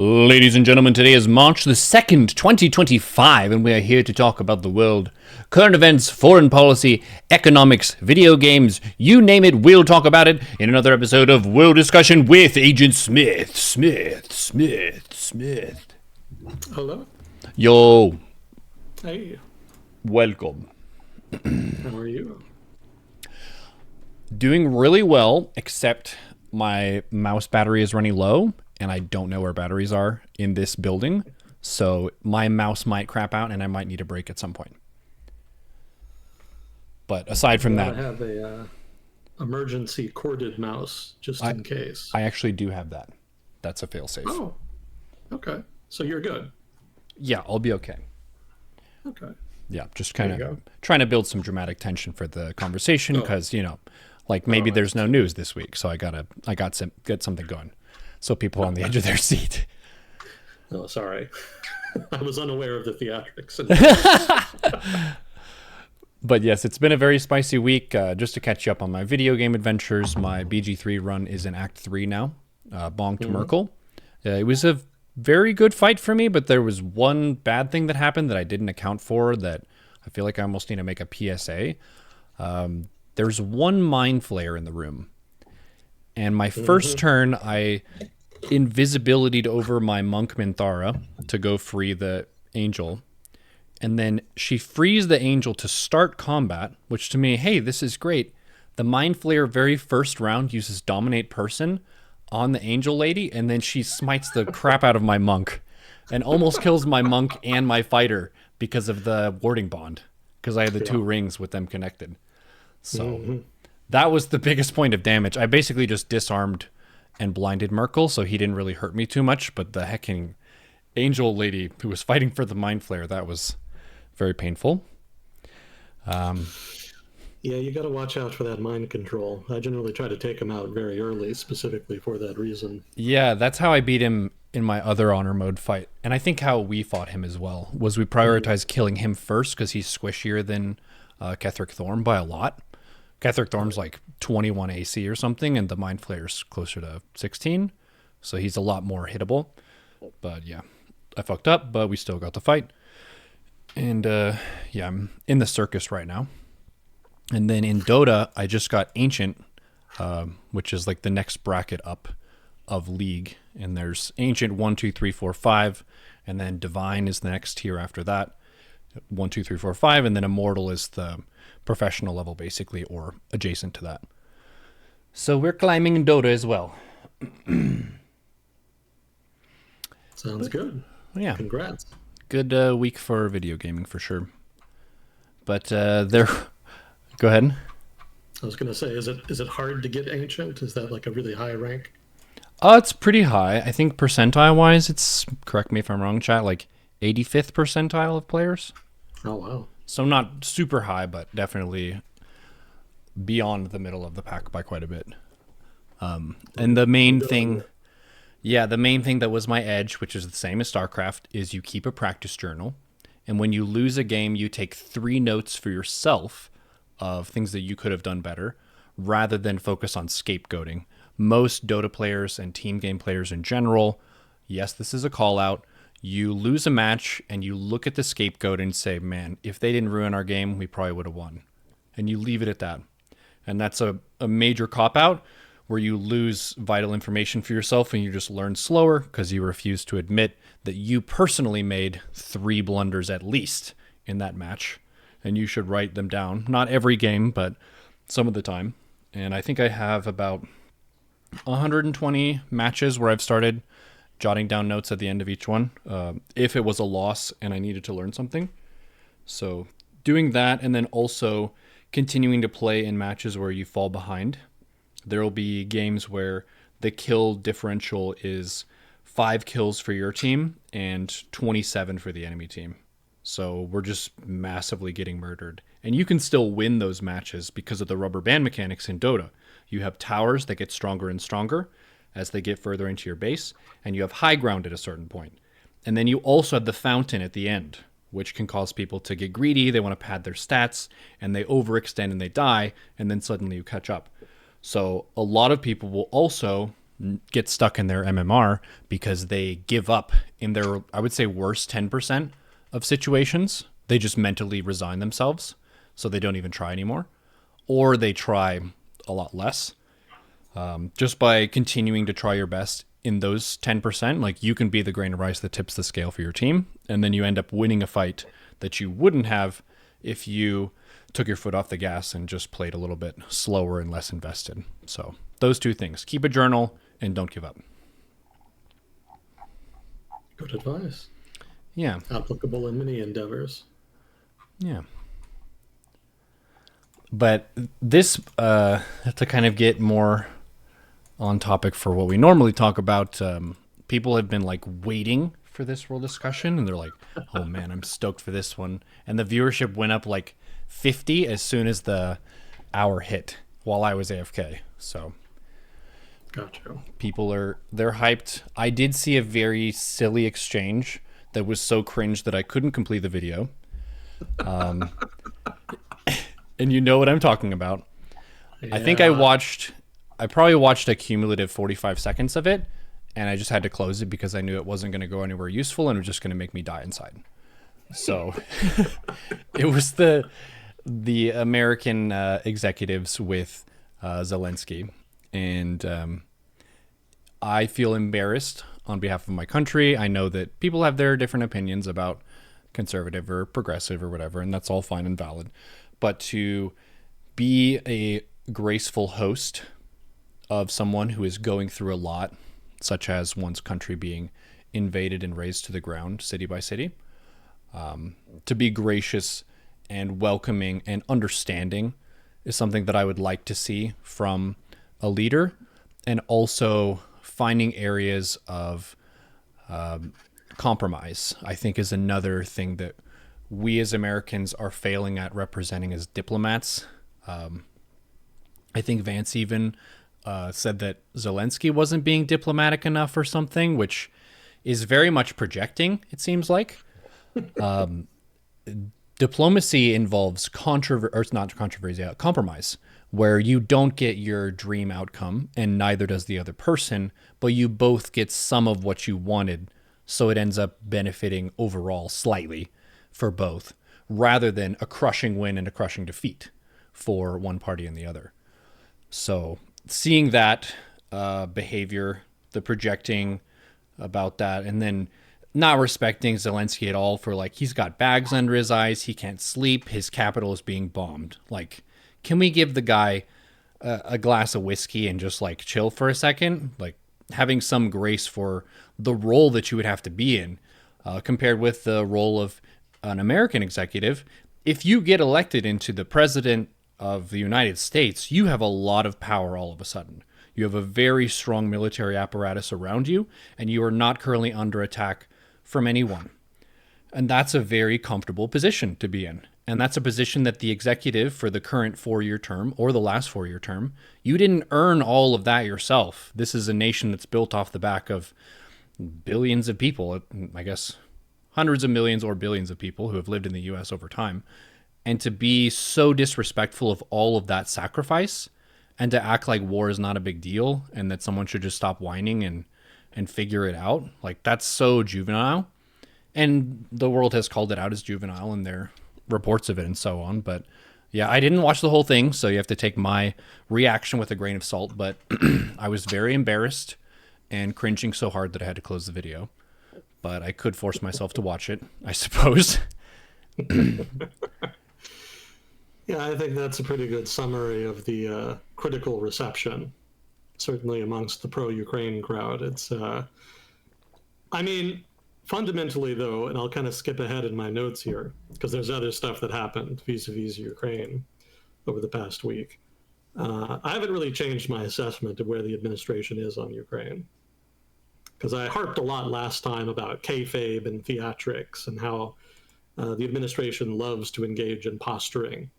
Ladies and gentlemen, today is March the 2nd, 2025, and we are here to talk about the world. Current events, foreign policy, economics, video games, you name it, we'll talk about it in another episode of World Discussion with Agent Smith. Hello. Yo. Hey. Welcome. How are you? Doing really well, except my mouse battery is running low, and I don't know where batteries are in this building, so my mouse might crap out, and I might need a break at some point. But aside from that, I have a emergency corded mouse just in case. I actually do have that. That's a failsafe. Oh, okay. So you're good. Yeah, I'll be okay. Okay. Yeah, just kind of trying to build some dramatic tension for the conversation because maybe there's no news this week, so I got get something going. So people are on the edge of their seat. Oh, sorry. I was unaware of the theatrics. But yes, it's been a very spicy week. Just to catch you up on my video game adventures, my BG3 run is in Act 3 now. Bonk to Merkel. It was a very good fight for me, but there was one bad thing that happened that I didn't account for that I feel like I almost need to make a PSA. There's one mind flayer in the room. And my first turn, I invisibilitied over my monk Minthara to go free the angel. And then she frees the angel to start combat, which to me, hey, this is great. The mind flayer very first round uses dominate person on the angel lady, and then she smites the crap out of my monk and almost kills my monk and my fighter because of the warding bond, because I had the two rings with them connected. So that was the biggest point of damage. I basically just disarmed and blinded Merkel, so he didn't really hurt me too much, but the hecking angel lady who was fighting for the mind flayer, that was very painful. Yeah, you got to watch out for that mind control. I generally try to take him out very early, specifically for that reason. Yeah, that's how I beat him in my other honor mode fight. And I think how we fought him as well was we prioritized killing him first because he's squishier than Ketheric Thorm by a lot. Ketheric Thorm's like 21 AC or something, and the Mind Flayer's closer to 16, so he's a lot more hittable. But yeah, I fucked up, but we still got the fight. And yeah, I'm in the circus right now. And then in Dota, I just got Ancient, which is like the next bracket up of League. And there's Ancient 1, 2, 3, 4, 5, and then Divine is the next tier after that. 1, 2, 3, 4, 5, and then Immortal is the professional level, basically, or adjacent to that. So we're climbing in Dota as well. Sounds good. Yeah. Congrats. Good week for video gaming, for sure. But there... Go ahead. I was going to say, is it hard to get Ancient? Is that like a really high rank? It's pretty high. I think percentile-wise, it's, correct me if I'm wrong, chat, like 85th percentile of players. Oh, wow. So not super high, but definitely beyond the middle of the pack by quite a bit. And the main thing, the main thing that was my edge, which is the same as StarCraft, is you keep a practice journal. And when you lose a game, you take 3 notes for yourself of things that you could have done better, rather than focus on scapegoating. Most Dota players and team game players in general, yes, this is a call out. You lose a match and you look at the scapegoat and say, man, if they didn't ruin our game, we probably would have won. And you leave it at that. And that's a major cop-out where you lose vital information for yourself and you just learn slower because you refuse to admit that you personally made 3 blunders at least in that match. And you should write them down. Not every game, but some of the time. And I think I have about 120 matches where I've started jotting down notes at the end of each one, if it was a loss and I needed to learn something. So doing that, and then also continuing to play in matches where you fall behind. There will be games where the kill differential is 5 kills for your team and 27 for the enemy team. So we're just massively getting murdered. And you can still win those matches because of the rubber band mechanics in Dota. You have towers that get stronger and stronger as they get further into your base, and you have high ground at a certain point. And then you also have the fountain at the end, which can cause people to get greedy, they want to pad their stats, and they overextend and they die, and then suddenly you catch up. So a lot of people will also get stuck in their MMR because they give up in their, I would say, worst 10% of situations. They just mentally resign themselves, so they don't even try anymore, or they try a lot less. Just by continuing to try your best in those 10%, like, you can be the grain of rice that tips the scale for your team, and then you end up winning a fight that you wouldn't have if you took your foot off the gas and just played a little bit slower and less invested. So those two things: keep a journal and don't give up. Good advice. Yeah. Applicable in many endeavors. Yeah. But this, to kind of get more on topic for what we normally talk about, people have been like waiting for this whole discussion, and they're like, oh man, I'm stoked for this one. And the viewership went up like 50 as soon as the hour hit while I was AFK. So Gotcha. they're hyped. I did see a very silly exchange that was so cringe that I couldn't complete the video. And you know what I'm talking about. Yeah. I think I probably watched a cumulative 45 seconds of it, and I just had to close it because I knew it wasn't going to go anywhere useful and it was just going to make me die inside. So it was the American executives with Zelensky, and I feel embarrassed on behalf of my country. I know that people have their different opinions about conservative or progressive or whatever, and that's all fine and valid. But to be a graceful host of someone who is going through a lot, such as one's country being invaded and razed to the ground city by city, to be gracious and welcoming and understanding is something that I would like to see from a leader, and also finding areas of compromise, I think, is another thing that we as Americans are failing at representing as diplomats. I think Vance even said that Zelensky wasn't being diplomatic enough or something, which is very much projecting, it seems like. Diplomacy involves compromise, where you don't get your dream outcome and neither does the other person, but you both get some of what you wanted, so it ends up benefiting overall slightly for both, rather than a crushing win and a crushing defeat for one party and the other. So seeing that behavior, the projecting about that, and then not respecting Zelensky at all for, like, he's got bags under his eyes, he can't sleep, his capital is being bombed. Like, can we give the guy a glass of whiskey and just, like, chill for a second? Like, having some grace for the role that you would have to be in, compared with the role of an American executive. If you get elected into the president of the United States, you have a lot of power all of a sudden. You have a very strong military apparatus around you, and you are not currently under attack from anyone. And that's a very comfortable position to be in. And that's a position that the executive for the current 4-year term or the last 4-year term, you didn't earn all of that yourself. This is a nation that's built off the back of billions of people, I guess hundreds of millions or billions of people who have lived in the US over time. And to be so disrespectful of all of that sacrifice, and to act like war is not a big deal and that someone should just stop whining and figure it out, like, that's so juvenile. And the world has called it out as juvenile in their reports of it and so on. But yeah, I didn't watch the whole thing, so you have to take my reaction with a grain of salt. But I was very embarrassed and cringing so hard that I had to close the video. But I could force myself to watch it, I suppose. Yeah, I think that's a pretty good summary of the critical reception, certainly amongst the pro-Ukraine crowd. It's, I mean, fundamentally, though, and I'll kind of skip ahead in my notes here, because there's other stuff that happened vis-a-vis Ukraine over the past week. I haven't really changed my assessment of where the administration is on Ukraine, because I harped a lot last time about kayfabe and theatrics and how the administration loves to engage in posturing.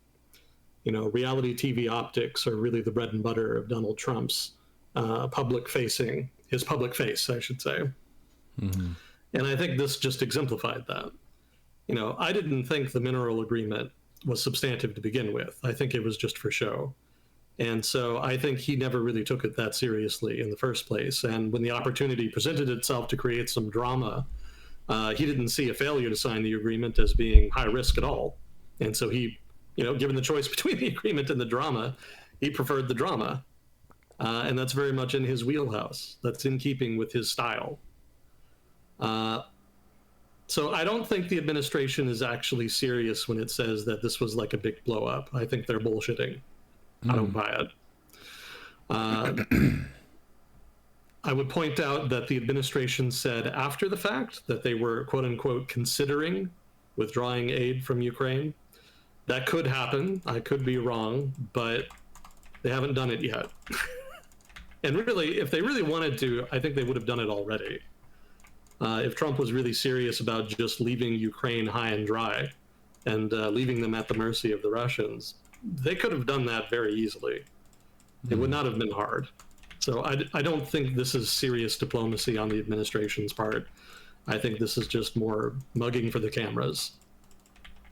You know, reality TV optics are really the bread and butter of Donald Trump's public face, I should say. Mm-hmm. And I think this just exemplified that. You know, I didn't think the mineral agreement was substantive to begin with. I think it was just for show. And so I think he never really took it that seriously in the first place. And when the opportunity presented itself to create some drama, he didn't see a failure to sign the agreement as being high risk at all. And so he, given the choice between the agreement and the drama, he preferred the drama. And that's very much in his wheelhouse. That's in keeping with his style. So I don't think the administration is actually serious when it says that this was like a big blow up. I think they're bullshitting. I don't buy it. I would point out that the administration said after the fact that they were, quote unquote, considering withdrawing aid from Ukraine. That could happen. I could be wrong, but they haven't done it yet. And really, if they really wanted to, I think they would have done it already. If Trump was really serious about just leaving Ukraine high and dry and leaving them at the mercy of the Russians, they could have done that very easily. It would not have been hard. So I don't think this is serious diplomacy on the administration's part. I think this is just more mugging for the cameras.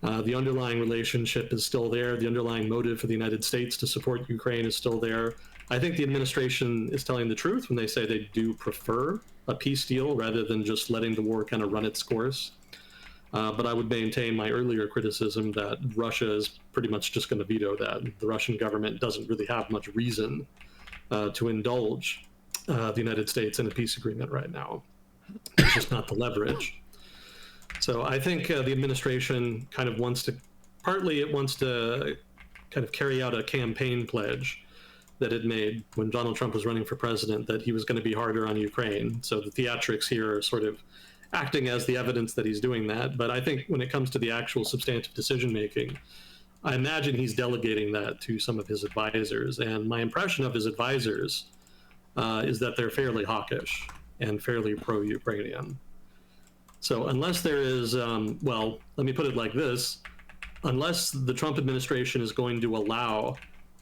The underlying relationship is still there. The underlying motive for the United States to support Ukraine is still there. I think the administration is telling the truth when they say they do prefer a peace deal rather than just letting the war kind of run its course. But I would maintain my earlier criticism that Russia is pretty much just going to veto that. The Russian government doesn't really have much reason to indulge the United States in a peace agreement right now. It's just not the leverage. So I think the administration kind of wants to kind of carry out a campaign pledge that it made when Donald Trump was running for president, that he was going to be harder on Ukraine. So the theatrics here are sort of acting as the evidence that he's doing that. But I think when it comes to the actual substantive decision making, I imagine he's delegating that to some of his advisors. And my impression of his advisors is that they're fairly hawkish and fairly pro-Ukrainian. So unless there is, well, let me put it like this, unless the Trump administration is going to allow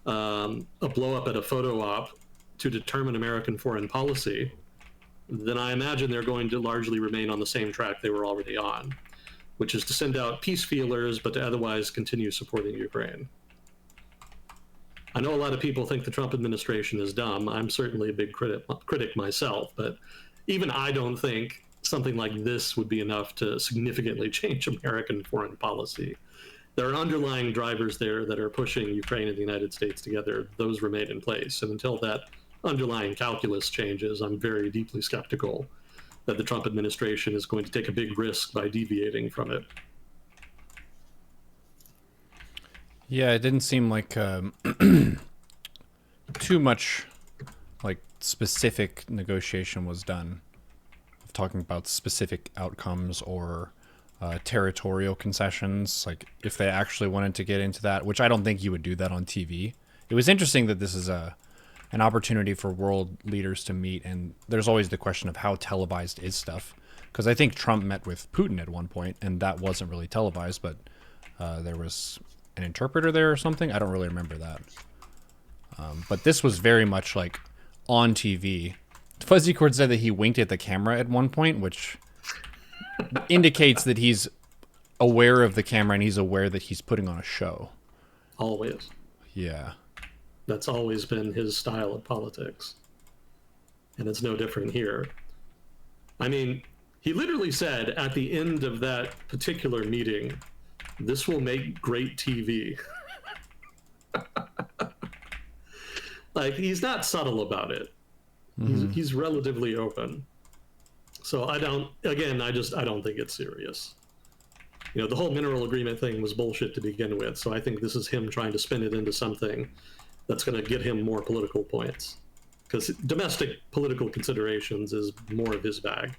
a blow up at a photo op to determine American foreign policy, then I imagine they're going to largely remain on the same track they were already on, which is to send out peace feelers, but to otherwise continue supporting Ukraine. I know a lot of people think the Trump administration is dumb. I'm certainly a big critic myself, but even I don't think something like this would be enough to significantly change American foreign policy. There are underlying drivers there that are pushing Ukraine and the United States together. Those remain in place. And until that underlying calculus changes, I'm very deeply skeptical that the Trump administration is going to take a big risk by deviating from it. Yeah, it didn't seem like too much like specific negotiation was done of talking about specific outcomes or territorial concessions, like if they actually wanted to get into that, which I don't think you would do that on TV. It was interesting that this is an opportunity for world leaders to meet, and there's always the question of how televised is stuff, because I think Trump met with Putin at one point, and that wasn't really televised, but there was an interpreter there or something. I don't really remember that. But this was very much like on TV. Fuzzy Cord said that he winked at the camera at one point, which indicates that he's aware of the camera and he's aware that he's putting on a show. Always. Yeah. That's always been his style of politics. And it's no different here. I mean, he literally said at the end of that particular meeting, "This will make great TV." Like, he's not subtle about it. He's relatively open. So I don't think it's serious. The whole mineral agreement thing was bullshit to begin with. So I think this is him trying to spin it into something that's going to get him more political points. Because domestic political considerations is more of his bag.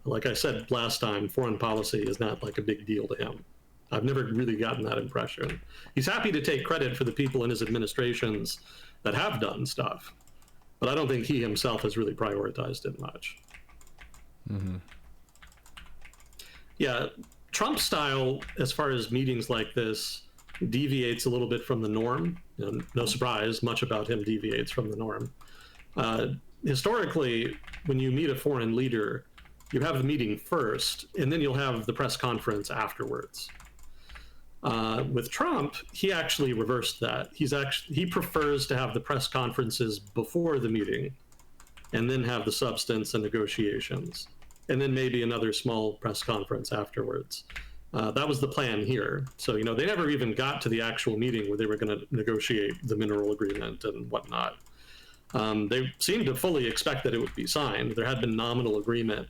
Like I said last time, foreign policy is not like a big deal to him. I've never really gotten that impression. He's happy to take credit for the people in his administrations that have done stuff. But I don't think he himself has really prioritized it much. Yeah, Trump style, as far as meetings like this, deviates a little bit from the norm. No surprise, much about him deviates from the norm. Historically, when you meet a foreign leader, you have the meeting first, and then you'll have the press conference afterwards. With Trump, he actually reversed that. He prefers to have the press conferences before the meeting, and then have the substance and negotiations, and then maybe another small press conference afterwards. That was the plan here. So, they never even got to the actual meeting where they were going to negotiate the mineral agreement and whatnot. They seemed to fully expect that it would be signed. There had been nominal agreement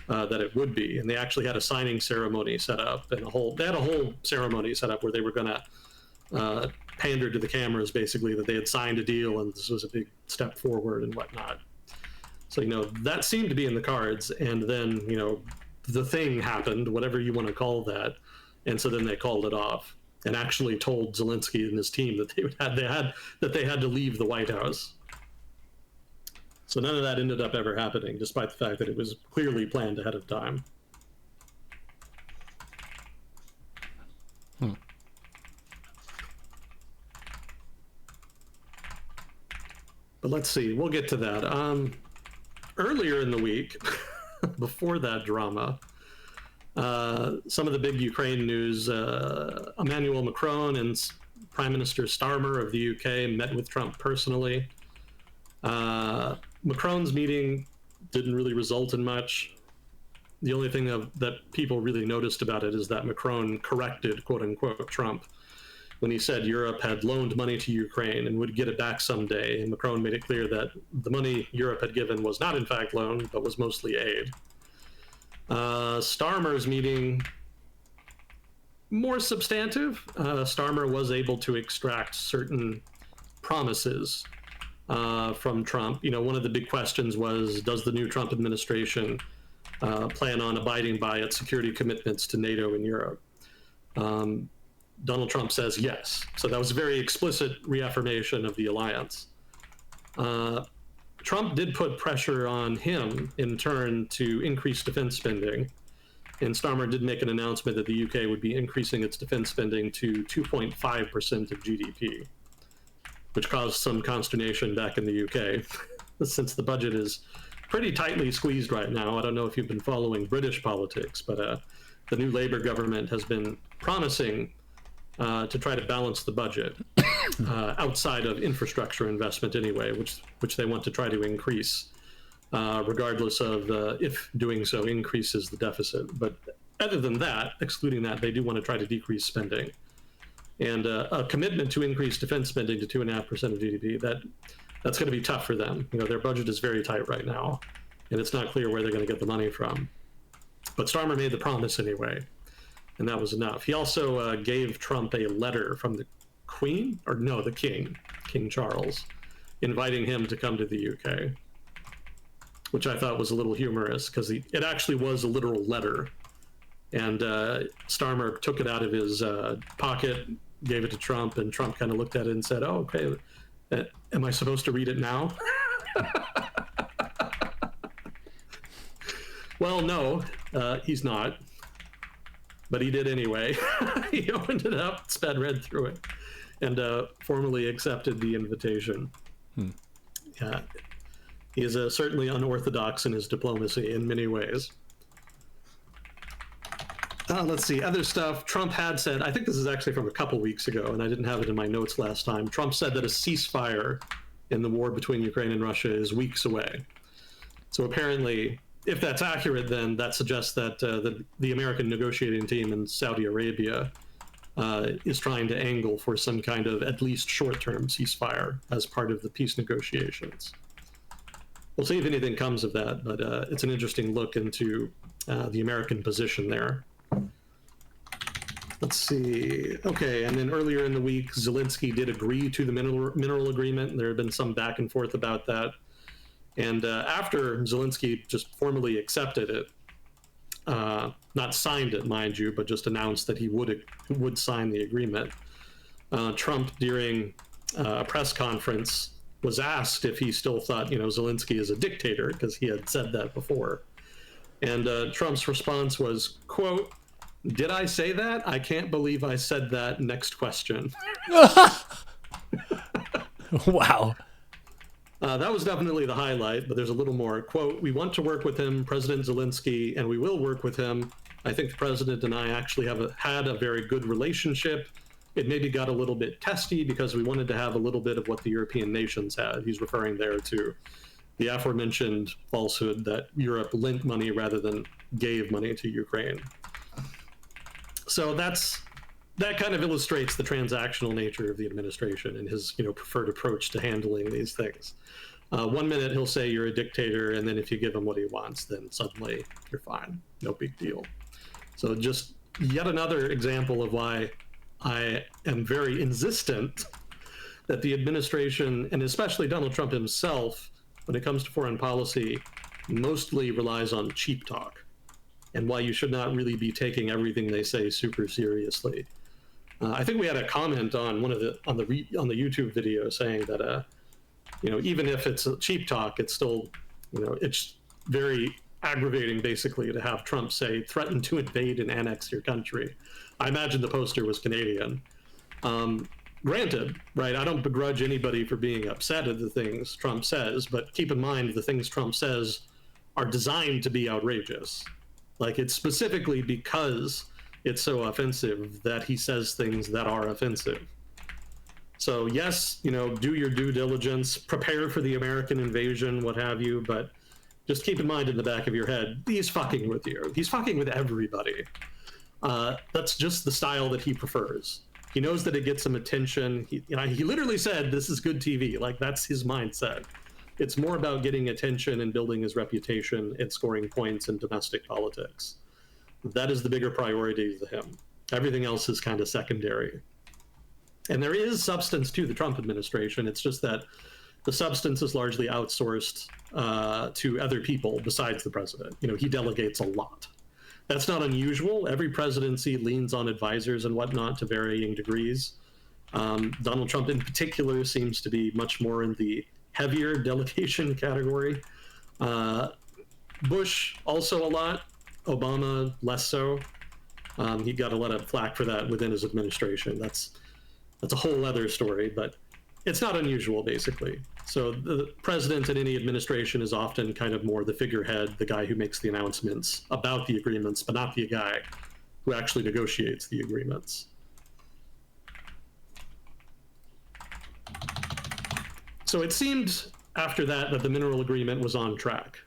that it would be, and they actually had a signing ceremony set up, and they had a whole ceremony set up where they were going to pander to the cameras, basically, that they had signed a deal and this was a big step forward and whatnot. So, that seemed to be in the cards, and then, the thing happened, whatever you want to call that, and so then they called it off and actually told Zelensky and his team that they had to leave the White House. So none of that ended up ever happening, despite the fact that it was clearly planned ahead of time. But let's see, we'll get to that. Earlier in the week, before that drama, some of the big Ukraine news, Emmanuel Macron and Prime Minister Starmer of the UK met with Trump personally. Macron's meeting didn't really result in much. The only thing that people really noticed about it is that Macron corrected, quote unquote, Trump when he said Europe had loaned money to Ukraine and would get it back someday. And Macron made it clear that the money Europe had given was not in fact loan, but was mostly aid. Starmer's meeting, more substantive. Starmer was able to extract certain promises from Trump. One of the big questions was, does the new Trump administration plan on abiding by its security commitments to NATO and Europe? Donald Trump says yes. So that was a very explicit reaffirmation of the alliance. Trump did put pressure on him in turn to increase defense spending. And Starmer did make an announcement that the UK would be increasing its defense spending to 2.5% of GDP, which caused some consternation back in the UK, since the budget is pretty tightly squeezed right now. I don't know if you've been following British politics, but the new Labour government has been promising to try to balance the budget outside of infrastructure investment anyway, which they want to try to increase, regardless of if doing so increases the deficit. But other than that, excluding that, they do want to try to decrease spending. And a commitment to increase defense spending to 2.5% of GDP, that's going to be tough for them. Their budget is very tight right now, and it's not clear where they're going to get the money from. But Starmer made the promise anyway, and that was enough. He also gave Trump a letter from the Queen, or no, the King, King Charles, inviting him to come to the UK, which I thought was a little humorous because it actually was a literal letter. And Starmer took it out of his pocket, gave it to Trump, and Trump kind of looked at it and said, "Oh, okay, am I supposed to read it now?" Well, no, he's not. But he did anyway. He opened it up, read through it, and formally accepted the invitation. He is certainly unorthodox in his diplomacy in many ways. Let's see, other stuff. Trump had said, I think this is actually from a couple weeks ago, and I didn't have it in my notes last time. Trump said that a ceasefire in the war between Ukraine and Russia is weeks away. So apparently, if that's accurate, then that suggests that the American negotiating team in Saudi Arabia is trying to angle for some kind of at least short-term ceasefire as part of the peace negotiations. We'll see if anything comes of that, but it's an interesting look into the American position there. Let's see. Okay, and then earlier in the week, Zelensky did agree to the mineral agreement. There had been some back and forth about that. And after Zelensky just formally accepted it, not signed it, mind you, but just announced that he would sign the agreement, Trump, during a press conference, was asked if he still thought, Zelensky is a dictator, because he had said that before. And Trump's response was, quote, "Did I say that? I can't believe I said that. Next question." Wow. That was definitely the highlight, but there's a little more. Quote, "We want to work with him, President Zelensky, and we will work with him. I think the president and I actually had a very good relationship. It maybe got a little bit testy because we wanted to have a little bit of what the European nations had. He's referring there to the aforementioned falsehood that Europe lent money rather than gave money to Ukraine. So that kind of illustrates the transactional nature of the administration and his preferred approach to handling these things. 1 minute he'll say you're a dictator, and then if you give him what he wants, then suddenly you're fine. No big deal. So just yet another example of why I am very insistent that the administration, and especially Donald Trump himself, when it comes to foreign policy, mostly relies on cheap talk, and why you should not really be taking everything they say super seriously. I think we had a comment on on the YouTube video saying that even if it's a cheap talk, it's still it's very aggravating basically to have Trump say threaten to invade and annex your country. I imagine the poster was Canadian. Granted, right, I don't begrudge anybody for being upset at the things Trump says, but keep in mind the things Trump says are designed to be outrageous. Like, it's specifically because it's so offensive that he says things that are offensive. So yes, do your due diligence, prepare for the American invasion, what have you, but just keep in mind in the back of your head, he's fucking with you. He's fucking with everybody. That's just the style that he prefers. He knows that it gets some attention. He literally said, this is good TV. Like, that's his mindset. It's more about getting attention and building his reputation and scoring points in domestic politics. That is the bigger priority to him. Everything else is kind of secondary. And there is substance to the Trump administration. It's just that the substance is largely outsourced to other people besides the president. He delegates a lot. That's not unusual. Every presidency leans on advisors and whatnot to varying degrees. Donald Trump in particular seems to be much more in the heavier delegation category. Bush also a lot. Obama less so. He got a lot of flack for that within his administration. That's a whole other story, but it's not unusual, basically. So the president in any administration is often kind of more the figurehead, the guy who makes the announcements about the agreements, but not the guy who actually negotiates the agreements. So it seemed after that the mineral agreement was on track.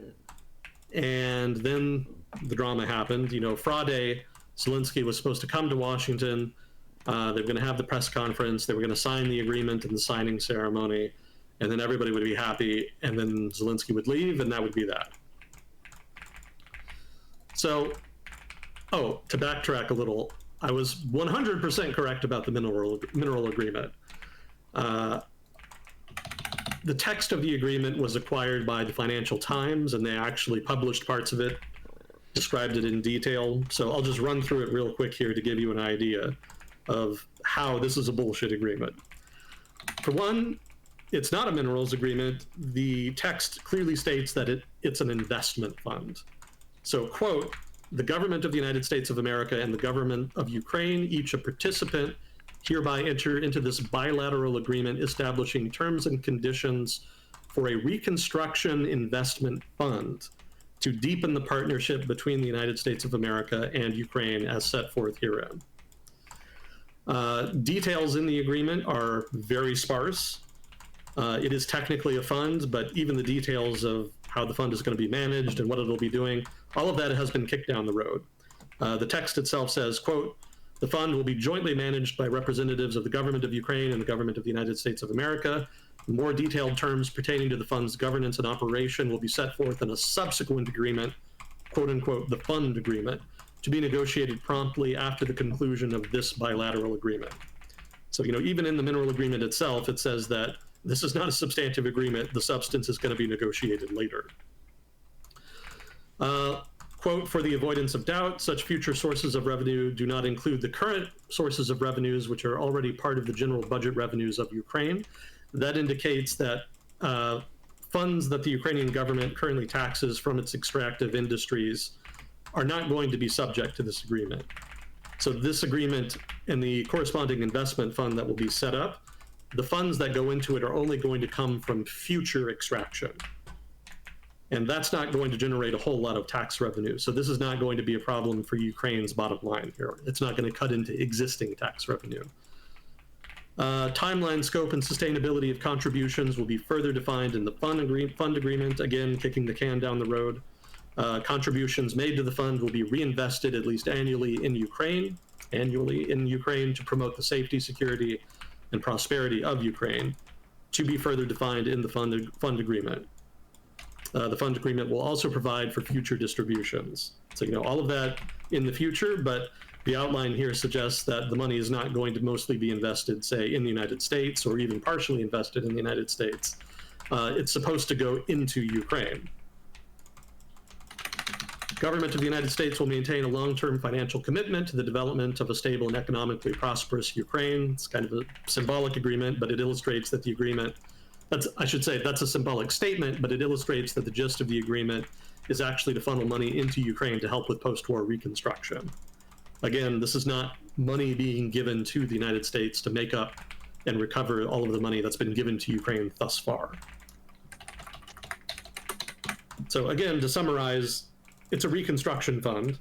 And then the drama happened. Friday, Zelensky was supposed to come to Washington. They were going to have the press conference. They were going to sign the agreement in the signing ceremony, and then everybody would be happy, and then Zelensky would leave, and that would be that. So, to backtrack a little, I was 100% correct about the mineral agreement. The text of the agreement was acquired by the Financial Times, and they actually published parts of it, described it in detail. So I'll just run through it real quick here to give you an idea of how this is a bullshit agreement. For one, it's not a minerals agreement. The text clearly states that it's an investment fund. So, quote, the government of the United States of America and the government of Ukraine, each a participant, hereby enter into this bilateral agreement establishing terms and conditions for a reconstruction investment fund to deepen the partnership between the United States of America and Ukraine as set forth herein. Details in the agreement are very sparse. It is technically a fund, but even the details of how the fund is going to be managed and what it'll be doing, all of that has been kicked down the road. The text itself says, quote, the fund will be jointly managed by representatives of the government of Ukraine and the government of the United States of America. More detailed terms pertaining to the fund's governance and operation will be set forth in a subsequent agreement, quote unquote, the fund agreement, to be negotiated promptly after the conclusion of this bilateral agreement. So, even in the mineral agreement itself, it says that this is not a substantive agreement. The substance is going to be negotiated later. Quote, for the avoidance of doubt, such future sources of revenue do not include the current sources of revenues, which are already part of the general budget revenues of Ukraine. That indicates that funds that the Ukrainian government currently taxes from its extractive industries are not going to be subject to this agreement. So this agreement and the corresponding investment fund that will be set up, the funds that go into it are only going to come from future extraction. And that's not going to generate a whole lot of tax revenue. So this is not going to be a problem for Ukraine's bottom line here. It's not going to cut into existing tax revenue. Timeline, scope, and sustainability of contributions will be further defined in the fund agreement, again, kicking the can down the road. Contributions made to the fund will be reinvested at least annually in Ukraine to promote the safety, security, and prosperity of Ukraine, to be further defined in the fund agreement. The fund agreement will also provide for future distributions. So, all of that in the future, but the outline here suggests that the money is not going to mostly be invested, say, in the United States or even partially invested in the United States. It's supposed to go into Ukraine. Government of the United States will maintain a long-term financial commitment to the development of a stable and economically prosperous Ukraine. It's kind of a symbolic agreement, but it illustrates that the agreement, that's a symbolic statement, but it illustrates that the gist of the agreement is actually to funnel money into Ukraine to help with post-war reconstruction. Again, this is not money being given to the United States to make up and recover all of the money that's been given to Ukraine thus far. So again, to summarize, it's a reconstruction fund.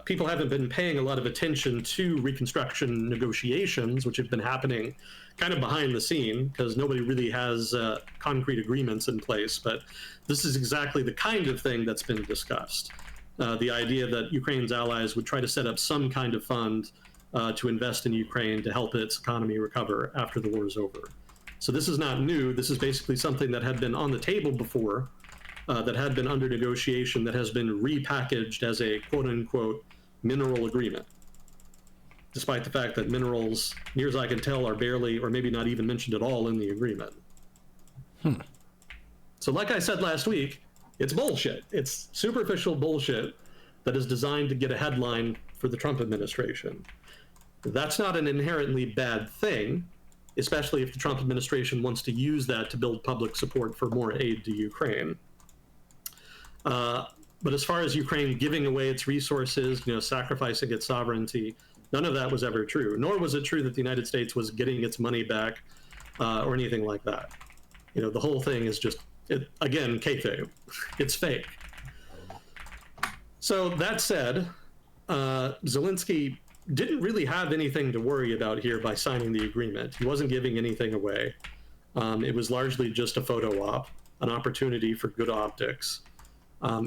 People haven't been paying a lot of attention to reconstruction negotiations, which have been happening kind of behind the scene because nobody really has concrete agreements in place. But this is exactly the kind of thing that's been discussed. The idea that Ukraine's allies would try to set up some kind of fund to invest in Ukraine to help its economy recover after the war is over. So this is not new. This is basically something that had been on the table before, that had been under negotiation, that has been repackaged as a quote-unquote mineral agreement, despite the fact that minerals, near as I can tell, are barely or maybe not even mentioned at all in the agreement. So like I said last week, it's bullshit. It's superficial bullshit that is designed to get a headline for the Trump administration. That's not an inherently bad thing, especially if the Trump administration wants to use that to build public support for more aid to Ukraine. But as far as Ukraine giving away its resources, sacrificing its sovereignty, none of that was ever true. Nor was it true that the United States was getting its money back or anything like that. The whole thing is just, again, kayfabe. It's fake. So that said, Zelensky didn't really have anything to worry about here by signing the agreement. He wasn't giving anything away. It was largely just a photo op, an opportunity for good optics.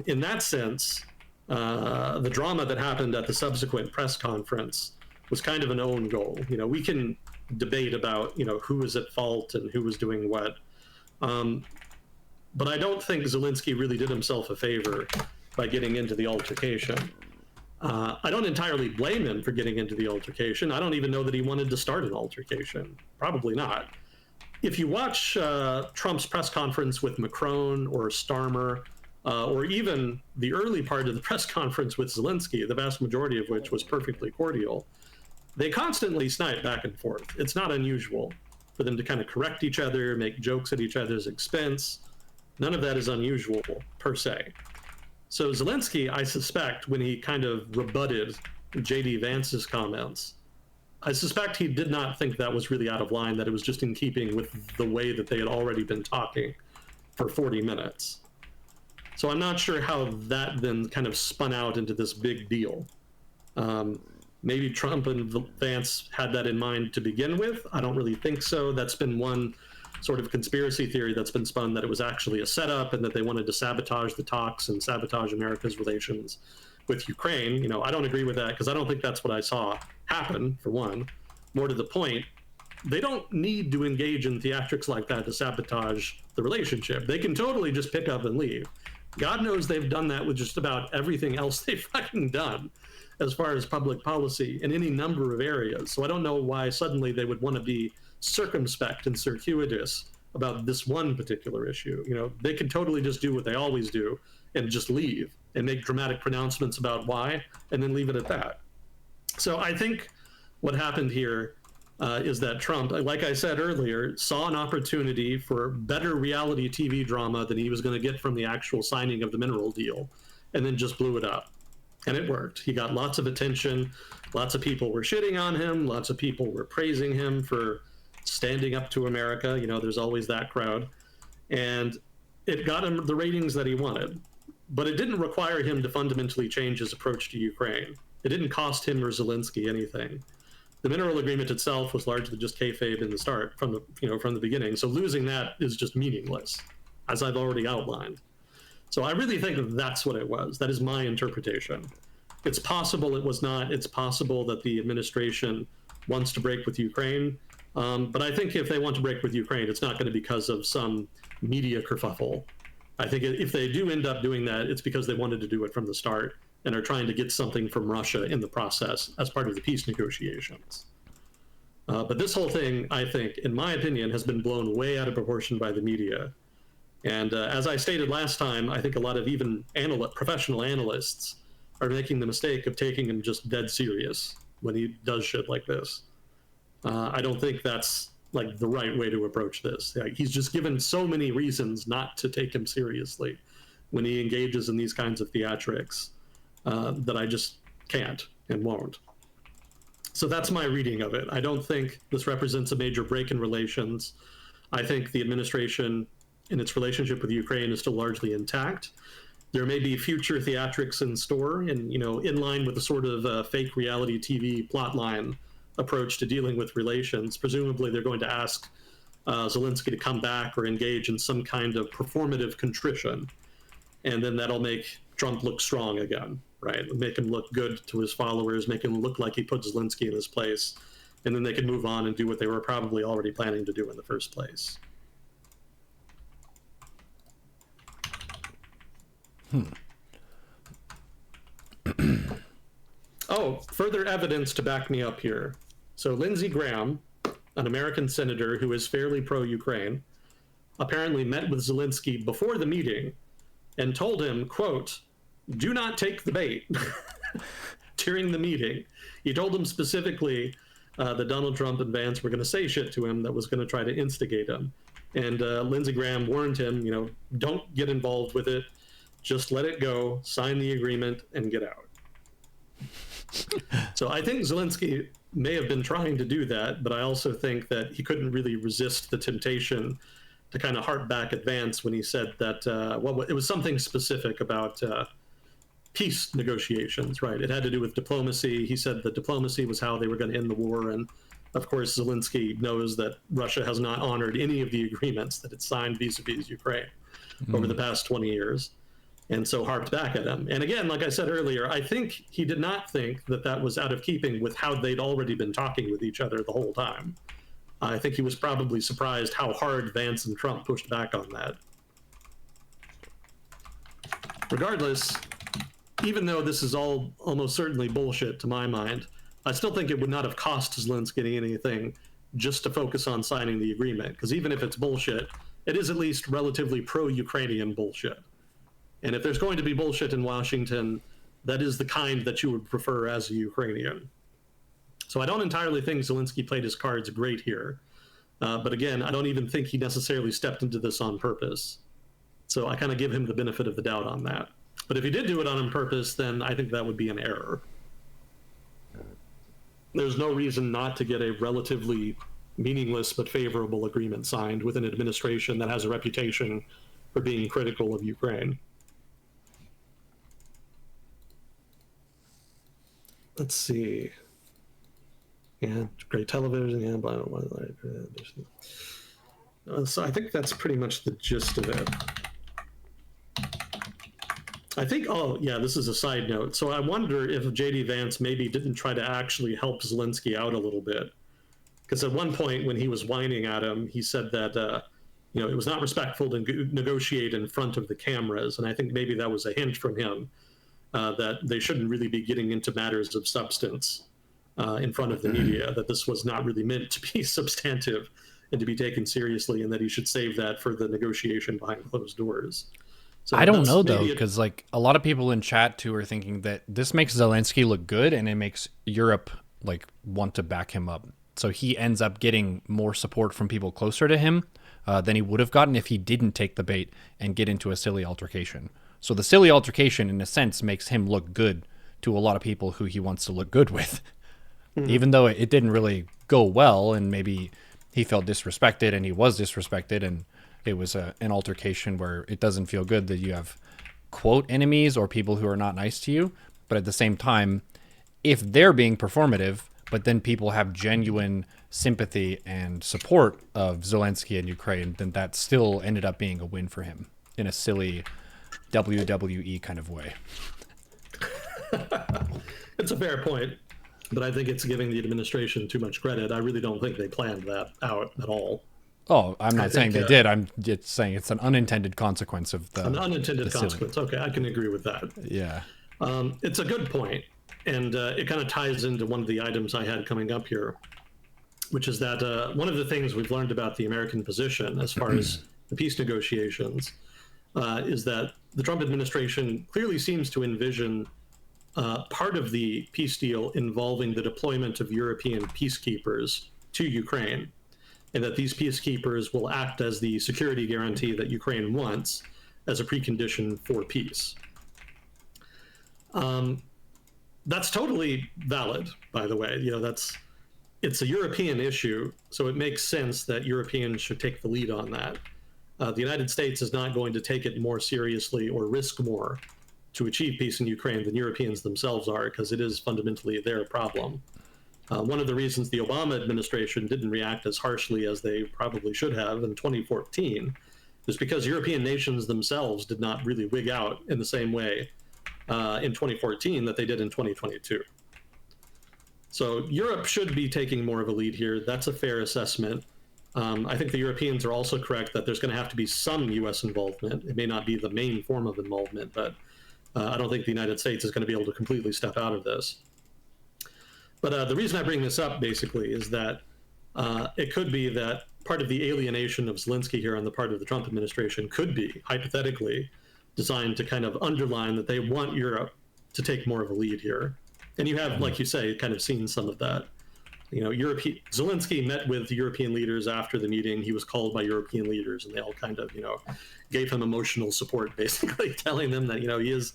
In that sense, the drama that happened at the subsequent press conference was kind of an own goal. We can debate about, who was at fault and who was doing what. But I don't think Zelensky really did himself a favor by getting into the altercation. I don't entirely blame him for getting into the altercation. I don't even know that he wanted to start an altercation. Probably not. If you watch Trump's press conference with Macron or Starmer, or even the early part of the press conference with Zelensky, the vast majority of which was perfectly cordial, they constantly snipe back and forth. It's not unusual for them to kind of correct each other, make jokes at each other's expense. None of that is unusual, per se. So Zelensky, I suspect, when he kind of rebutted J.D. Vance's comments, I suspect he did not think that was really out of line, that it was just in keeping with the way that they had already been talking for 40 minutes. So I'm not sure how that then kind of spun out into this big deal. Maybe Trump and Vance had that in mind to begin with. I don't really think so. That's been one sort of conspiracy theory that's been spun, that it was actually a setup and that they wanted to sabotage the talks and sabotage America's relations with Ukraine. I don't agree with that because I don't think that's what I saw happen, for one. More to the point, they don't need to engage in theatrics like that to sabotage the relationship. They can totally just pick up and leave. God knows they've done that with just about everything else they've fucking done as far as public policy in any number of areas. So I don't know why suddenly they would want to be circumspect and circuitous about this one particular issue. They could totally just do what they always do and just leave and make dramatic pronouncements about why and then leave it at that. So I think what happened here is that Trump, like I said earlier, saw an opportunity for better reality TV drama than he was going to get from the actual signing of the mineral deal, and then just blew it up. And it worked. He got lots of attention. Lots of people were shitting on him. Lots of people were praising him for standing up to America. There's always that crowd. And it got him the ratings that he wanted, but it didn't require him to fundamentally change his approach to Ukraine. It didn't cost him or Zelensky anything. The mineral agreement itself was largely just kayfabe in the start, from the beginning. So losing that is just meaningless, as I've already outlined. So I really think that's what it was. That is my interpretation. It's possible it was not. It's possible that the administration wants to break with Ukraine. But I think if they want to break with Ukraine, it's not going to be because of some media kerfuffle. I think if they do end up doing that, it's because they wanted to do it from the start and are trying to get something from Russia in the process as part of the peace negotiations. But this whole thing, I think, in my opinion, has been blown way out of proportion by the media. And as I stated last time, I think a lot of even professional analysts are making the mistake of taking him just dead serious when he does shit like this. I don't think that's like the right way to approach this. Like, he's just given so many reasons not to take him seriously when he engages in these kinds of theatrics that I just can't and won't. So that's my reading of it. I don't think this represents a major break in relations. I think the administration in its relationship with Ukraine is still largely intact. There may be future theatrics in store, and in line with the sort of fake reality TV plotline approach to dealing with relations. Presumably, they're going to ask Zelensky to come back or engage in some kind of performative contrition, and then that'll make Trump look strong again, right? Make him look good to his followers, make him look like he put Zelensky in his place, and then they can move on and do what they were probably already planning to do in the first place. Oh, further evidence to back me up here. So Lindsey Graham, an American senator who is fairly pro-Ukraine, apparently met with Zelensky before the meeting and told him, quote, "Do not take the bait," during the meeting. He told him specifically that Donald Trump and Vance were going to say shit to him that was going to try to instigate him. And Lindsey Graham warned him, don't get involved with it. Just let it go, sign the agreement, and get out. So I think Zelensky may have been trying to do that, but I also think that he couldn't really resist the temptation to kind of harp back at Vance when he said that, it was something specific about peace negotiations, right? It had to do with diplomacy. He said that diplomacy was how they were going to end the war. And of course, Zelensky knows that Russia has not honored any of the agreements that it signed vis-a-vis Ukraine over the past 20 years. And so harped back at him. And again, like I said earlier, I think he did not think that that was out of keeping with how they'd already been talking with each other the whole time. I think he was probably surprised how hard Vance and Trump pushed back on that. Regardless, even though this is all almost certainly bullshit to my mind, I still think it would not have cost Zelensky anything just to focus on signing the agreement. Because even if it's bullshit, it is at least relatively pro-Ukrainian bullshit. And if there's going to be bullshit in Washington, that is the kind that you would prefer as a Ukrainian. So I don't entirely think Zelensky played his cards great here. But again, I don't even think he necessarily stepped into this on purpose. So I kind of give him the benefit of the doubt on that. But if he did do it on purpose, then I think that would be an error. There's no reason not to get a relatively meaningless but favorable agreement signed with an administration that has a reputation for being critical of Ukraine. Let's see. Yeah, great television. Yeah, blah, blah, blah. So I think that's pretty much the gist of it. I think, this is a side note. So I wonder if J.D. Vance maybe didn't try to actually help Zelensky out a little bit. Because at one point when he was whining at him, he said that, it was not respectful to negotiate in front of the cameras. And I think maybe that was a hint from him. That they shouldn't really be getting into matters of substance in front of the media, that this was not really meant to be substantive and to be taken seriously, and that he should save that for the negotiation behind closed doors. So I don't know, though, because like a lot of people in chat, too, are thinking that this makes Zelensky look good and it makes Europe like want to back him up. So he ends up getting more support from people closer to him than he would have gotten if he didn't take the bait and get into a silly altercation. So the silly altercation, in a sense, makes him look good to a lot of people who he wants to look good with. Mm-hmm. Even though it didn't really go well, and maybe he felt disrespected and he was disrespected, and it was an altercation where it doesn't feel good that you have quote enemies or people who are not nice to you, but at the same time, if they're being performative, but then people have genuine sympathy and support of Zelensky and Ukraine, then that still ended up being a win for him in a silly WWE kind of way. It's a fair point, but I think it's giving the administration too much credit. I really don't think they planned that out at all. Oh, I'm not saying they did. I'm just saying it's an unintended consequence of an unintended consequence. Okay, I can agree with that. Yeah. It's a good point, and it kind of ties into one of the items I had coming up here, which is that one of the things we've learned about the American position as far as the peace negotiations is that the Trump administration clearly seems to envision part of the peace deal involving the deployment of European peacekeepers to Ukraine, and that these peacekeepers will act as the security guarantee that Ukraine wants as a precondition for peace. That's totally valid, by the way. It's a European issue, so it makes sense that Europeans should take the lead on that. The United States is not going to take it more seriously or risk more to achieve peace in Ukraine than Europeans themselves are, because it is fundamentally their problem. One of the reasons the Obama administration didn't react as harshly as they probably should have in 2014 is because European nations themselves did not really wig out in the same way in 2014 that they did in 2022. So Europe should be taking more of a lead here. That's a fair assessment. I think the Europeans are also correct that there's going to have to be some U.S. involvement. It may not be the main form of involvement, but I don't think the United States is going to be able to completely step out of this. But the reason I bring this up, basically, is that it could be that part of the alienation of Zelensky here on the part of the Trump administration could be, hypothetically, designed to kind of underline that they want Europe to take more of a lead here. And you have, like you say, kind of seen some of that. Zelensky met with European leaders after the meeting. He was called by European leaders, and they all kind of, gave him emotional support, basically telling them that, he is,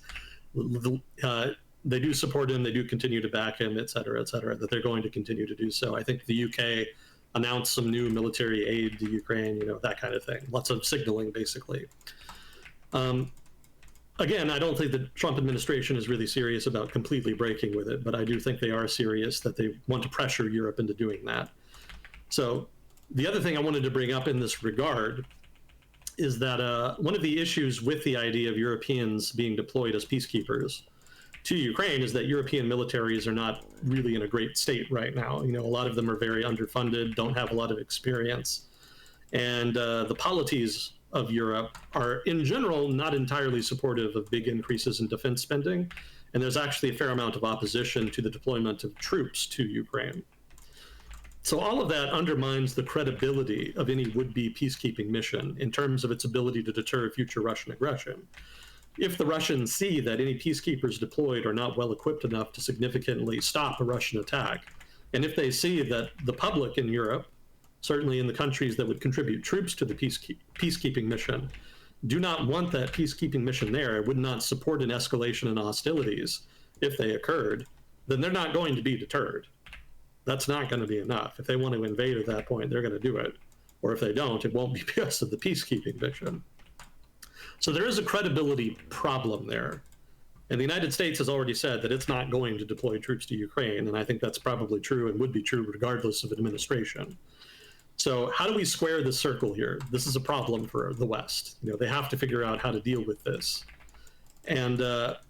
they do support him, they do continue to back him, et cetera, that they're going to continue to do so. I think the UK announced some new military aid to Ukraine, that kind of thing. Lots of signaling, basically. Again, I don't think the Trump administration is really serious about completely breaking with it, but I do think they are serious that they want to pressure Europe into doing that. So the other thing I wanted to bring up in this regard is that one of the issues with the idea of Europeans being deployed as peacekeepers to Ukraine is that European militaries are not really in a great state right now. A lot of them are very underfunded, don't have a lot of experience. And the polities of Europe are, in general, not entirely supportive of big increases in defense spending. And there's actually a fair amount of opposition to the deployment of troops to Ukraine. So all of that undermines the credibility of any would-be peacekeeping mission in terms of its ability to deter future Russian aggression. If the Russians see that any peacekeepers deployed are not well equipped enough to significantly stop a Russian attack, and if they see that the public in Europe, certainly in the countries that would contribute troops to the peacekeeping mission, do not want that peacekeeping mission there, would not support an escalation in hostilities if they occurred, then they're not going to be deterred. That's not going to be enough. If they want to invade at that point, they're going to do it. Or if they don't, it won't be because of the peacekeeping mission. So there is a credibility problem there. And the United States has already said that it's not going to deploy troops to Ukraine, and I think that's probably true and would be true regardless of administration. So how do we square the circle here? This is a problem for the West. They have to figure out how to deal with this. And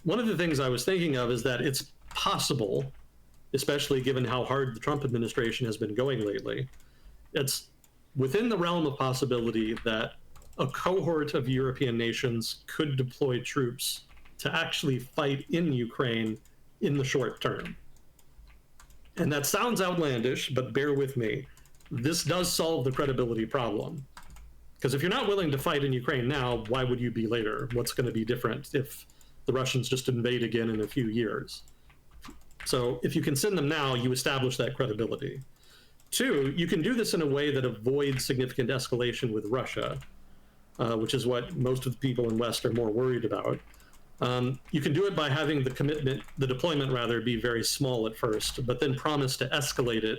one of the things I was thinking of is that it's possible, especially given how hard the Trump administration has been going lately, it's within the realm of possibility that a cohort of European nations could deploy troops to actually fight in Ukraine in the short term. And that sounds outlandish, but bear with me. This does solve the credibility problem. Because if you're not willing to fight in Ukraine now, why would you be later? What's going to be different if the Russians just invade again in a few years? So if you can send them now, you establish that credibility. Two, you can do this in a way that avoids significant escalation with Russia, which is what most of the people in West are more worried about. You can do it by having the deployment rather, be very small at first, but then promise to escalate it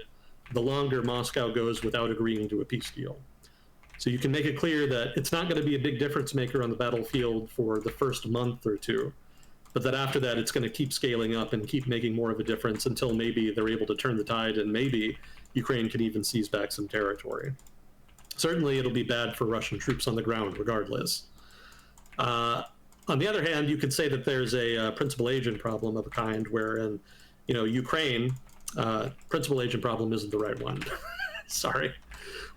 the longer Moscow goes without agreeing to a peace deal. So you can make it clear that it's not going to be a big difference maker on the battlefield for the first month or two, but that after that it's going to keep scaling up and keep making more of a difference until maybe they're able to turn the tide and maybe Ukraine can even seize back some territory. Certainly it'll be bad for Russian troops on the ground regardless. On the other hand, you could say that there's a principal agent problem of a kind wherein, Ukraine, principal agent problem isn't the right one. Sorry.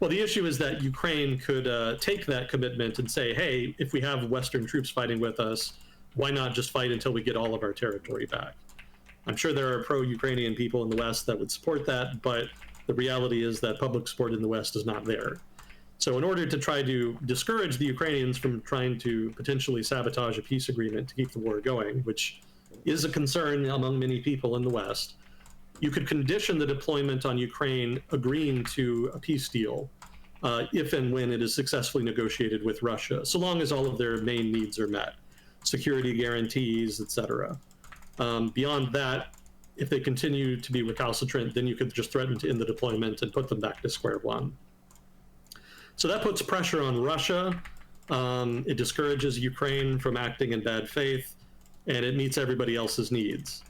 Well, the issue is that Ukraine could take that commitment and say, hey, if we have Western troops fighting with us, why not just fight until we get all of our territory back? I'm sure there are pro-Ukrainian people in the West that would support that, but the reality is that public support in the West is not there. So in order to try to discourage the Ukrainians from trying to potentially sabotage a peace agreement to keep the war going, which is a concern among many people in the West, you could condition the deployment on Ukraine agreeing to a peace deal if and when it is successfully negotiated with Russia, so long as all of their main needs are met, security guarantees, etc. Beyond that, if they continue to be recalcitrant, then you could just threaten to end the deployment and put them back to square one. So that puts pressure on Russia. It discourages Ukraine from acting in bad faith, and it meets everybody else's needs.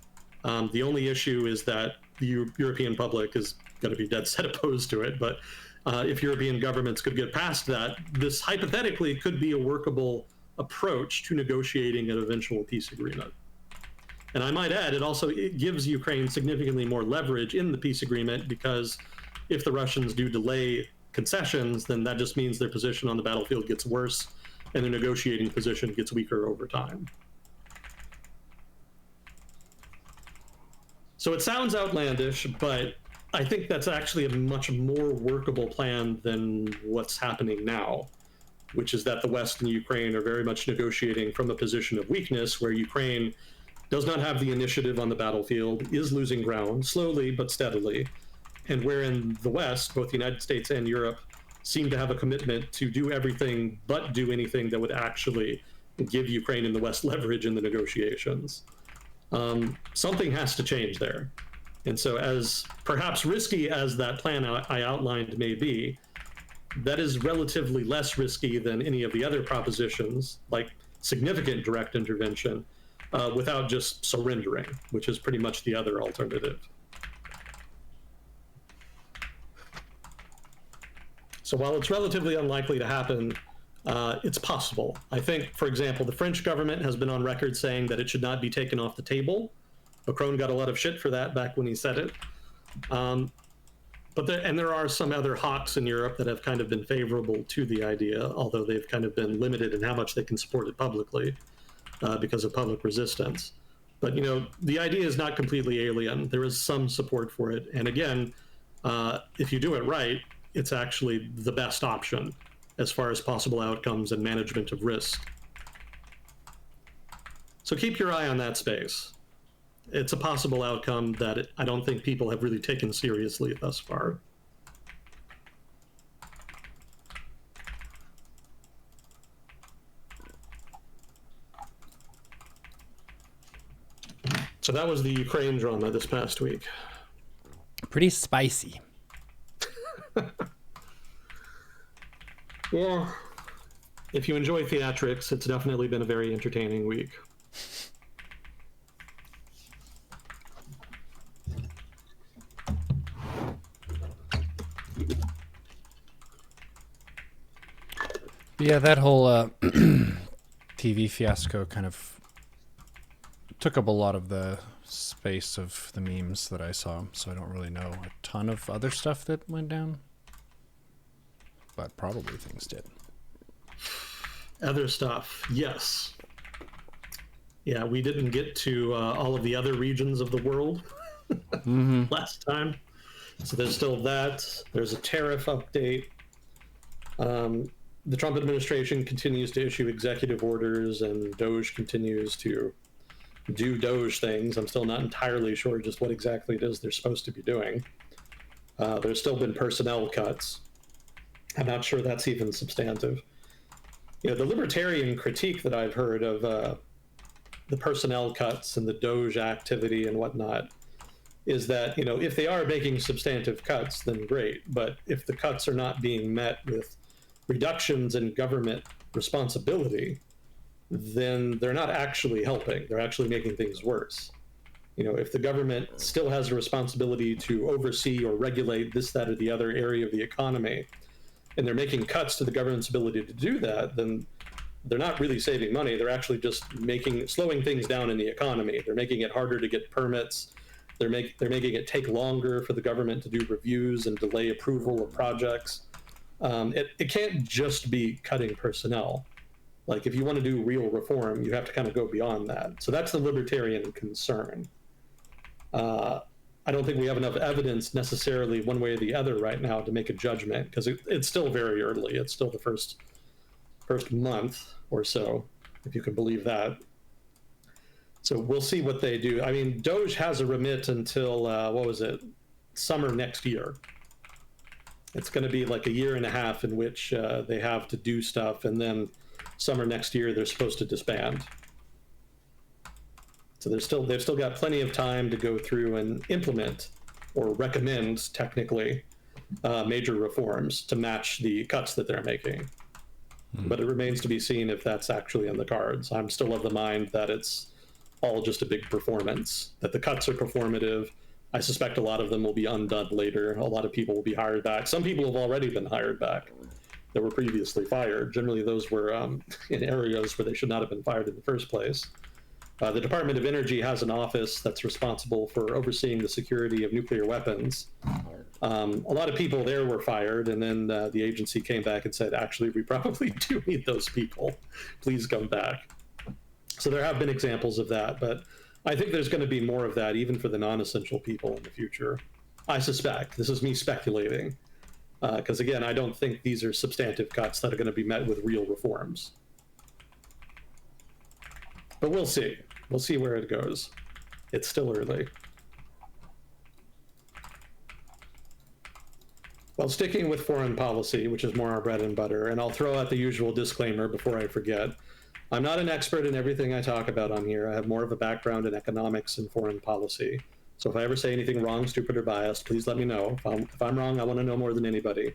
The only issue is that the European public is going to be dead set opposed to it. But if European governments could get past that, this hypothetically could be a workable approach to negotiating an eventual peace agreement. And I might add, it gives Ukraine significantly more leverage in the peace agreement, because if the Russians do delay concessions, then that just means their position on the battlefield gets worse and their negotiating position gets weaker over time. So it sounds outlandish, but I think that's actually a much more workable plan than what's happening now, which is that the West and Ukraine are very much negotiating from a position of weakness, where Ukraine does not have the initiative on the battlefield, is losing ground, slowly but steadily, and wherein the West, both the United States and Europe, seem to have a commitment to do everything but do anything that would actually give Ukraine and the West leverage in the negotiations. Something has to change there. And so, as perhaps risky as that plan I outlined may be, that is relatively less risky than any of the other propositions, like significant direct intervention, without just surrendering, which is pretty much the other alternative. So while it's relatively unlikely to happen, it's possible. I think, for example, the French government has been on record saying that it should not be taken off the table. Macron got a lot of shit for that back when he said it. But there are some other hawks in Europe that have kind of been favorable to the idea, although they've kind of been limited in how much they can support it publicly because of public resistance. But, the idea is not completely alien. There is some support for it. And again, if you do it right, it's actually the best option as far as possible outcomes and management of risk. So keep your eye on that space. It's a possible outcome that I don't think people have really taken seriously thus far. So that was the Ukraine drama this past week. Pretty spicy. Yeah. If you enjoy theatrics, it's definitely been a very entertaining week. Yeah, that whole TV fiasco kind of took up a lot of the space of the memes that I saw, so I don't really know a ton of other stuff that went down. But probably things did. Other stuff, yes. Yeah, we didn't get to all of the other regions of the world last time. So there's still that. There's a tariff update. The Trump administration continues to issue executive orders, and Doge continues to do Doge things. I'm still not entirely sure just what exactly it is they're supposed to be doing. There's still been personnel cuts. I'm not sure that's even substantive. The libertarian critique that I've heard of the personnel cuts and the Doge activity and whatnot is that, if they are making substantive cuts, then great. But if the cuts are not being met with reductions in government responsibility, then they're not actually helping. They're actually making things worse. You know, if the government still has a responsibility to oversee or regulate this, that, or the other area of the economy, and they're making cuts to the government's ability to do that, then they're not really saving money. They're actually just slowing things down in the economy. They're making it harder to get permits. They're making it take longer for the government to do reviews and delay approval of projects. It can't just be cutting personnel. Like, if you want to do real reform, you have to kind of go beyond that. So that's the libertarian concern. I don't think we have enough evidence necessarily one way or the other right now to make a judgment, because it's still very early. It's still the first month or so, if you can believe that. So we'll see what they do. I mean, Doge has a remit until, summer next year. It's going to be like a year and a half in which they have to do stuff, and then summer next year they're supposed to disband. So they've still got plenty of time to go through and implement or recommend, technically, major reforms to match the cuts that they're making. But it remains to be seen if that's actually in the cards. I'm still of the mind that it's all just a big performance, that the cuts are performative. I suspect a lot of them will be undone later. A lot of people will be hired back. Some people have already been hired back that were previously fired. Generally, those were in areas where they should not have been fired in the first place. The Department of Energy has an office that's responsible for overseeing the security of nuclear weapons. A lot of people there were fired, and then the agency came back and said, actually, we probably do need those people. Please come back. So there have been examples of that, but I think there's going to be more of that even for the non-essential people in the future. I suspect. This is me speculating. Because again, I don't think these are substantive cuts that are going to be met with real reforms. But we'll see. We'll see where it goes. It's still early. Well, sticking with foreign policy, which is more our bread and butter, and I'll throw out the usual disclaimer before I forget. I'm not an expert in everything I talk about on here. I have more of a background in economics and foreign policy. So if I ever say anything wrong, stupid, or biased, please let me know. If I'm wrong, I want to know more than anybody.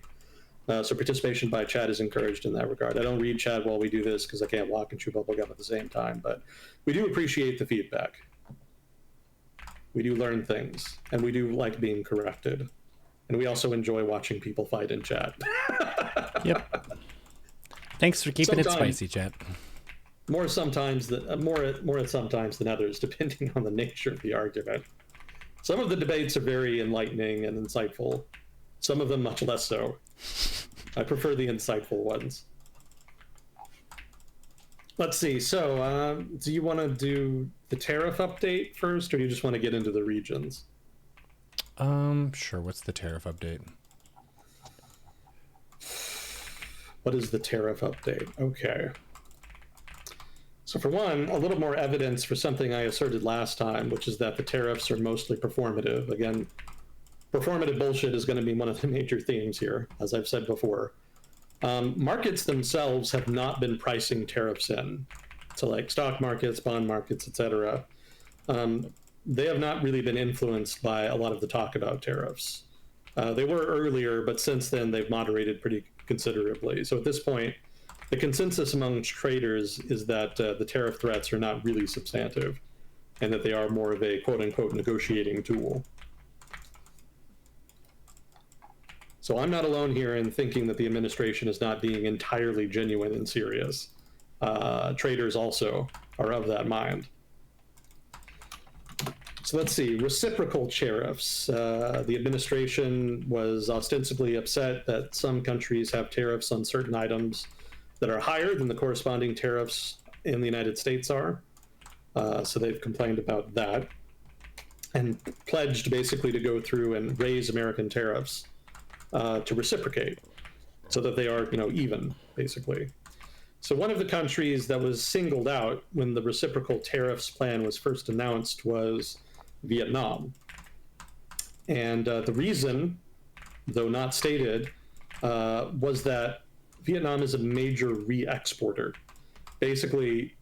So participation by chat is encouraged in that regard. I don't read chat while we do this because I can't walk and chew bubblegum at the same time, but we do appreciate the feedback. We do learn things, and we do like being corrected. And we also enjoy watching people fight in chat. Yep. Thanks for keeping it spicy, chat. More at sometimes than others, depending on the nature of the argument. Some of the debates are very enlightening and insightful. Some of them much less so. I prefer the insightful ones. Let's see. So, do you want to do the tariff update first, or do you just want to get into the regions? Sure. What's the tariff update? What is the tariff update? Okay. So for one, a little more evidence for something I asserted last time, which is that the tariffs are mostly performative. Again, performative bullshit is going to be one of the major themes here, as I've said before. Markets themselves have not been pricing tariffs in. So like stock markets, bond markets, etc. They have not really been influenced by a lot of the talk about tariffs. They were earlier, but since then they've moderated pretty considerably. So at this point, the consensus among traders is that the tariff threats are not really substantive, and that they are more of a quote-unquote negotiating tool. So I'm not alone here in thinking that the administration is not being entirely genuine and serious. Traders also are of that mind. So let's see, reciprocal tariffs. The administration was ostensibly upset that some countries have tariffs on certain items that are higher than the corresponding tariffs in the United States are. So they've complained about that and pledged basically to go through and raise American tariffs to reciprocate so that they are, even, basically. So one of the countries that was singled out when the reciprocal tariffs plan was first announced was Vietnam. And the reason, though not stated, was that Vietnam is a major re-exporter. Basically,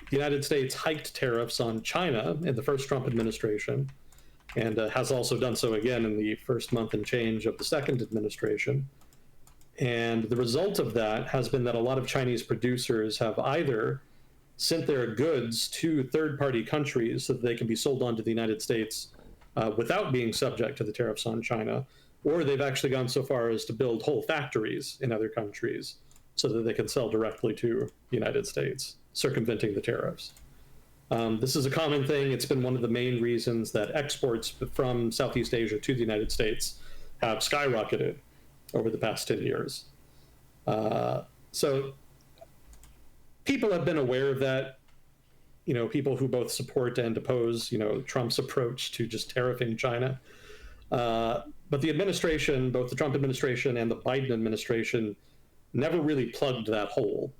the United States hiked tariffs on China in the first Trump administration, and has also done so again in the first month and change of the second administration. And the result of that has been that a lot of Chinese producers have either sent their goods to third-party countries so that they can be sold on to the United States without being subject to the tariffs on China, or they've actually gone so far as to build whole factories in other countries so that they can sell directly to the United States, circumventing the tariffs. This is a common thing. It's been one of the main reasons that exports from Southeast Asia to the United States have skyrocketed over the past 10 years. So people have been aware of that. People who both support and oppose, Trump's approach to just tariffing China. But the administration, both the Trump administration and the Biden administration, never really plugged that hole.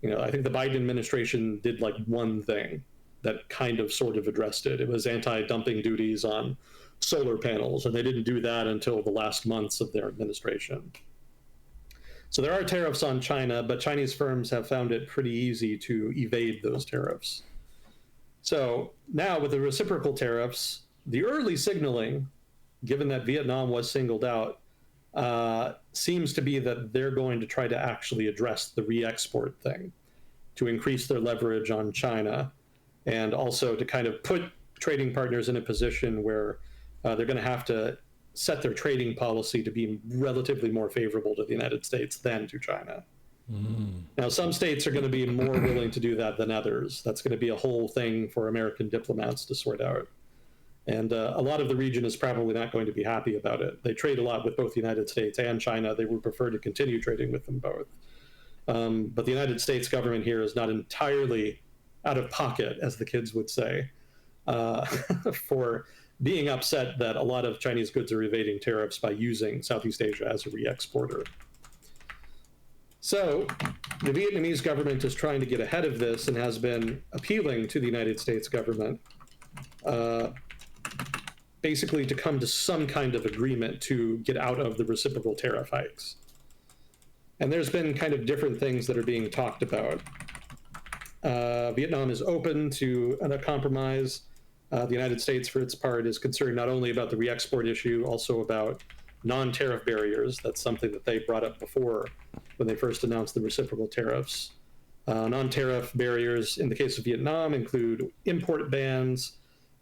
I think the Biden administration did like one thing that kind of sort of addressed it. It was anti-dumping duties on solar panels, and they didn't do that until the last months of their administration. So there are tariffs on China, but Chinese firms have found it pretty easy to evade those tariffs. So now with the reciprocal tariffs, the early signaling, given that Vietnam was singled out, seems to be that they're going to try to actually address the re-export thing to increase their leverage on China, and also to kind of put trading partners in a position where they're going to have to set their trading policy to be relatively more favorable to the United States than to China. Now, some states are going to be more willing to do that than others. That's going to be a whole thing for American diplomats to sort out. And a lot of the region is probably not going to be happy about it. They trade a lot with both the United States and China. They would prefer to continue trading with them both. But the United States government here is not entirely out of pocket, as the kids would say, for being upset that a lot of Chinese goods are evading tariffs by using Southeast Asia as a re-exporter. So the Vietnamese government is trying to get ahead of this and has been appealing to the United States government basically to come to some kind of agreement to get out of the reciprocal tariff hikes. And there's been kind of different things that are being talked about. Vietnam is open to a compromise. The United States, for its part, is concerned not only about the re-export issue, also about non-tariff barriers. That's something that they brought up before when they first announced the reciprocal tariffs. Non-tariff barriers in the case of Vietnam include import bans,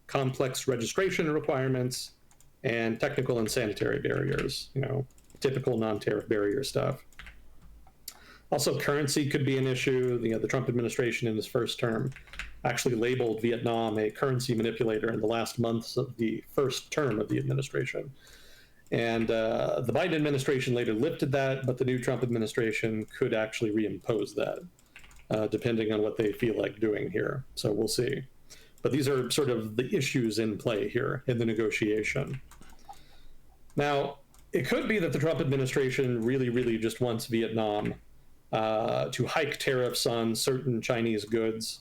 complex registration requirements, and technical and sanitary barriers, typical non-tariff barrier stuff. Also, currency could be an issue. The Trump administration in his first term actually labeled Vietnam a currency manipulator in the last months of the first term of the administration. And the Biden administration later lifted that, but the new Trump administration could actually reimpose that, depending on what they feel like doing here. So we'll see. But these are sort of the issues in play here in the negotiation. Now, it could be that the Trump administration really, really just wants Vietnam to hike tariffs on certain Chinese goods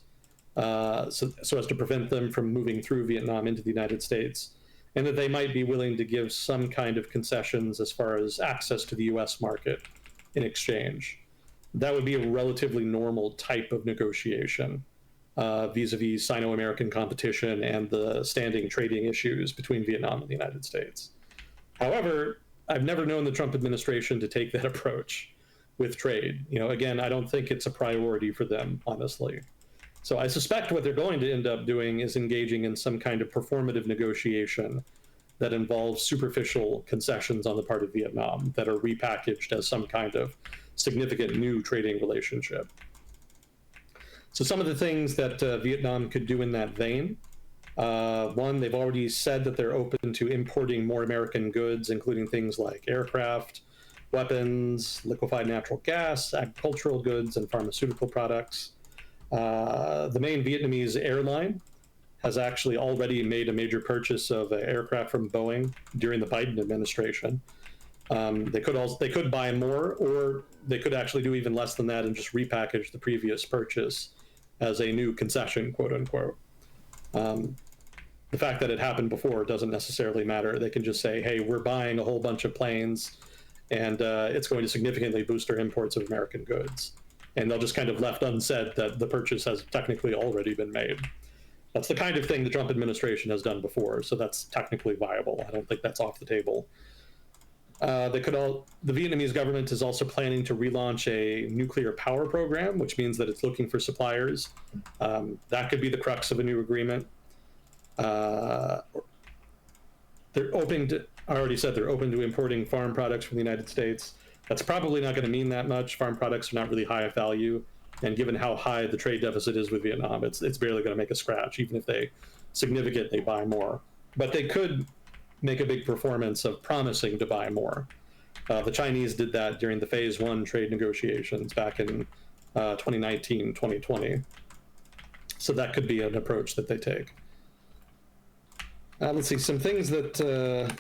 so as to prevent them from moving through Vietnam into the United States, and that they might be willing to give some kind of concessions as far as access to the US market in exchange. That would be a relatively normal type of negotiation vis-a-vis Sino-American competition and the standing trading issues between Vietnam and the United States. However, I've never known the Trump administration to take that approach with trade. Again, I don't think it's a priority for them, honestly. So I suspect what they're going to end up doing is engaging in some kind of performative negotiation that involves superficial concessions on the part of Vietnam that are repackaged as some kind of significant new trading relationship. So some of the things that Vietnam could do in that vein, one, they've already said that they're open to importing more American goods, including things like aircraft, weapons, liquefied natural gas, agricultural goods, and pharmaceutical products. The main Vietnamese airline has actually already made a major purchase of aircraft from Boeing during the Biden administration. They could buy more, or they could actually do even less than that and just repackage the previous purchase as a new concession, quote unquote. The fact that it happened before doesn't necessarily matter. They can just say, hey, we're buying a whole bunch of planes, and it's going to significantly boost our imports of American goods. And they'll just kind of left unsaid that the purchase has technically already been made. That's the kind of thing the Trump administration has done before, so that's technically viable. I don't think that's off the table. The Vietnamese government is also planning to relaunch a nuclear power program, which means that it's looking for suppliers. That could be the crux of a new agreement. They're open to, I already said they're open to importing farm products from the United States. That's probably not going to mean that much. Farm products are not really high value. And given how high the trade deficit is with Vietnam, it's barely going to make a scratch, even if they significantly buy more. But they could make a big performance of promising to buy more. The Chinese did that during the Phase 1 trade negotiations back in 2019, 2020. So that could be an approach that they take. Let's see, some things that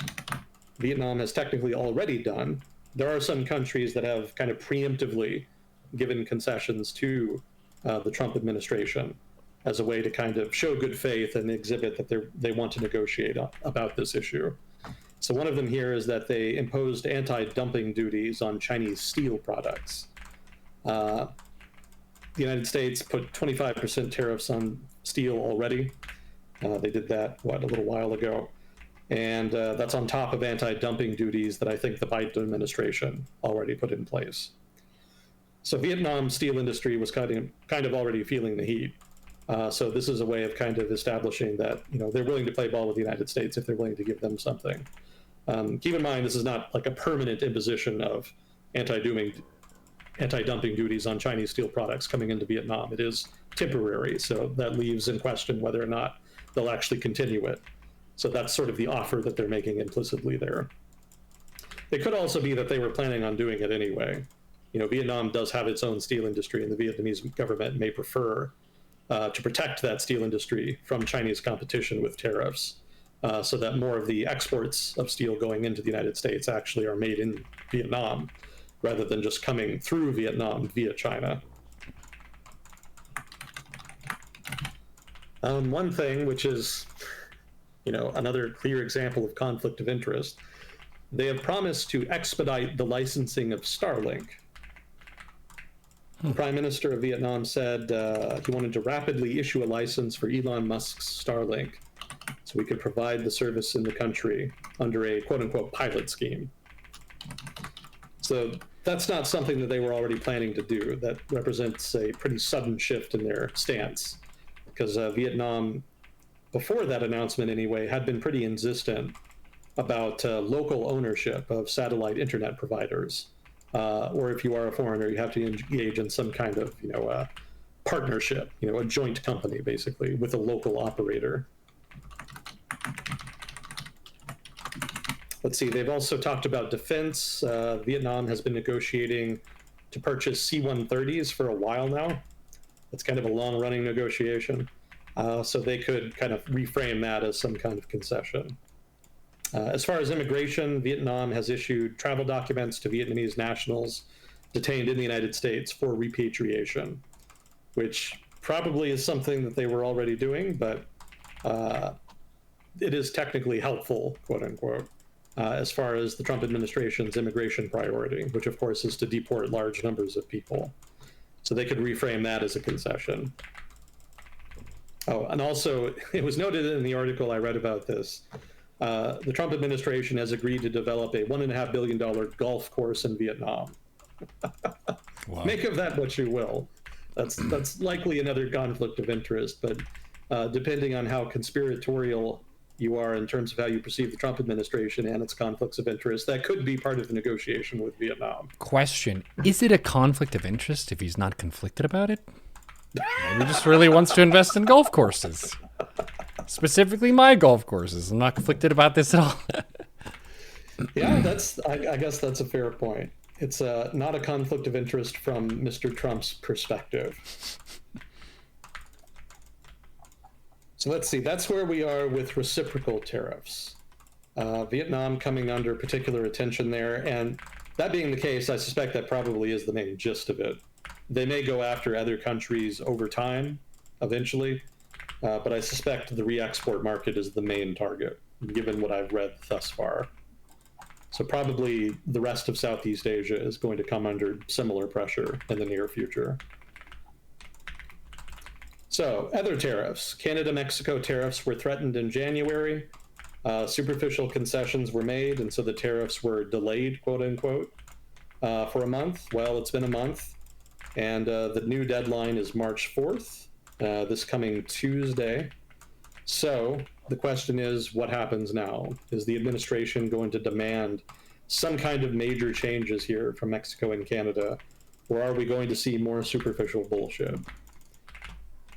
Vietnam has technically already done. There are some countries that have kind of preemptively given concessions to the Trump administration as a way to kind of show good faith and exhibit that they want to negotiate about this issue. So one of them here is that they imposed anti-dumping duties on Chinese steel products. The United States put 25% tariffs on steel already. They did that, a little while ago. And that's on top of anti-dumping duties that I think the Biden administration already put in place. So Vietnam's steel industry was kind of already feeling the heat. So this is a way of kind of establishing that, they're willing to play ball with the United States if they're willing to give them something. Keep in mind, this is not like a permanent imposition of anti-dumping duties on Chinese steel products coming into Vietnam. It is temporary, so that leaves in question whether or not they'll actually continue it. So that's sort of the offer that they're making implicitly there. It could also be that they were planning on doing it anyway. Vietnam does have its own steel industry, and the Vietnamese government may prefer to protect that steel industry from Chinese competition with tariffs, so that more of the exports of steel going into the United States actually are made in Vietnam, rather than just coming through Vietnam via China. One thing, which is, another clear example of conflict of interest, they have promised to expedite the licensing of Starlink. The Prime Minister of Vietnam said he wanted to rapidly issue a license for Elon Musk's Starlink so we could provide the service in the country under a quote-unquote pilot scheme. So that's not something that they were already planning to do. That represents a pretty sudden shift in their stance, because Vietnam, before that announcement anyway, had been pretty insistent about local ownership of satellite internet providers. Or if you are a foreigner, you have to engage in some kind of, partnership, a joint company, basically, with a local operator. Let's see, they've also talked about defense. Vietnam has been negotiating to purchase C-130s for a while now. It's kind of a long-running negotiation. So they could kind of reframe that as some kind of concession. As far as immigration, Vietnam has issued travel documents to Vietnamese nationals detained in the United States for repatriation, which probably is something that they were already doing, but it is technically helpful, quote unquote, as far as the Trump administration's immigration priority, which of course is to deport large numbers of people. So they could reframe that as a concession. Oh, and also, it was noted in the article I read about this, the Trump administration has agreed to develop a $1.5 billion golf course in Vietnam. Wow. Make of that what you will. That's likely another conflict of interest, but depending on how conspiratorial you are in terms of how you perceive the Trump administration and its conflicts of interest, that could be part of the negotiation with Vietnam. Question, is it a conflict of interest if he's not conflicted about it? Maybe he just really wants to invest in golf courses. Specifically my golf courses. I'm not conflicted about this at all. Yeah, I guess that's a fair point. It's not a conflict of interest from Mr. Trump's perspective. So let's see, that's where we are with reciprocal tariffs. Vietnam coming under particular attention there, and that being the case, I suspect that probably is the main gist of it. They may go after other countries over time, eventually, but I suspect the re-export market is the main target, given what I've read thus far. So probably the rest of Southeast Asia is going to come under similar pressure in the near future. So, other tariffs. Canada-Mexico tariffs were threatened in January. Superficial concessions were made, and so the tariffs were delayed, quote unquote, for a month. Well, it's been a month, and the new deadline is March 4th, this coming Tuesday. So the question is, what happens now? Is the administration going to demand some kind of major changes here from Mexico and Canada, or are we going to see more superficial bullshit?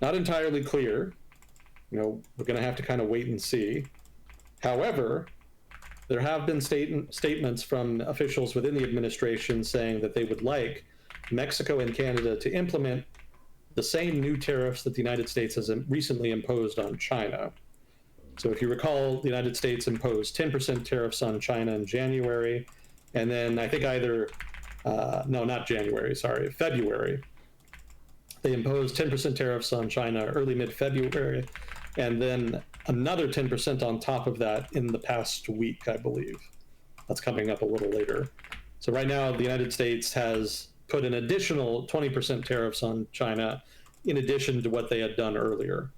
Not entirely clear. We're going to have to kind of wait and see. However, there have been statements from officials within the administration saying that they would like Mexico and Canada to implement the same new tariffs that the United States has recently imposed on China. So if you recall, the United States imposed 10% tariffs on China in January, and then I think February. They imposed 10% tariffs on China early, mid-February, and then another 10% on top of that in the past week, I believe. That's coming up a little later. So right now, the United States has put an additional 20% tariffs on China in addition to what they had done earlier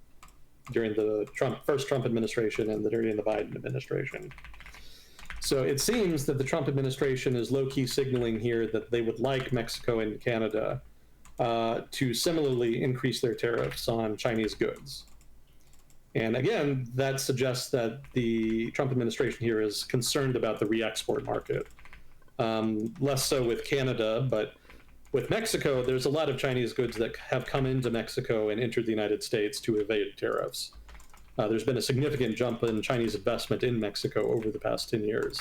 during the first Trump administration and during the Biden administration. So it seems that the Trump administration is low-key signaling here that they would like Mexico and Canada to similarly increase their tariffs on Chinese goods. And again, that suggests that the Trump administration here is concerned about the re-export market. Less so with Canada, but with Mexico, there's a lot of Chinese goods that have come into Mexico and entered the United States to evade tariffs. There's been a significant jump in Chinese investment in Mexico over the past 10 years.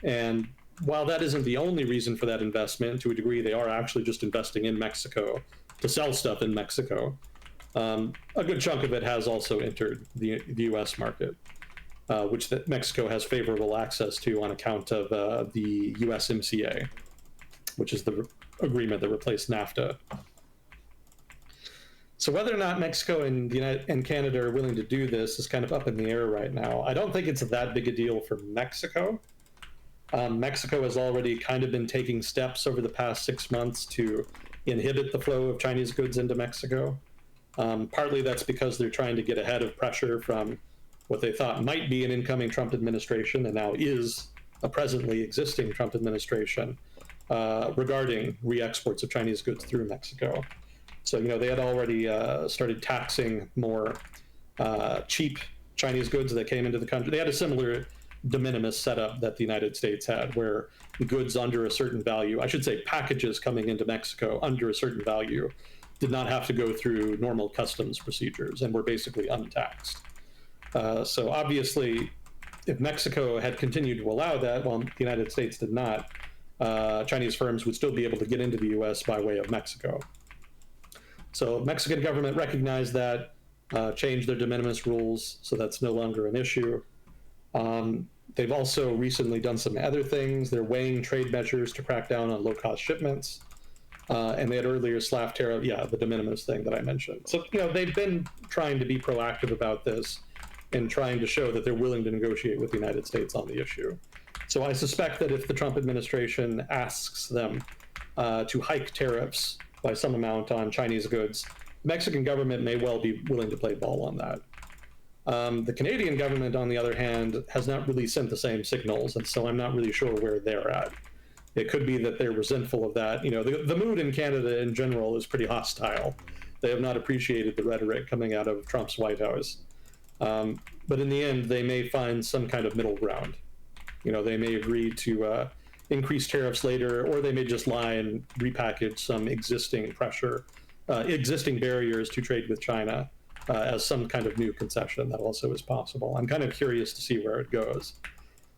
And while that isn't the only reason for that investment, to a degree, they are actually just investing in Mexico to sell stuff in Mexico. A good chunk of it has also entered the U.S. market, which Mexico has favorable access to on account of the USMCA, which is the agreement that replaced NAFTA. So whether or not Mexico and Canada are willing to do this is kind of up in the air right now. I don't think it's that big a deal for Mexico. Mexico has already kind of been taking steps over the past 6 months to inhibit the flow of Chinese goods into Mexico. Partly that's because they're trying to get ahead of pressure from what they thought might be an incoming Trump administration and now is a presently existing Trump administration regarding re-exports of Chinese goods through Mexico. So, they had already started taxing more cheap Chinese goods that came into the country. They had a similar de minimis setup that the United States had, where goods under a certain value, I should say packages coming into Mexico under a certain value, did not have to go through normal customs procedures and were basically untaxed. So obviously, if Mexico had continued to allow that, while the United States did not, Chinese firms would still be able to get into the U.S. by way of Mexico. So Mexican government recognized that, changed their de minimis rules, so that's no longer an issue. They've also recently done some other things. They're weighing trade measures to crack down on low-cost shipments. And they had earlier slapped tariff, the de minimis thing that I mentioned. So, they've been trying to be proactive about this and trying to show that they're willing to negotiate with the United States on the issue. So I suspect that if the Trump administration asks them to hike tariffs by some amount on Chinese goods, the Mexican government may well be willing to play ball on that. The Canadian government, on the other hand, has not really sent the same signals, and so I'm not really sure where they're at. It could be that they're resentful of that. The mood in Canada in general is pretty hostile. They have not appreciated the rhetoric coming out of Trump's White House. But in the end, they may find some kind of middle ground. They may agree to increase tariffs later, or they may just lie and repackage some existing barriers to trade with China as some kind of new concession. That also is possible. I'm kind of curious to see where it goes.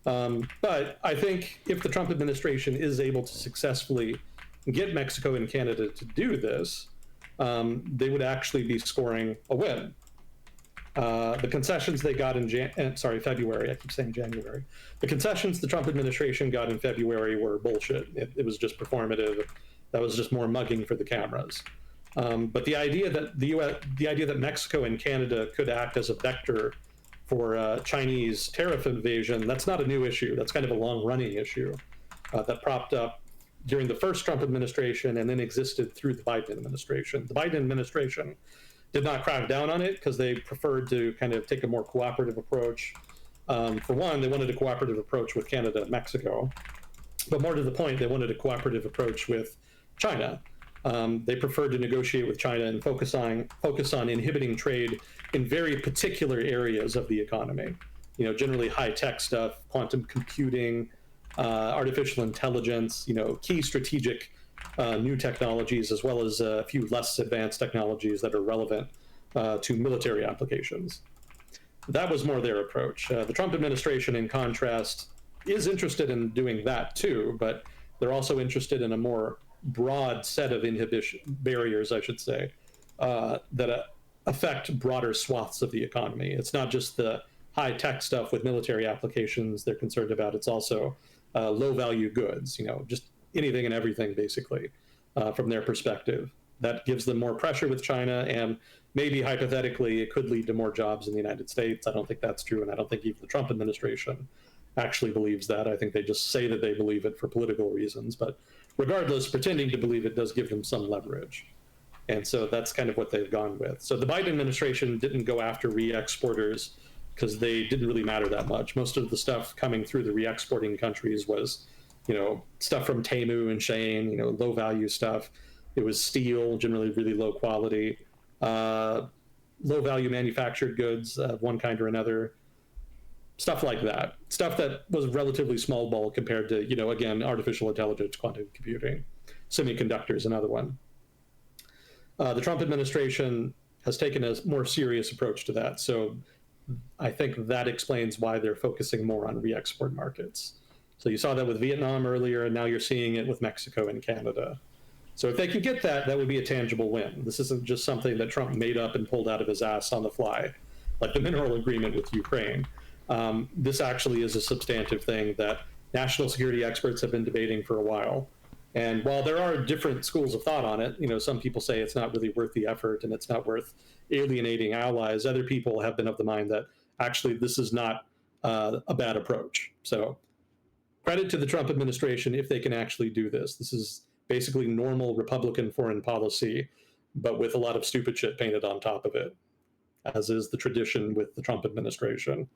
But I think if the Trump administration is able to successfully get Mexico and Canada to do this, they would actually be scoring a win. The concessions they got in February, I keep saying January. The concessions the Trump administration got in February were bullshit. It was just performative. That was just more mugging for the cameras. But the idea that Mexico and Canada could act as a vector for Chinese tariff invasion, that's not a new issue. That's kind of a long-running issue that propped up during the first Trump administration and then existed through the Biden administration. The Biden administration did not crack down on it because they preferred to kind of take a more cooperative approach. For one, they wanted a cooperative approach with Canada and Mexico, but more to the point, they wanted a cooperative approach with China. They preferred to negotiate with China and focus on inhibiting trade in very particular areas of the economy. Generally high-tech stuff, quantum computing, artificial intelligence, key strategic new technologies, as well as a few less advanced technologies that are relevant to military applications. That was more their approach. The Trump administration, in contrast, is interested in doing that too, but they're also interested in a more broad set of barriers, I should say, that affect broader swaths of the economy. It's not just the high-tech stuff with military applications they're concerned about. It's also low-value goods, just anything and everything, basically, from their perspective. That gives them more pressure with China, and maybe hypothetically it could lead to more jobs in the United States. I don't think that's true, and I don't think even the Trump administration actually believes that. I think they just say that they believe it for political reasons, but regardless, pretending to believe it does give them some leverage. And so that's kind of what they've gone with. So the Biden administration didn't go after re-exporters because they didn't really matter that much. Most of the stuff coming through the re-exporting countries was, stuff from Temu and Shein, low value stuff. It was steel, generally really low quality, low value manufactured goods of one kind or another, stuff like that. Stuff that was relatively small ball compared to, again, artificial intelligence, quantum computing, semiconductors, another one. The Trump administration has taken a more serious approach to that. So I think that explains why they're focusing more on re-export markets. So you saw that with Vietnam earlier, and now you're seeing it with Mexico and Canada. So if they can get that, that would be a tangible win. This isn't just something that Trump made up and pulled out of his ass on the fly, like the mineral agreement with Ukraine. This actually is a substantive thing that national security experts have been debating for a while. And while there are different schools of thought on it, some people say it's not really worth the effort and it's not worth alienating allies. Other people have been of the mind that actually this is not a bad approach. So credit to the Trump administration if they can actually do this. This is basically normal Republican foreign policy, but with a lot of stupid shit painted on top of it, as is the tradition with the Trump administration.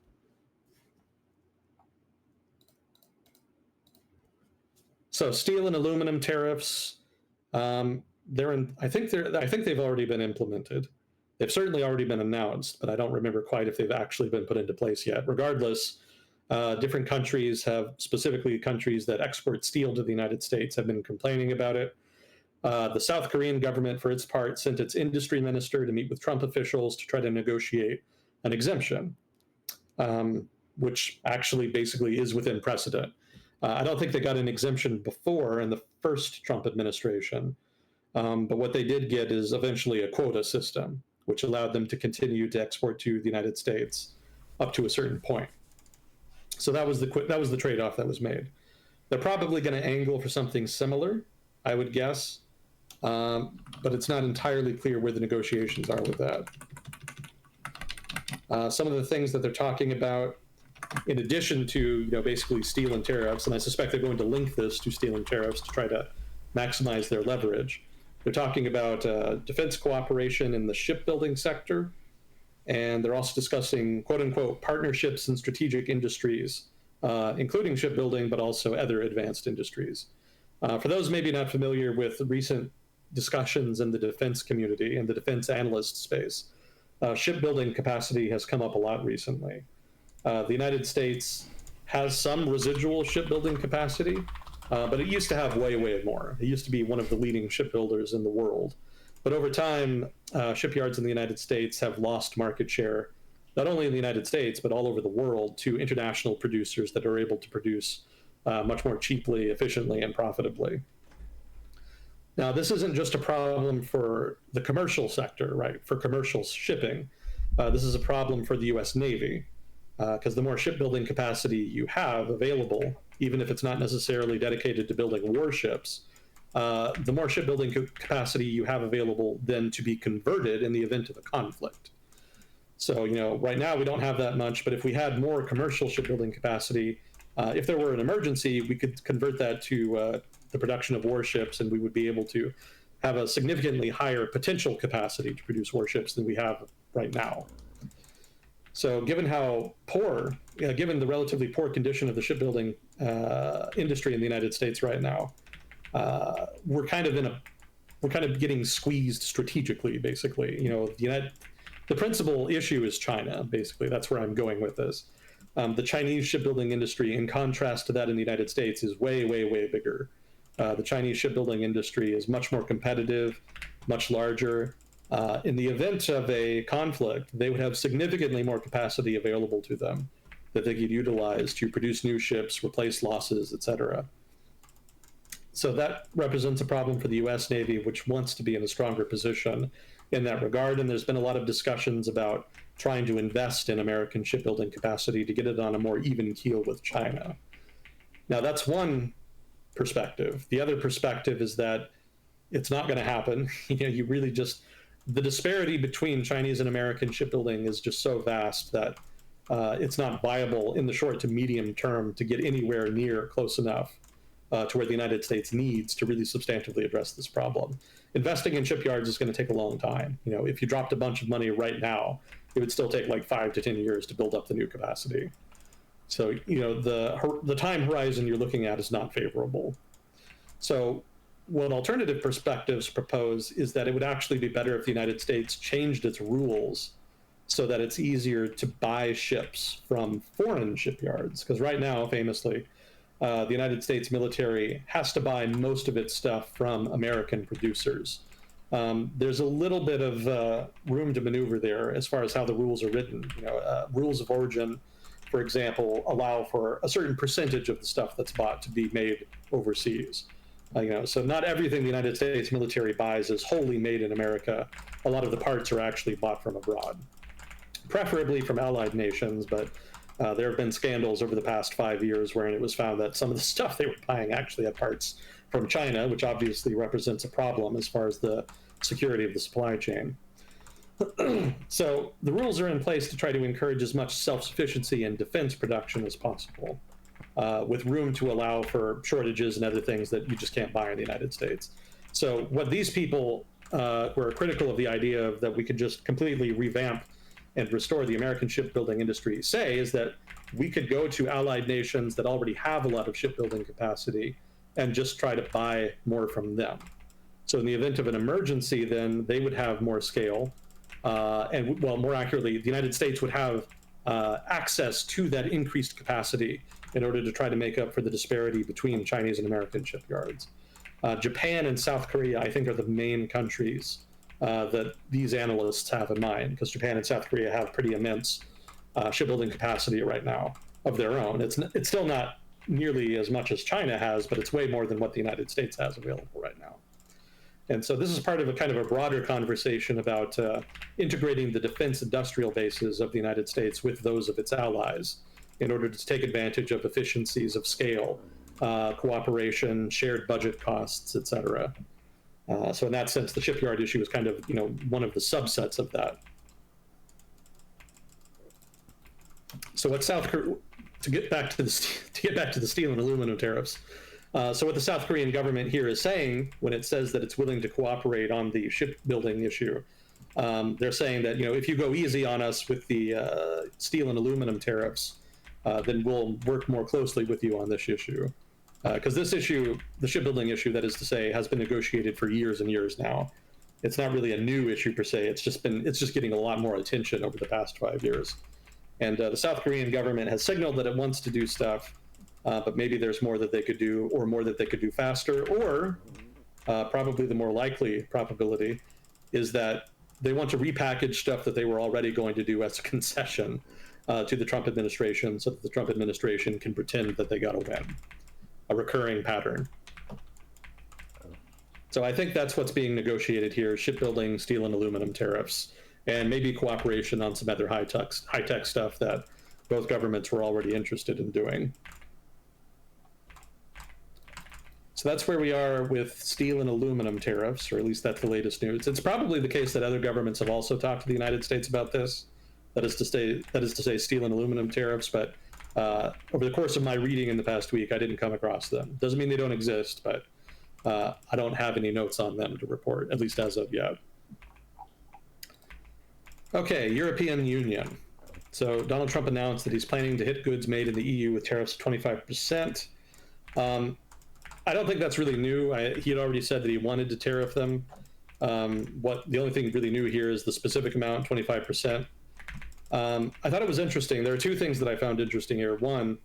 So steel and aluminum tariffs, I think they've already been implemented. They've certainly already been announced, but I don't remember quite if they've actually been put into place yet. Regardless, different countries specifically countries that export steel to the United States, have been complaining about it. The South Korean government, for its part, sent its industry minister to meet with Trump officials to try to negotiate an exemption, which actually basically is within precedent. I don't think they got an exemption before in the first Trump administration, but what they did get is eventually a quota system, which allowed them to continue to export to the United States up to a certain point. So that was the trade-off that was made. They're probably going to angle for something similar, I would guess, but it's not entirely clear where the negotiations are with that. Some of the things that they're talking about, in addition to basically steel and tariffs, and I suspect they're going to link this to steel and tariffs to try to maximize their leverage. They're talking about defense cooperation in the shipbuilding sector, and they're also discussing quote-unquote partnerships in strategic industries, including shipbuilding, but also other advanced industries. For those maybe not familiar with recent discussions in the defense community and the defense analyst space, shipbuilding capacity has come up a lot recently. The United States has some residual shipbuilding capacity, but it used to have way, way more. It used to be one of the leading shipbuilders in the world. But over time, shipyards in the United States have lost market share, not only in the United States, but all over the world, to international producers that are able to produce much more cheaply, efficiently, and profitably. Now, this isn't just a problem for the commercial sector, right? For commercial shipping. This is a problem for the U.S. Navy, because the more shipbuilding capacity you have available, even if it's not necessarily dedicated to building warships, the more shipbuilding capacity you have available then to be converted in the event of a conflict. So, right now we don't have that much, but if we had more commercial shipbuilding capacity, if there were an emergency, we could convert that to the production of warships, and we would be able to have a significantly higher potential capacity to produce warships than we have right now. So given how poor, given the relatively poor condition of the shipbuilding industry in the United States right now, we're kind of getting squeezed strategically, basically. The principal issue is China, basically. That's where I'm going with this. The Chinese shipbuilding industry, in contrast to that in the United States, is way, way, way bigger. The Chinese shipbuilding industry is much more competitive, much larger. In the event of a conflict, they would have significantly more capacity available to them that they could utilize to produce new ships, replace losses, etc. So that represents a problem for the US Navy, which wants to be in a stronger position in that regard. And there's been a lot of discussions about trying to invest in American shipbuilding capacity to get it on a more even keel with China. Now, that's one perspective. The other perspective is that it's not going to happen. You really just, the disparity between Chinese and American shipbuilding is just so vast that it's not viable in the short to medium term to get anywhere near close enough to where the United States needs to really substantively address this problem. Investing in shipyards is going to take a long time. If you dropped a bunch of money right now, it would still take like 5 to 10 years to build up the new capacity. So, the time horizon you're looking at is not favorable. So what alternative perspectives propose is that it would actually be better if the United States changed its rules so that it's easier to buy ships from foreign shipyards. Because right now, famously, the United States military has to buy most of its stuff from American producers. There's a little bit of room to maneuver there as far as how the rules are written. Rules of origin, for example, allow for a certain percentage of the stuff that's bought to be made overseas. So not everything the United States military buys is wholly made in America. A lot of the parts are actually bought from abroad, preferably from allied nations, but there have been scandals over the past 5 years wherein it was found that some of the stuff they were buying actually had parts from China, which obviously represents a problem as far as the security of the supply chain. So the rules are in place to try to encourage as much self-sufficiency in defense production as possible, with room to allow for shortages and other things that you just can't buy in the United States. So what these people who are critical of the idea of that we could just completely revamp and restore the American shipbuilding industry say is that we could go to allied nations that already have a lot of shipbuilding capacity and just try to buy more from them. So in the event of an emergency, then they would have more scale. And well, more accurately, the United States would have access to that increased capacity in order to try to make up for the disparity between Chinese and American shipyards. Japan and South Korea, I think, are the main countries that these analysts have in mind, because Japan and South Korea have pretty immense shipbuilding capacity right now of their own. It's still not nearly as much as China has, but it's way more than what the United States has available right now. And so this is part of a kind of a broader conversation about integrating the defense industrial bases of the United States with those of its allies in order to take advantage of efficiencies of scale, cooperation, shared budget costs, etc. So in that sense, the shipyard issue is kind of one of the subsets of that. So what to get back to the steel and aluminum tariffs. So what the South Korean government here is saying when it says that it's willing to cooperate on the shipbuilding issue, they're saying that if you go easy on us with the steel and aluminum tariffs, then we'll work more closely with you on this issue. Because this issue, the shipbuilding issue, that is to say, has been negotiated for years and years now. It's not really a new issue per se. It's just getting a lot more attention over the past 5 years. And the South Korean government has signaled that it wants to do stuff, but maybe there's more that they could do, or more that they could do faster, or probably the more likely probability is that they want to repackage stuff that they were already going to do as a concession to the Trump administration, so that the Trump administration can pretend that they got a win. A recurring pattern. So I think that's what's being negotiated here: shipbuilding, steel and aluminum tariffs, and maybe cooperation on some other high-tech stuff that both governments were already interested in doing. So that's where we are with steel and aluminum tariffs, or at least that's the latest news. It's probably the case that other governments have also talked to the United States about this. That is to say, steel and aluminum tariffs, but over the course of my reading in the past week, I didn't come across them. Doesn't mean they don't exist, but I don't have any notes on them to report, at least as of yet. Okay, European Union. So Donald Trump announced that he's planning to hit goods made in the EU with tariffs of 25%. I don't think that's really new. He had already said that he wanted to tariff them. The only thing really new here is the specific amount, 25%. I thought it was interesting. There are two things that I found interesting here. One,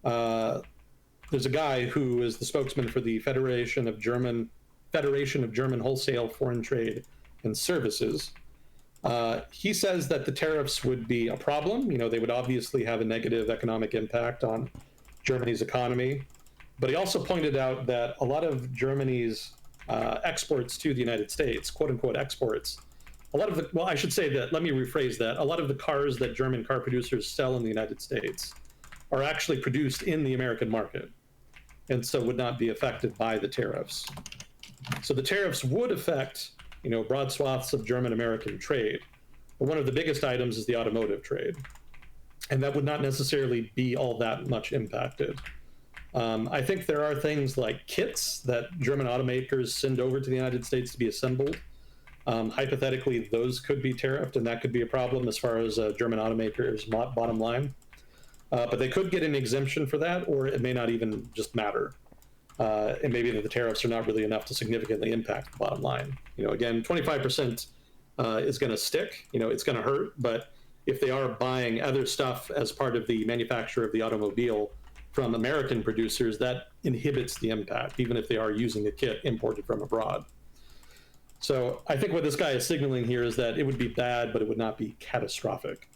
there's a guy who is the spokesman for the Federation of German Wholesale Foreign Trade and Services. He says that the tariffs would be a problem. They would obviously have a negative economic impact on Germany's economy. But he also pointed out that a lot of Germany's exports to the United States, quote unquote exports, let me rephrase that. A lot of the cars that German car producers sell in the United States are actually produced in the American market, and so would not be affected by the tariffs. So the tariffs would affect, broad swaths of German-American trade. But one of the biggest items is the automotive trade. And that would not necessarily be all that much impacted. I think there are things like kits that German automakers send over to the United States to be assembled. Hypothetically, those could be tariffed, and that could be a problem as far as German automakers' bottom line. But they could get an exemption for that, or it may not even just matter. And maybe that the tariffs are not really enough to significantly impact the bottom line. Again, 25% is going to stick. It's going to hurt. But if they are buying other stuff as part of the manufacture of the automobile from American producers, that inhibits the impact, even if they are using a kit imported from abroad. So I think what this guy is signaling here is that it would be bad, but it would not be catastrophic.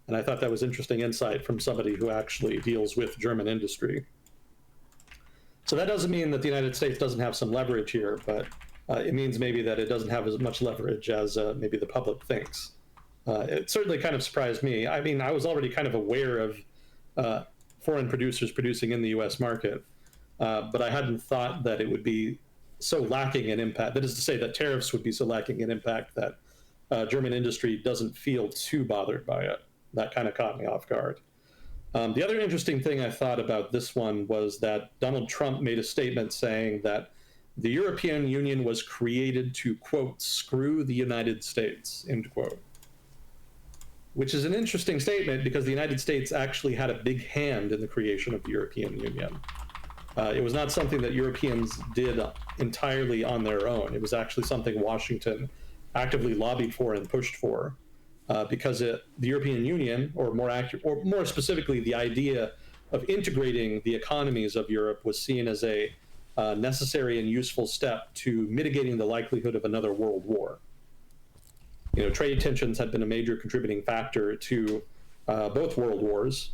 And I thought that was interesting insight from somebody who actually deals with German industry. So that doesn't mean that the United States doesn't have some leverage here, but it means maybe that it doesn't have as much leverage as maybe the public thinks. It certainly kind of surprised me. I mean, I was already kind of aware of foreign producers producing in the U.S. market, but I hadn't thought that it would be so lacking in impact. That is to say that tariffs would be so lacking in impact that German industry doesn't feel too bothered by it. That kind of caught me off guard. The other interesting thing I thought about this one was that Donald Trump made a statement saying that the European Union was created to, quote, screw the United States, end quote. Which is an interesting statement because the United States actually had a big hand in the creation of the European Union. It was not something that Europeans did entirely on their own. It was actually something Washington actively lobbied for and pushed for. Because the European Union, or more specifically, the idea of integrating the economies of Europe was seen as a necessary and useful step to mitigating the likelihood of another world war. Trade tensions had been a major contributing factor to both world wars,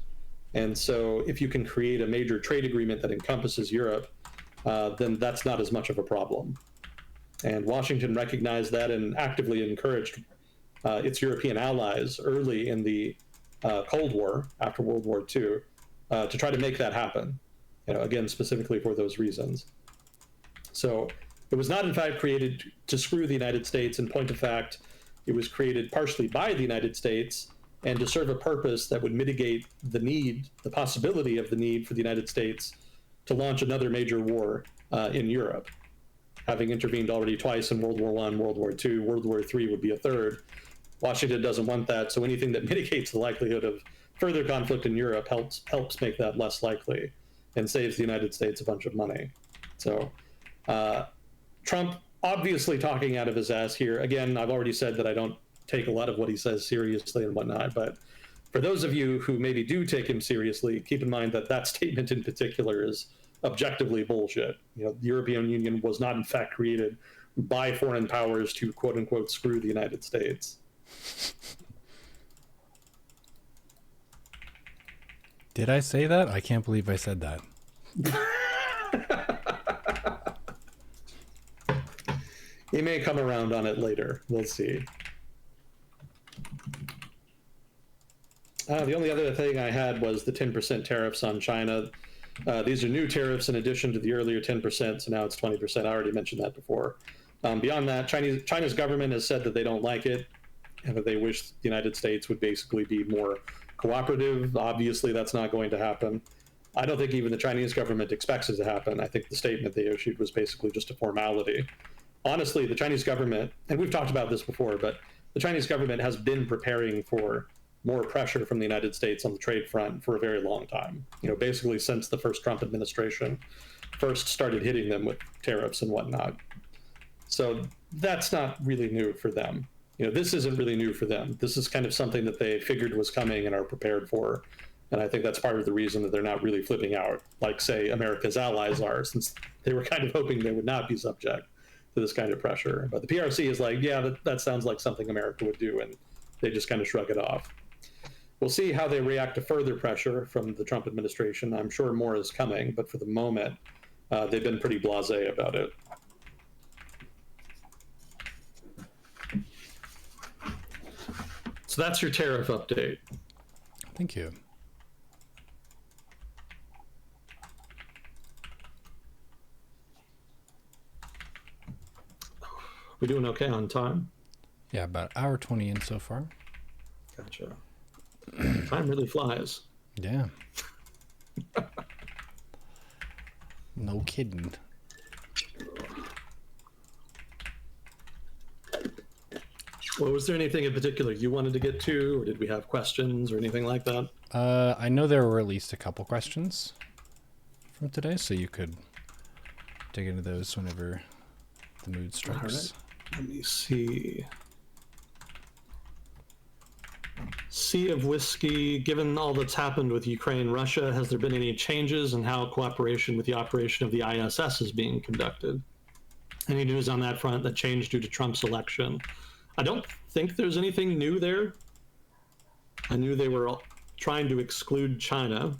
and so if you can create a major trade agreement that encompasses Europe, then that's not as much of a problem. And Washington recognized that and actively encouraged its European allies early in the Cold War, after World War II, to try to make that happen, again, specifically for those reasons. So it was not, in fact, created to screw the United States. In point of fact, it was created partially by the United States and to serve a purpose that would mitigate the possibility of the need for the United States to launch another major war in Europe. Having intervened already twice in World War I, World War II, World War III would be a third. Washington doesn't want that, so anything that mitigates the likelihood of further conflict in Europe helps make that less likely and saves the United States a bunch of money. So Trump obviously talking out of his ass here. Again, I've already said that I don't take a lot of what he says seriously and whatnot, but for those of you who maybe do take him seriously, keep in mind that that statement in particular is objectively bullshit. The European Union was not in fact created by foreign powers to, quote unquote, screw the United States. Did I say that? I can't believe I said that. He may come around on it later. We'll see. The only other thing I had was the 10% tariffs on China. These are new tariffs in addition to the earlier 10%, so now it's 20%. I already mentioned that before. Beyond that, China's government has said that they don't like it and that they wish the United States would basically be more cooperative. Obviously, that's not going to happen. I don't think even the Chinese government expects it to happen. I think the statement they issued was basically just a formality. Honestly, the Chinese government, and we've talked about this before, but the Chinese government has been preparing for more pressure from the United States on the trade front for a very long time. Basically since the first Trump administration first started hitting them with tariffs and whatnot. So that's not really new for them. This isn't really new for them. This is kind of something that they figured was coming and are prepared for. And I think that's part of the reason that they're not really flipping out, like, say, America's allies are, since they were kind of hoping they would not be subject to this kind of pressure. But the PRC is like, yeah, that sounds like something America would do, and they just kind of shrug it off. We'll see how they react to further pressure from the Trump administration. I'm sure more is coming, but for the moment, they've been pretty blasé about it. So that's your tariff update. Thank you. We doing okay on time? Yeah, about hour 20 in so far. Gotcha. Time really flies. Yeah. No kidding. Well, was there anything in particular you wanted to get to, or did we have questions or anything like that? I know there were at least a couple questions from today, so you could dig into those whenever the mood strikes. All right. Let me see. Sea of Whiskey, given all that's happened with Ukraine, Russia, has there been any changes in how cooperation with the operation of the ISS is being conducted? Any news on that front that changed due to Trump's election? I don't think there's anything new there. I knew they were trying to exclude China.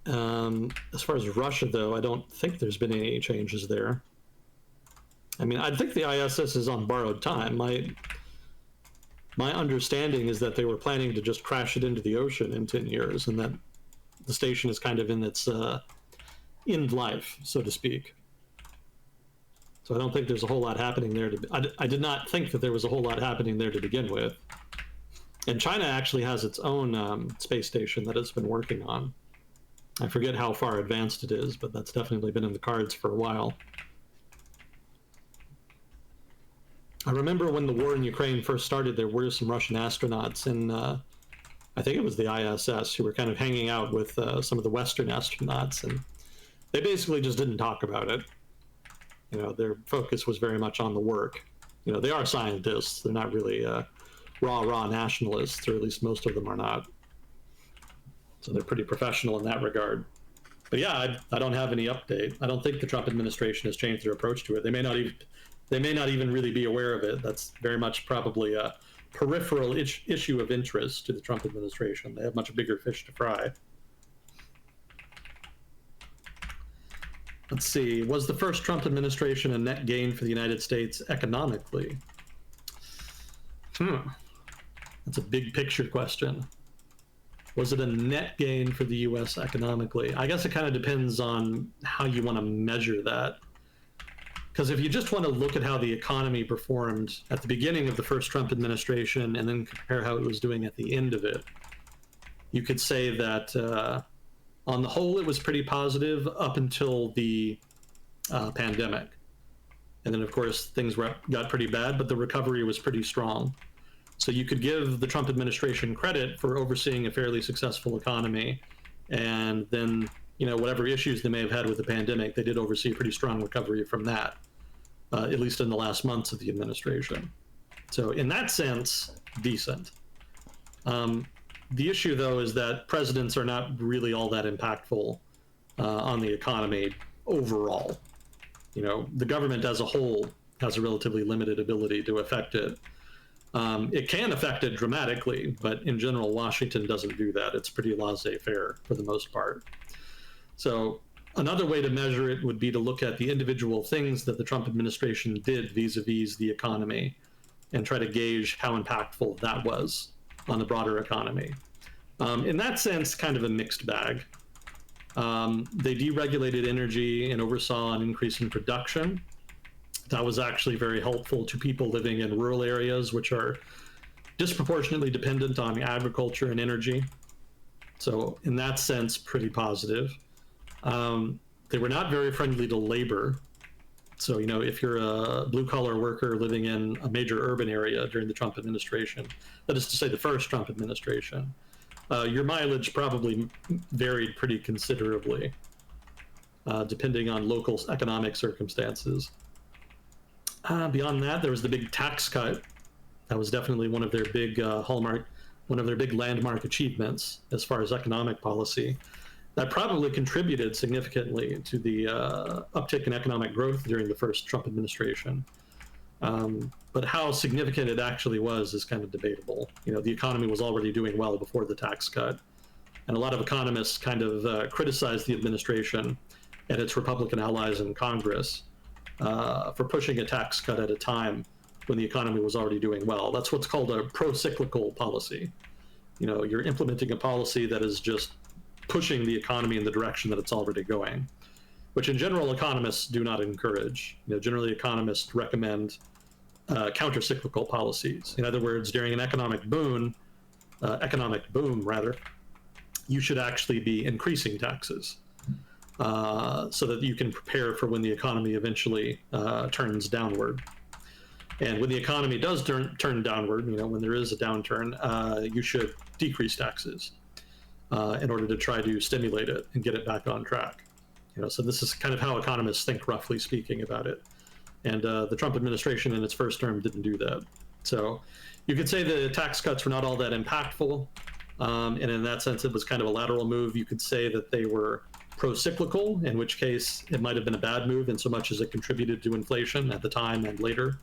As far as Russia, though, I don't think there's been any changes there. I mean, I think the ISS is on borrowed time. My understanding is that they were planning to just crash it into the ocean in 10 years, and that the station is kind of in its end life, so to speak. So I don't think there's a whole lot happening there. I did not think that there was a whole lot happening there to begin with. And China actually has its own space station that it's been working on. I forget how far advanced it is, but that's definitely been in the cards for a while. I remember when the war in Ukraine first started, there were some Russian astronauts in, I think it was the ISS, who were kind of hanging out with some of the Western astronauts, and they basically just didn't talk about it. Their focus was very much on the work. They are scientists. They're not really raw nationalists, or at least most of them are not. So they're pretty professional in that regard. But yeah, I don't have any update. I don't think the Trump administration has changed their approach to it. They may not even really be aware of it. That's very much probably a peripheral issue of interest to the Trump administration. They have much bigger fish to fry. Let's see. Was the first Trump administration a net gain for the United States economically? That's a big picture question. Was it a net gain for the U.S. economically? I guess it kind of depends on how you want to measure that. Because if you just want to look at how the economy performed at the beginning of the first Trump administration and then compare how it was doing at the end of it, you could say that on the whole, it was pretty positive up until the pandemic. And then, of course, things got pretty bad, but the recovery was pretty strong. So you could give the Trump administration credit for overseeing a fairly successful economy. And then, whatever issues they may have had with the pandemic, they did oversee a pretty strong recovery from that, at least in the last months of the administration. So in that sense, decent. The issue, though, is that presidents are not really all that impactful on the economy overall. The government as a whole has a relatively limited ability to affect it. It can affect it dramatically, but in general, Washington doesn't do that. It's pretty laissez-faire for the most part. So another way to measure it would be to look at the individual things that the Trump administration did vis-a-vis the economy and try to gauge how impactful that was on the broader economy. In that sense, kind of a mixed bag. They deregulated energy and oversaw an increase in production. That was actually very helpful to people living in rural areas, which are disproportionately dependent on agriculture and energy. So in that sense, pretty positive. They were not very friendly to labor. So, if you're a blue-collar worker living in a major urban area during the Trump administration, that is to say the first Trump administration, your mileage probably varied pretty considerably, depending on local economic circumstances. Beyond that, there was the big tax cut. That was definitely one of their big one of their big landmark achievements as far as economic policy. That probably contributed significantly to the uptick in economic growth during the first Trump administration. But how significant it actually was is kind of debatable. The economy was already doing well before the tax cut. And a lot of economists kind of criticized the administration and its Republican allies in Congress for pushing a tax cut at a time when the economy was already doing well. That's what's called a pro-cyclical policy. You're implementing a policy that is just pushing the economy in the direction that it's already going, which in general economists do not encourage. Generally economists recommend counter-cyclical policies. In other words, during an economic boom, you should actually be increasing taxes so that you can prepare for when the economy eventually turns downward. And when the economy does turn downward, when there is a downturn, you should decrease taxes in order to try to stimulate it and get it back on track. So this is kind of how economists think, roughly speaking, about it. And the Trump administration in its first term didn't do that. So you could say the tax cuts were not all that impactful. And in that sense, it was kind of a lateral move. You could say that they were pro-cyclical, in which case it might have been a bad move in so much as it contributed to inflation at the time and later.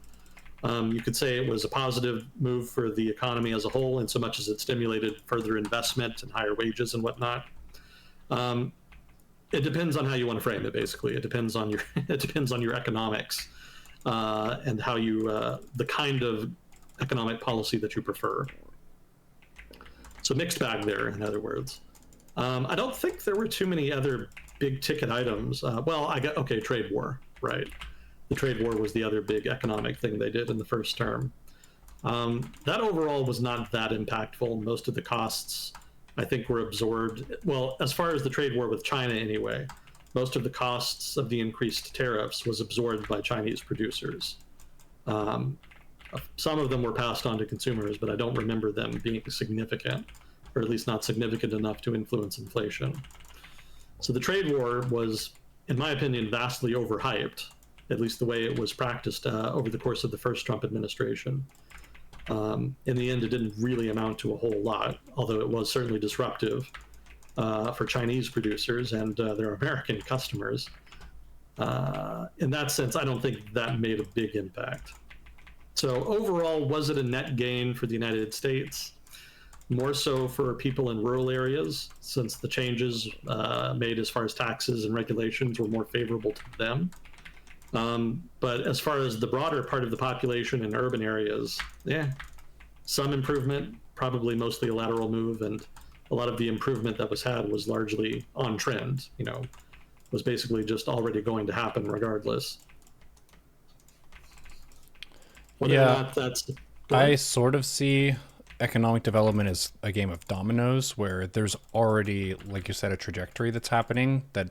You could say it was a positive move for the economy as a whole, in so much as it stimulated further investment and higher wages and whatnot. It depends on how you want to frame it. Basically, it depends on your economics and how the kind of economic policy that you prefer. So mixed bag there, in other words. I don't think there were too many other big ticket items. Trade war, right? The trade war was the other big economic thing they did in the first term. That overall was not that impactful. Most of the costs, I think, were absorbed. Well, as far as the trade war with China anyway, most of the costs of the increased tariffs was absorbed by Chinese producers. Some of them were passed on to consumers, but I don't remember them being significant, or at least not significant enough to influence inflation. So the trade war was, in my opinion, vastly overhyped, at least the way it was practiced over the course of the first Trump administration. In the end, it didn't really amount to a whole lot, although it was certainly disruptive for Chinese producers and their American customers. In that sense, I don't think that made a big impact. So overall, was it a net gain for the United States? More so for people in rural areas, since the changes made as far as taxes and regulations were more favorable to them. But as far as the broader part of the population in urban areas, some improvement, probably mostly a lateral move, and a lot of the improvement that was had was largely on trend, was basically just already going to happen regardless. I sort of see economic development as a game of dominoes, where there's already, like you said, a trajectory that's happening that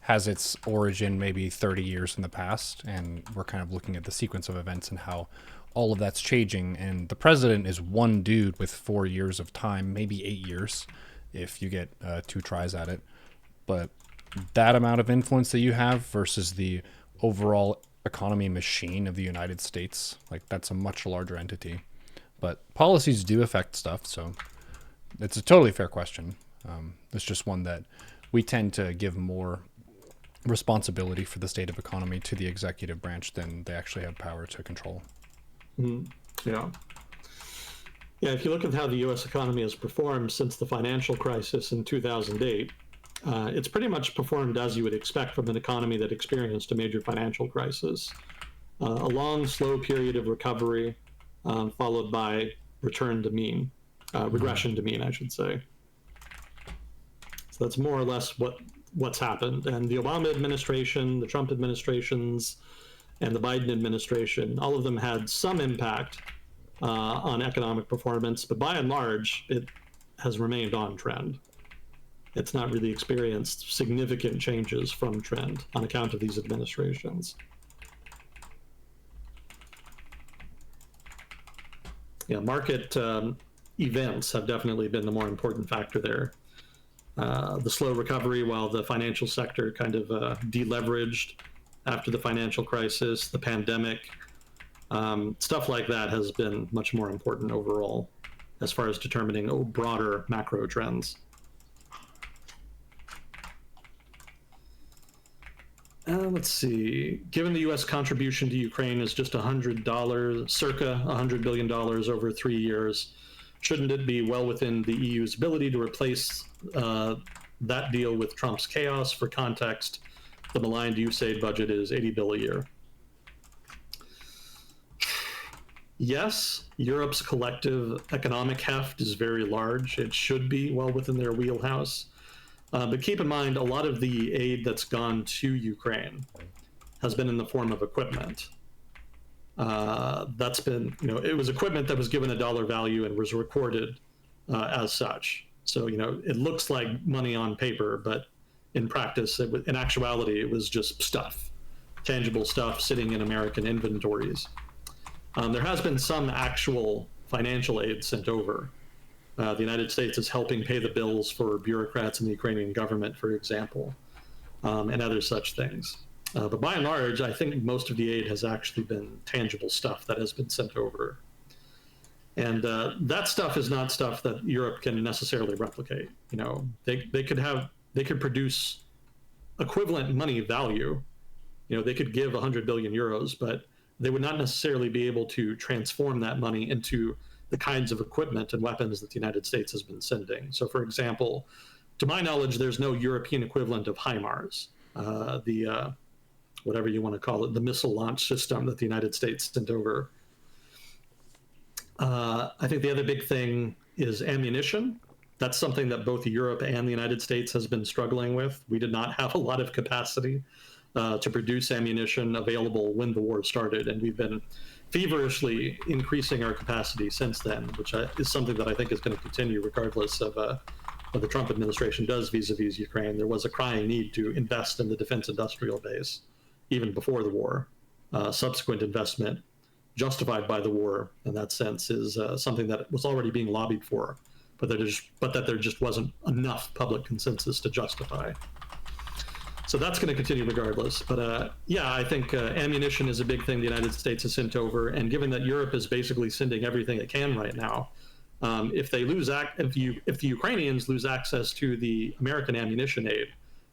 has its origin maybe 30 years in the past, and we're kind of looking at the sequence of events and how all of that's changing. And the president is one dude with 4 years of time, maybe 8 years if you get 2 tries at it. But that amount of influence that you have versus the overall economy machine of the United States, like, that's a much larger entity. But policies do affect stuff, so it's a totally fair question. It's just one that we tend to give more responsibility for the state of economy to the executive branch than they actually have power to control. Yeah, if you look at how the U.S. economy has performed since the financial crisis in 2008, it's pretty much performed as you would expect from an economy that experienced a major financial crisis. A long, slow period of recovery, followed by regression to mean, I should say. So that's more or less what's happened. And the Obama administration, the Trump administrations, and the Biden administration, all of them had some impact on economic performance, but by and large, it has remained on trend. It's not really experienced significant changes from trend on account of these administrations. Yeah, market events have definitely been the more important factor there. The slow recovery while the financial sector kind of deleveraged after the financial crisis, the pandemic, stuff like that has been much more important overall as far as determining broader macro trends. Let's see. Given the U.S. contribution to Ukraine is just $100, circa $100 billion over 3 years, shouldn't it be well within the EU's ability to replace that deal with Trump's chaos? For context, the maligned USAID budget is $80 billion a year. Yes, Europe's collective economic heft is very large. It should be well within their wheelhouse. But keep in mind, a lot of the aid that's gone to Ukraine has been in the form of equipment. That's been, it was equipment that was given a dollar value and was recorded as such. So, it looks like money on paper, but in practice, in actuality, it was just stuff, tangible stuff sitting in American inventories. There has been some actual financial aid sent over. The United States is helping pay the bills for bureaucrats in the Ukrainian government, for example, and other such things. But by and large, I think most of the aid has actually been tangible stuff that has been sent over. And that stuff is not stuff that Europe can necessarily replicate. They could produce equivalent money value. They could give 100 billion euros, but they would not necessarily be able to transform that money into the kinds of equipment and weapons that the United States has been sending. So, for example, to my knowledge, there's no European equivalent of HIMARS, the whatever you want to call it, the missile launch system that the United States sent over. I think the other big thing is ammunition. That's something that both Europe and the United States has been struggling with. We did not have a lot of capacity to produce ammunition available when the war started, and we've been feverishly increasing our capacity since then, which is something that I think is going to continue regardless of what the Trump administration does vis-a-vis Ukraine. There was a crying need to invest in the defense industrial base even before the war. Subsequent investment justified by the war in that sense is something that was already being lobbied for, but that there just wasn't enough public consensus to justify. So that's going to continue regardless. But yeah, I think ammunition is a big thing the United States has sent over. And given that Europe is basically sending everything it can right now, if the Ukrainians lose access to the American ammunition aid,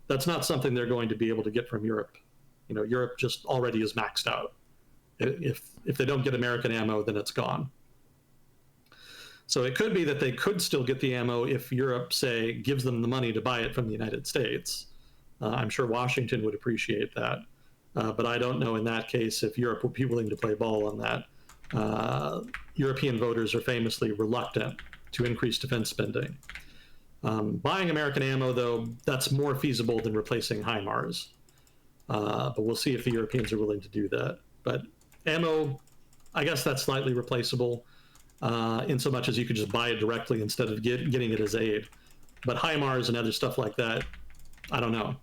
that's not something they're going to be able to get from Europe. Europe just already is maxed out. If they don't get American ammo, then it's gone. So it could be that they could still get the ammo if Europe, say, gives them the money to buy it from the United States. I'm sure Washington would appreciate that, but I don't know in that case if Europe would be willing to play ball on that. European voters are famously reluctant to increase defense spending. Buying American ammo, though, that's more feasible than replacing HIMARS. But we'll see if the Europeans are willing to do that. But ammo, I guess that's slightly replaceable in so much as you could just buy it directly instead of getting it as aid. But HIMARS and other stuff like that, I don't know.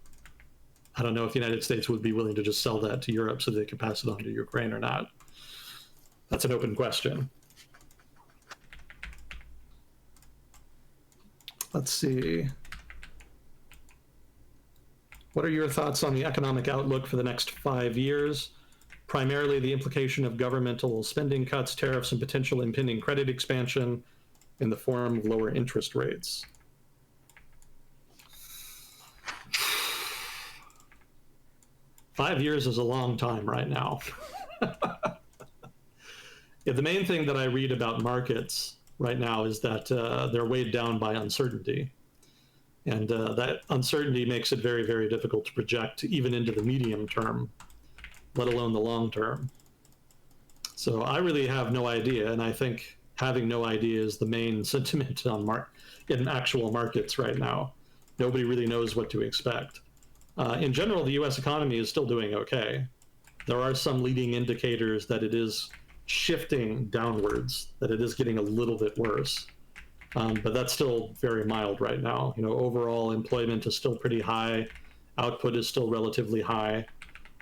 I don't know if the United States would be willing to just sell that to Europe so they could pass it on to Ukraine or not. That's an open question. Let's see. What are your thoughts on the economic outlook for the next 5 years? Primarily the implication of governmental spending cuts, tariffs, and potential impending credit expansion in the form of lower interest rates. Five years is a long time right now. Yeah, the main thing that I read about markets right now is that they're weighed down by uncertainty. And that uncertainty makes it very, very difficult to project even into the medium term, let alone the long term. So I really have no idea, and I think having no idea is the main sentiment in actual markets right now. Nobody really knows what to expect. In general, the U.S. economy is still doing okay. There are some leading indicators that it is shifting downwards, that it is getting a little bit worse. But that's still very mild right now. Overall employment is still pretty high. Output is still relatively high.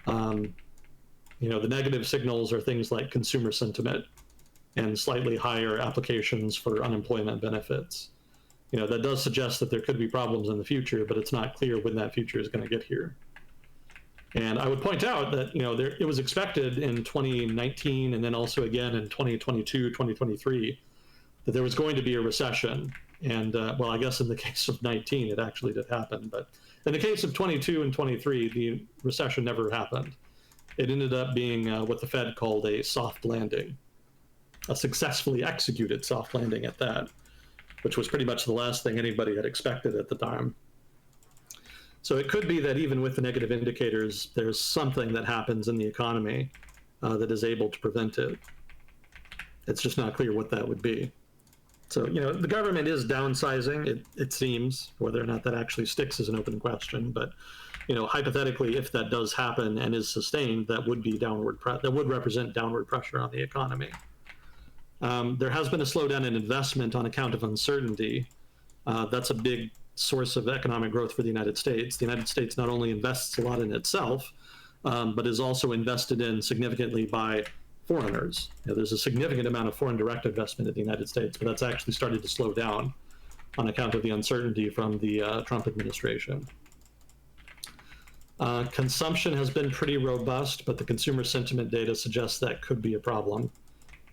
The negative signals are things like consumer sentiment. and slightly higher applications for unemployment benefits. That does suggest that there could be problems in the future, but it's not clear when that future is going to get here. And I would point out that it was expected in 2019 and then also again in 2022, 2023 that there was going to be a recession. And well, I guess in the case of 19, it actually did happen. But in the case of 22 and 23, the recession never happened. It ended up being what the Fed called a soft landing, a successfully executed soft landing at that, which was pretty much the last thing anybody had expected at the time. So it could be that even with the negative indicators, there's something that happens in the economy that is able to prevent it. It's just not clear what that would be. So, the government is downsizing, it seems. Whether or not that actually sticks is an open question. But, hypothetically, if that does happen and is sustained, that would be that would represent downward pressure on the economy. There has been a slowdown in investment on account of uncertainty. That's a big source of economic growth for the United States. The United States not only invests a lot in itself, but is also invested in significantly by foreigners. There's a significant amount of foreign direct investment in the United States, but that's actually started to slow down on account of the uncertainty from the Trump administration. Consumption has been pretty robust, but the consumer sentiment data suggests that could be a problem.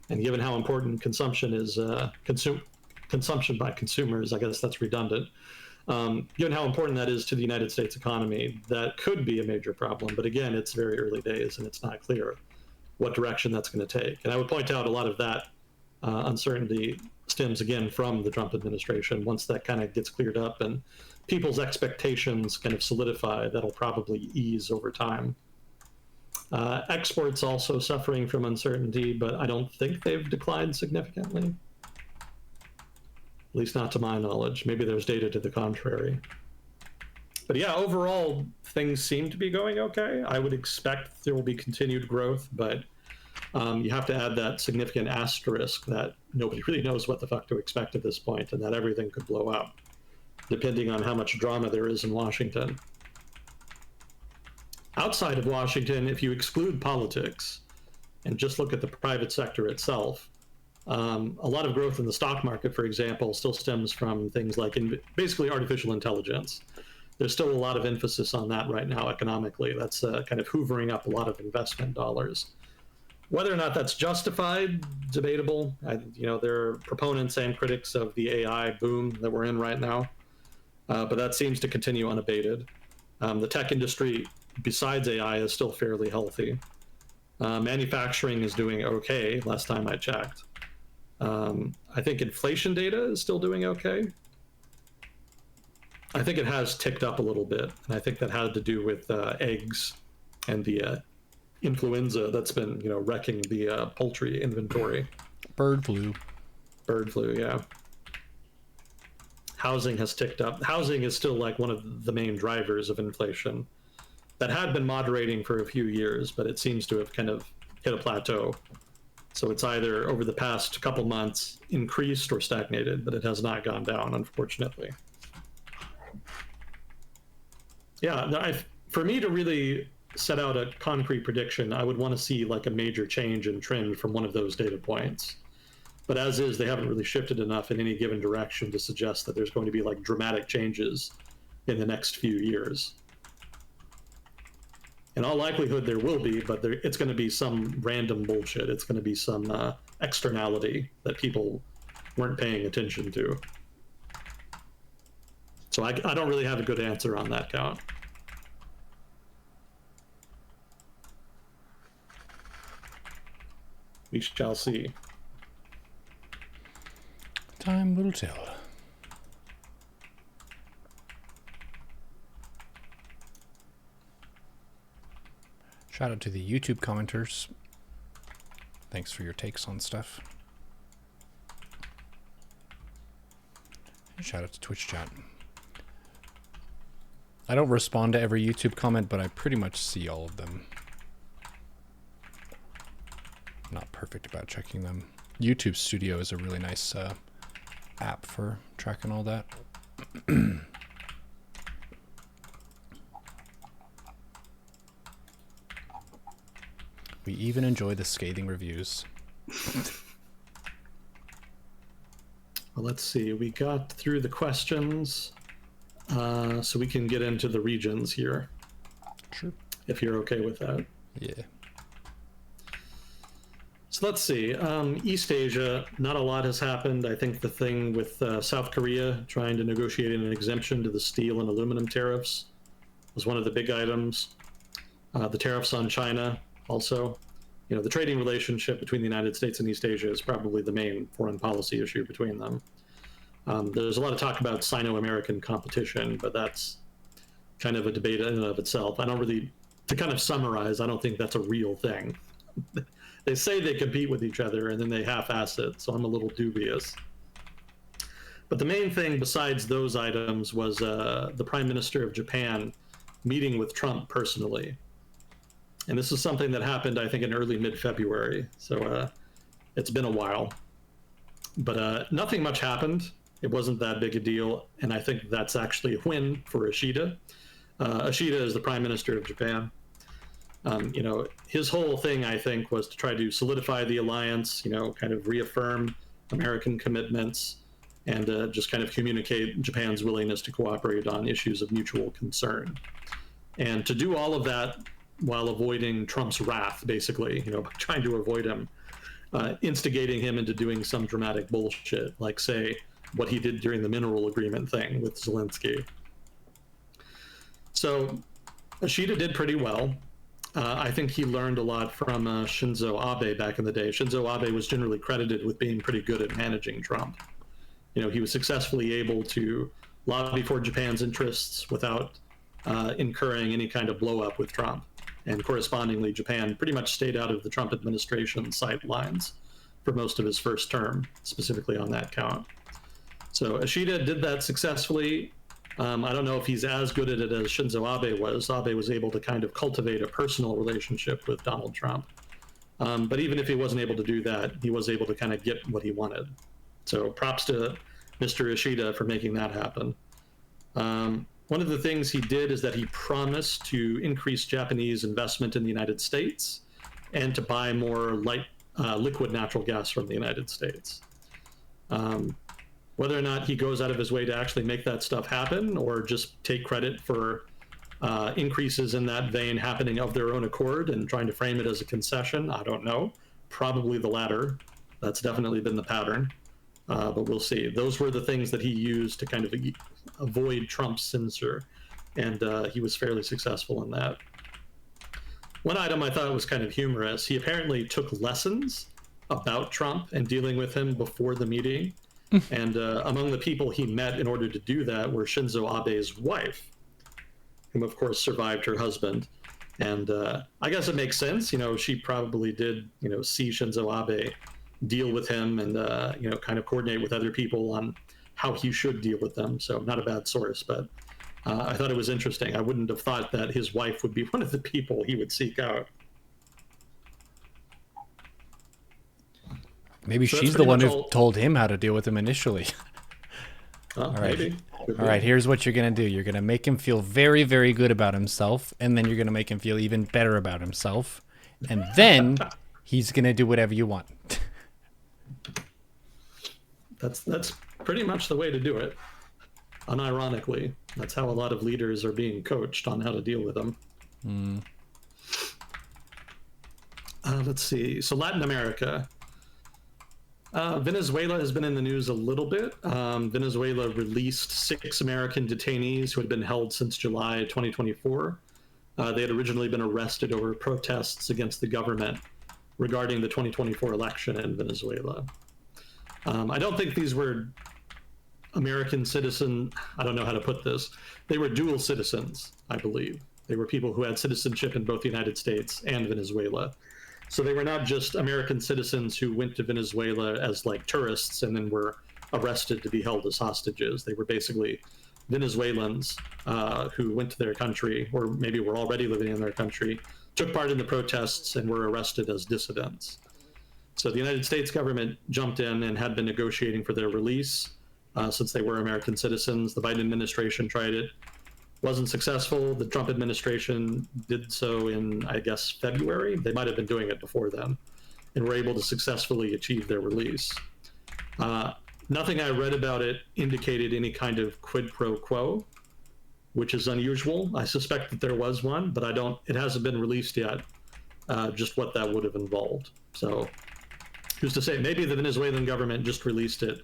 And given how important consumption is, consumption by consumers, I guess that's redundant. Given how important that is to the United States economy, that could be a major problem. But again, it's very early days and it's not clear what direction that's going to take. And I would point out a lot of that uncertainty stems again from the Trump administration. Once that kind of gets cleared up and people's expectations kind of solidify, that'll probably ease over time. Exports also suffering from uncertainty, but I don't think they've declined significantly. At least not to my knowledge. Maybe there's data to the contrary. But yeah, overall, things seem to be going okay. I would expect there will be continued growth, but you have to add that significant asterisk that nobody really knows what the fuck to expect at this point, and that everything could blow up, depending on how much drama there is in Washington. Outside of Washington, if you exclude politics and just look at the private sector itself, a lot of growth in the stock market, for example, still stems from things like basically artificial intelligence. There's still a lot of emphasis on that right now economically. That's kind of hoovering up a lot of investment dollars. Whether or not that's justified, debatable. There are proponents and critics of the AI boom that we're in right now, but that seems to continue unabated. The tech industry, besides AI, is still fairly healthy. Manufacturing is doing okay, last time I checked. I think inflation data is still doing okay. I think it has ticked up a little bit, and I think that had to do with eggs and the influenza that's been, wrecking the poultry inventory. Bird flu, yeah. Housing has ticked up. Housing is still like one of the main drivers of inflation. That had been moderating for a few years, but it seems to have kind of hit a plateau. So it's either over the past couple months increased or stagnated, but it has not gone down, unfortunately. Yeah, for me to really set out a concrete prediction, I would want to see like a major change in trend from one of those data points. But as is, they haven't really shifted enough in any given direction to suggest that there's going to be like dramatic changes in the next few years. In all likelihood, there will be, but it's going to be some random bullshit. It's going to be some externality that people weren't paying attention to. So I don't really have a good answer on that count. We shall see. Time will tell. Shout out to the YouTube commenters. Thanks for your takes on stuff. And shout out to Twitch chat. I don't respond to every YouTube comment, but I pretty much see all of them. I'm not perfect about checking them. YouTube Studio is a really nice app for tracking all that. We even enjoy the scathing reviews. Well, let's see. We got through the questions, so we can get into the regions here. Sure. If you're okay with that. Yeah. So let's see. East Asia, not a lot has happened. I think the thing with South Korea trying to negotiate an exemption to the steel and aluminum tariffs was one of the big items. The tariffs on China also. You know, the trading relationship between the United States and East Asia is probably the main foreign policy issue between them. There's a lot of talk about Sino-American competition, but that's kind of a debate in and of itself. I don't really, to kind of summarize, I don't think that's a real thing. They say they compete with each other and then they half-ass it, so I'm a little dubious. But the main thing besides those items was the Prime Minister of Japan meeting with Trump personally. And this is something that happened, I think, in early mid-February, so it's been a while. But nothing much happened. It wasn't that big a deal, and I think that's actually a win for Ishida. Ishida is the Prime Minister of Japan. You know, his whole thing, I think, was to try to solidify the alliance, you know, kind of reaffirm American commitments, and just kind of communicate Japan's willingness to cooperate on issues of mutual concern. And to do all of that while avoiding Trump's wrath, basically, you know, by trying to avoid him, instigating him into doing some dramatic bullshit, like, say, what he did during the mineral agreement thing with Zelensky. So Ishida did pretty well. I think he learned a lot from Shinzo Abe back in the day. Shinzo Abe was generally credited with being pretty good at managing Trump. You know, he was successfully able to lobby for Japan's interests without incurring any kind of blow up with Trump. And correspondingly, Japan pretty much stayed out of the Trump administration sightlines for most of his first term, specifically on that count. So Ishida did that successfully. I don't know if he's as good at it as Shinzo Abe was. Abe was able to kind of cultivate a personal relationship with Donald Trump. But even if he wasn't able to do that, he was able to kind of get what he wanted. So props to Mr. Ishida for making that happen. One of the things he did is that he promised to increase Japanese investment in the United States and to buy more liquid natural gas from the United States. Whether or not he goes out of his way to actually make that stuff happen or just take credit for increases in that vein happening of their own accord and trying to frame it as a concession, I don't know. Probably the latter. That's definitely been the pattern. But we'll see. Those were the things that he used to kind of avoid Trump's censure, and he was fairly successful in that. One item I thought was kind of humorous. He apparently took lessons about Trump and dealing with him before the meeting. And among the people he met in order to do that were Shinzo Abe's wife, whom of course survived her husband. And I guess it makes sense. You know, she probably did, you know, see Shinzo Abe deal with him and, you know, kind of coordinate with other people on how he should deal with them. So not a bad source, but I thought it was interesting. I wouldn't have thought that his wife would be one of the people he would seek out. Maybe so she's the one who told him how to deal with him initially. All right. Maybe. All right, here's what you're going to do. You're going to make him feel very, very good about himself, and then you're going to make him feel even better about himself. And then he's going to do whatever you want. That's pretty much the way to do it. Unironically, that's how a lot of leaders are being coached on how to deal with them. Let's see. So Latin America. Venezuela has been in the news a little bit. Venezuela released 6 American detainees who had been held since July 2024. They had originally been arrested over protests against the government regarding the 2024 election in Venezuela. I don't think these were American citizen. I don't know how to put this. They were dual citizens, I believe. They were people who had citizenship in both the United States and Venezuela. So they were not just American citizens who went to Venezuela as like tourists and then were arrested to be held as hostages. They were basically Venezuelans who went to their country, or maybe were already living in their country, took part in the protests and were arrested as dissidents. So the United States government jumped in and had been negotiating for their release since they were American citizens. The Biden administration tried it. Wasn't successful. The Trump administration did so in, I guess, February. They might have been doing it before then, and were able to successfully achieve their release. Nothing I read about it indicated any kind of quid pro quo, which is unusual. I suspect that there was one, but it hasn't been released yet, just what that would have involved. So who's to say? Maybe the Venezuelan government just released it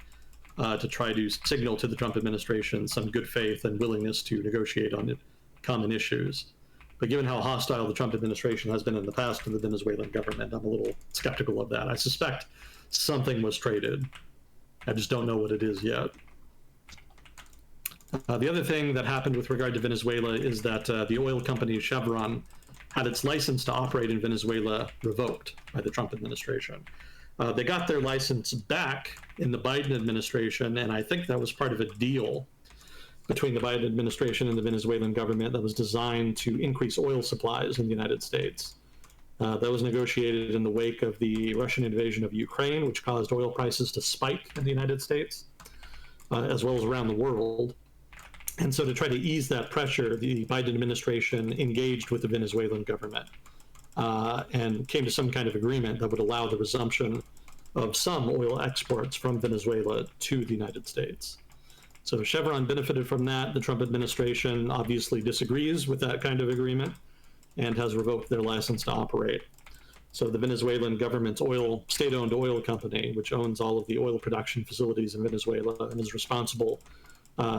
to try to signal to the Trump administration some good faith and willingness to negotiate on common issues. But given how hostile the Trump administration has been in the past to the Venezuelan government, I'm a little skeptical of that. I suspect something was traded. I just don't know what it is yet. The other thing that happened with regard to Venezuela is that the oil company Chevron had its license to operate in Venezuela revoked by the Trump administration. They got their license back in the Biden administration, and I think that was part of a deal between the Biden administration and the Venezuelan government that was designed to increase oil supplies in the United States. That was negotiated in the wake of the Russian invasion of Ukraine, which caused oil prices to spike in the United States, as well as around the world. And so to try to ease that pressure, the Biden administration engaged with the Venezuelan government and came to some kind of agreement that would allow the resumption of some oil exports from Venezuela to the United States. So Chevron benefited from that. The Trump administration obviously disagrees with that kind of agreement and has revoked their license to operate. So the Venezuelan government's state-owned oil company, which owns all of the oil production facilities in Venezuela and is responsible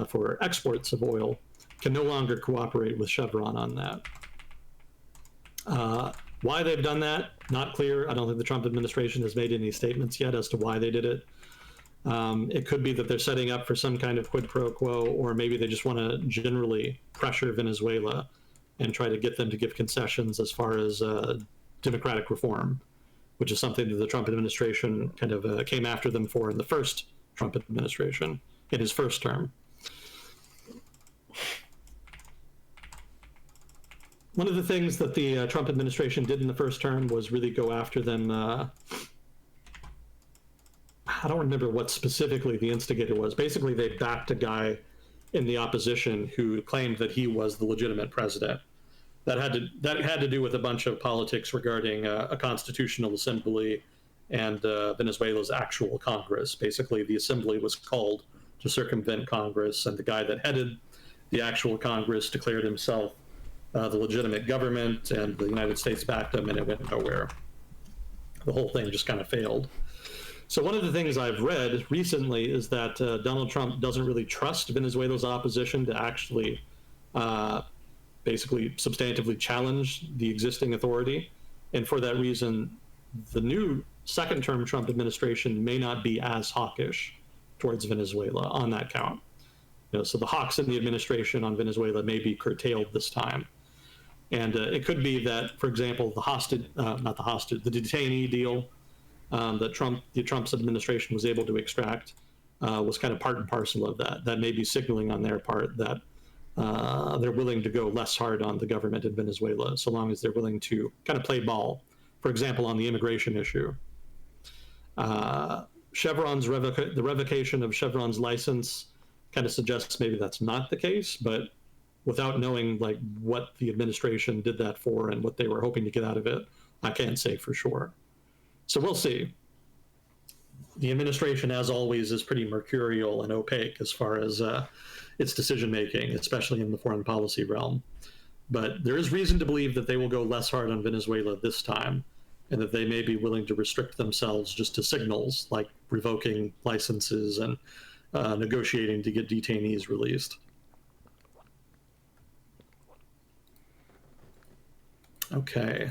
for exports of oil, can no longer cooperate with Chevron on that. Why they've done that, not clear. I don't think the Trump administration has made any statements yet as to why they did it. It could be that they're setting up for some kind of quid pro quo, or maybe they just want to generally pressure Venezuela and try to get them to give concessions as far as democratic reform, which is something that the Trump administration kind of came after them for in the first Trump administration, in his first term. One of the things that the Trump administration did in the first term was really go after them. I don't remember what specifically the instigator was. Basically, they backed a guy in the opposition who claimed that he was the legitimate president. That had to do with a bunch of politics regarding a constitutional assembly and Venezuela's actual Congress. Basically, the assembly was called to circumvent Congress, and the guy that headed the actual Congress declared himself the legitimate government, and the United States backed him, and it went nowhere. The whole thing just kind of failed. So one of the things I've read recently is that Donald Trump doesn't really trust Venezuela's opposition to actually basically substantively challenge the existing authority. And for that reason, the new second-term Trump administration may not be as hawkish towards Venezuela on that count. So the hawks in the administration on Venezuela may be curtailed this time. And it could be that, for example, the detainee deal that Trump's administration was able to extract was kind of part and parcel of that. That may be signaling on their part that they're willing to go less hard on the government in Venezuela, so long as they're willing to kind of play ball. For example, on the immigration issue, the revocation of Chevron's license kind of suggests maybe that's not the case, but without knowing like what the administration did that for and what they were hoping to get out of it, I can't say for sure. So we'll see. The administration, as always, is pretty mercurial and opaque as far as its decision-making, especially in the foreign policy realm. But there is reason to believe that they will go less hard on Venezuela this time, and that they may be willing to restrict themselves just to signals like revoking licenses and negotiating to get detainees released. Okay.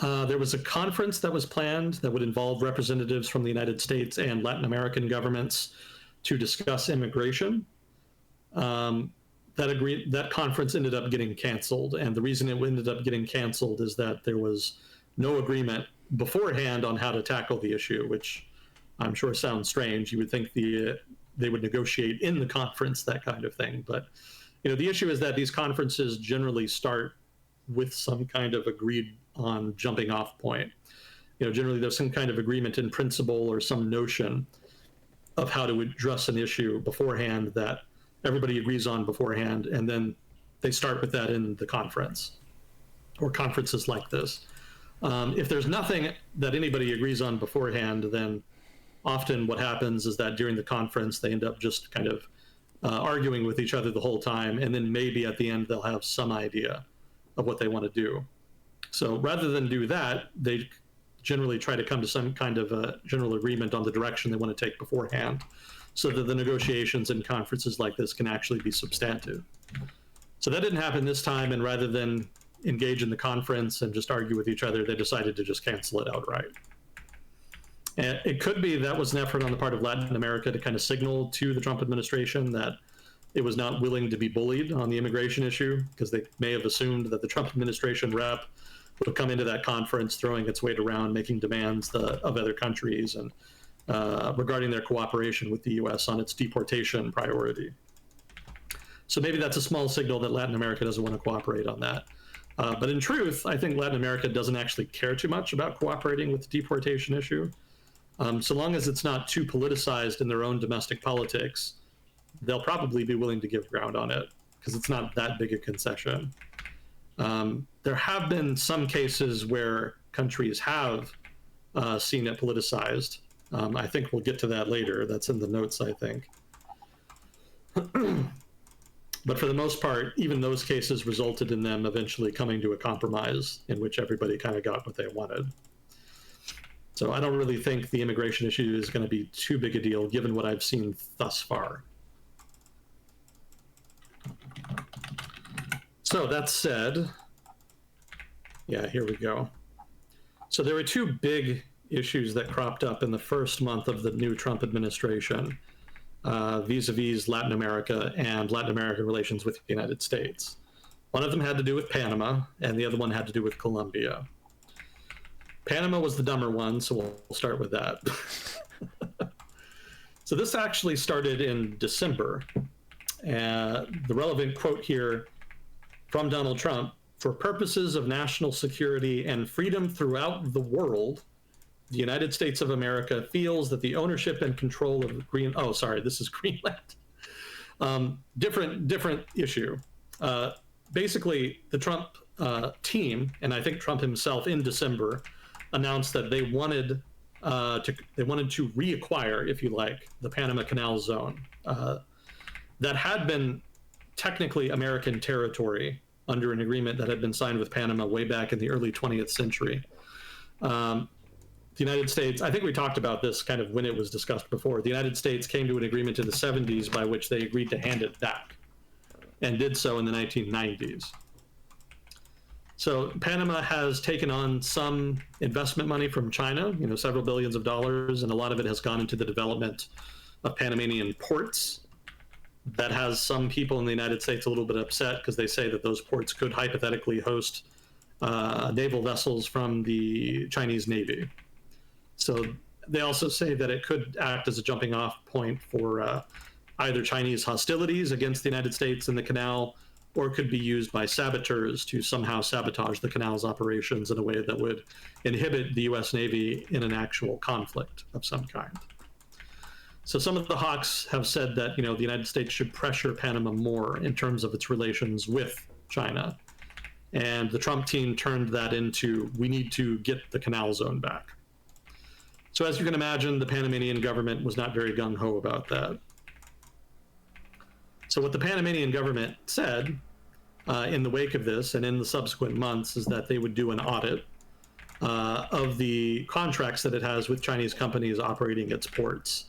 There was a conference that was planned that would involve representatives from the United States and Latin American governments to discuss immigration. That conference ended up getting canceled, and the reason it ended up getting canceled is that there was no agreement beforehand on how to tackle the issue, which I'm sure sounds strange. You would think they would negotiate in the conference, that kind of thing. But the issue is that these conferences generally start with some kind of agreed on jumping off point. Generally there's some kind of agreement in principle or some notion of how to address an issue beforehand that everybody agrees on beforehand, and then they start with that in the conference or conferences like this. If there's nothing that anybody agrees on beforehand, then often what happens is that during the conference, they end up just kind of arguing with each other the whole time. And then maybe at the end, they'll have some idea of what they want to do. So rather than do that, they generally try to come to some kind of a general agreement on the direction they want to take beforehand, so that the negotiations and conferences like this can actually be substantive. So that didn't happen this time, and rather than engage in the conference and just argue with each other, they decided to just cancel it outright. And it could be that was an effort on the part of Latin America to kind of signal to the Trump administration that it was not willing to be bullied on the immigration issue, because they may have assumed that the Trump administration rep would come into that conference throwing its weight around, making demands of other countries and regarding their cooperation with the U.S. on its deportation priority. So maybe that's a small signal that Latin America doesn't want to cooperate on that. But in truth, I think Latin America doesn't actually care too much about cooperating with the deportation issue. So long as it's not too politicized in their own domestic politics, they'll probably be willing to give ground on it, because it's not that big a concession. There have been some cases where countries have seen it politicized. I think we'll get to that later. That's in the notes, I think. But for the most part, even those cases resulted in them eventually coming to a compromise in which everybody kind of got what they wanted. So I don't really think the immigration issue is going to be too big a deal, given what I've seen thus far. So that said, yeah, here we go. So there were two big issues that cropped up in the first month of the new Trump administration, vis-a-vis Latin America and Latin American relations with the United States. One of them had to do with Panama, and the other one had to do with Colombia. Panama was the dumber one, so we'll start with that. So this actually started in December. The relevant quote here from Donald Trump: "For purposes of national security and freedom throughout the world, the United States of America feels that the ownership and control of this is Greenland." Different issue. Basically, the Trump team, and I think Trump himself in December, announced that they wanted to reacquire, if you like, the Panama Canal Zone that had been technically American territory under an agreement that had been signed with Panama way back in the early 20th century. The United States, I think we talked about this kind of when it was discussed before, the United States came to an agreement in the 70s by which they agreed to hand it back, and did so in the 1990s. So Panama has taken on some investment money from China, several billions of dollars, and a lot of it has gone into the development of Panamanian ports. That has some people in the United States a little bit upset, because they say that those ports could hypothetically host naval vessels from the Chinese Navy. So they also say that it could act as a jumping off point for either Chinese hostilities against the United States in the canal, or could be used by saboteurs to somehow sabotage the canal's operations in a way that would inhibit the U.S. Navy in an actual conflict of some kind. So some of the hawks have said that the United States should pressure Panama more in terms of its relations with China. And the Trump team turned that into, we need to get the canal zone back. So as you can imagine, the Panamanian government was not very gung-ho about that. So what the Panamanian government said in the wake of this and in the subsequent months is that they would do an audit of the contracts that it has with Chinese companies operating its ports.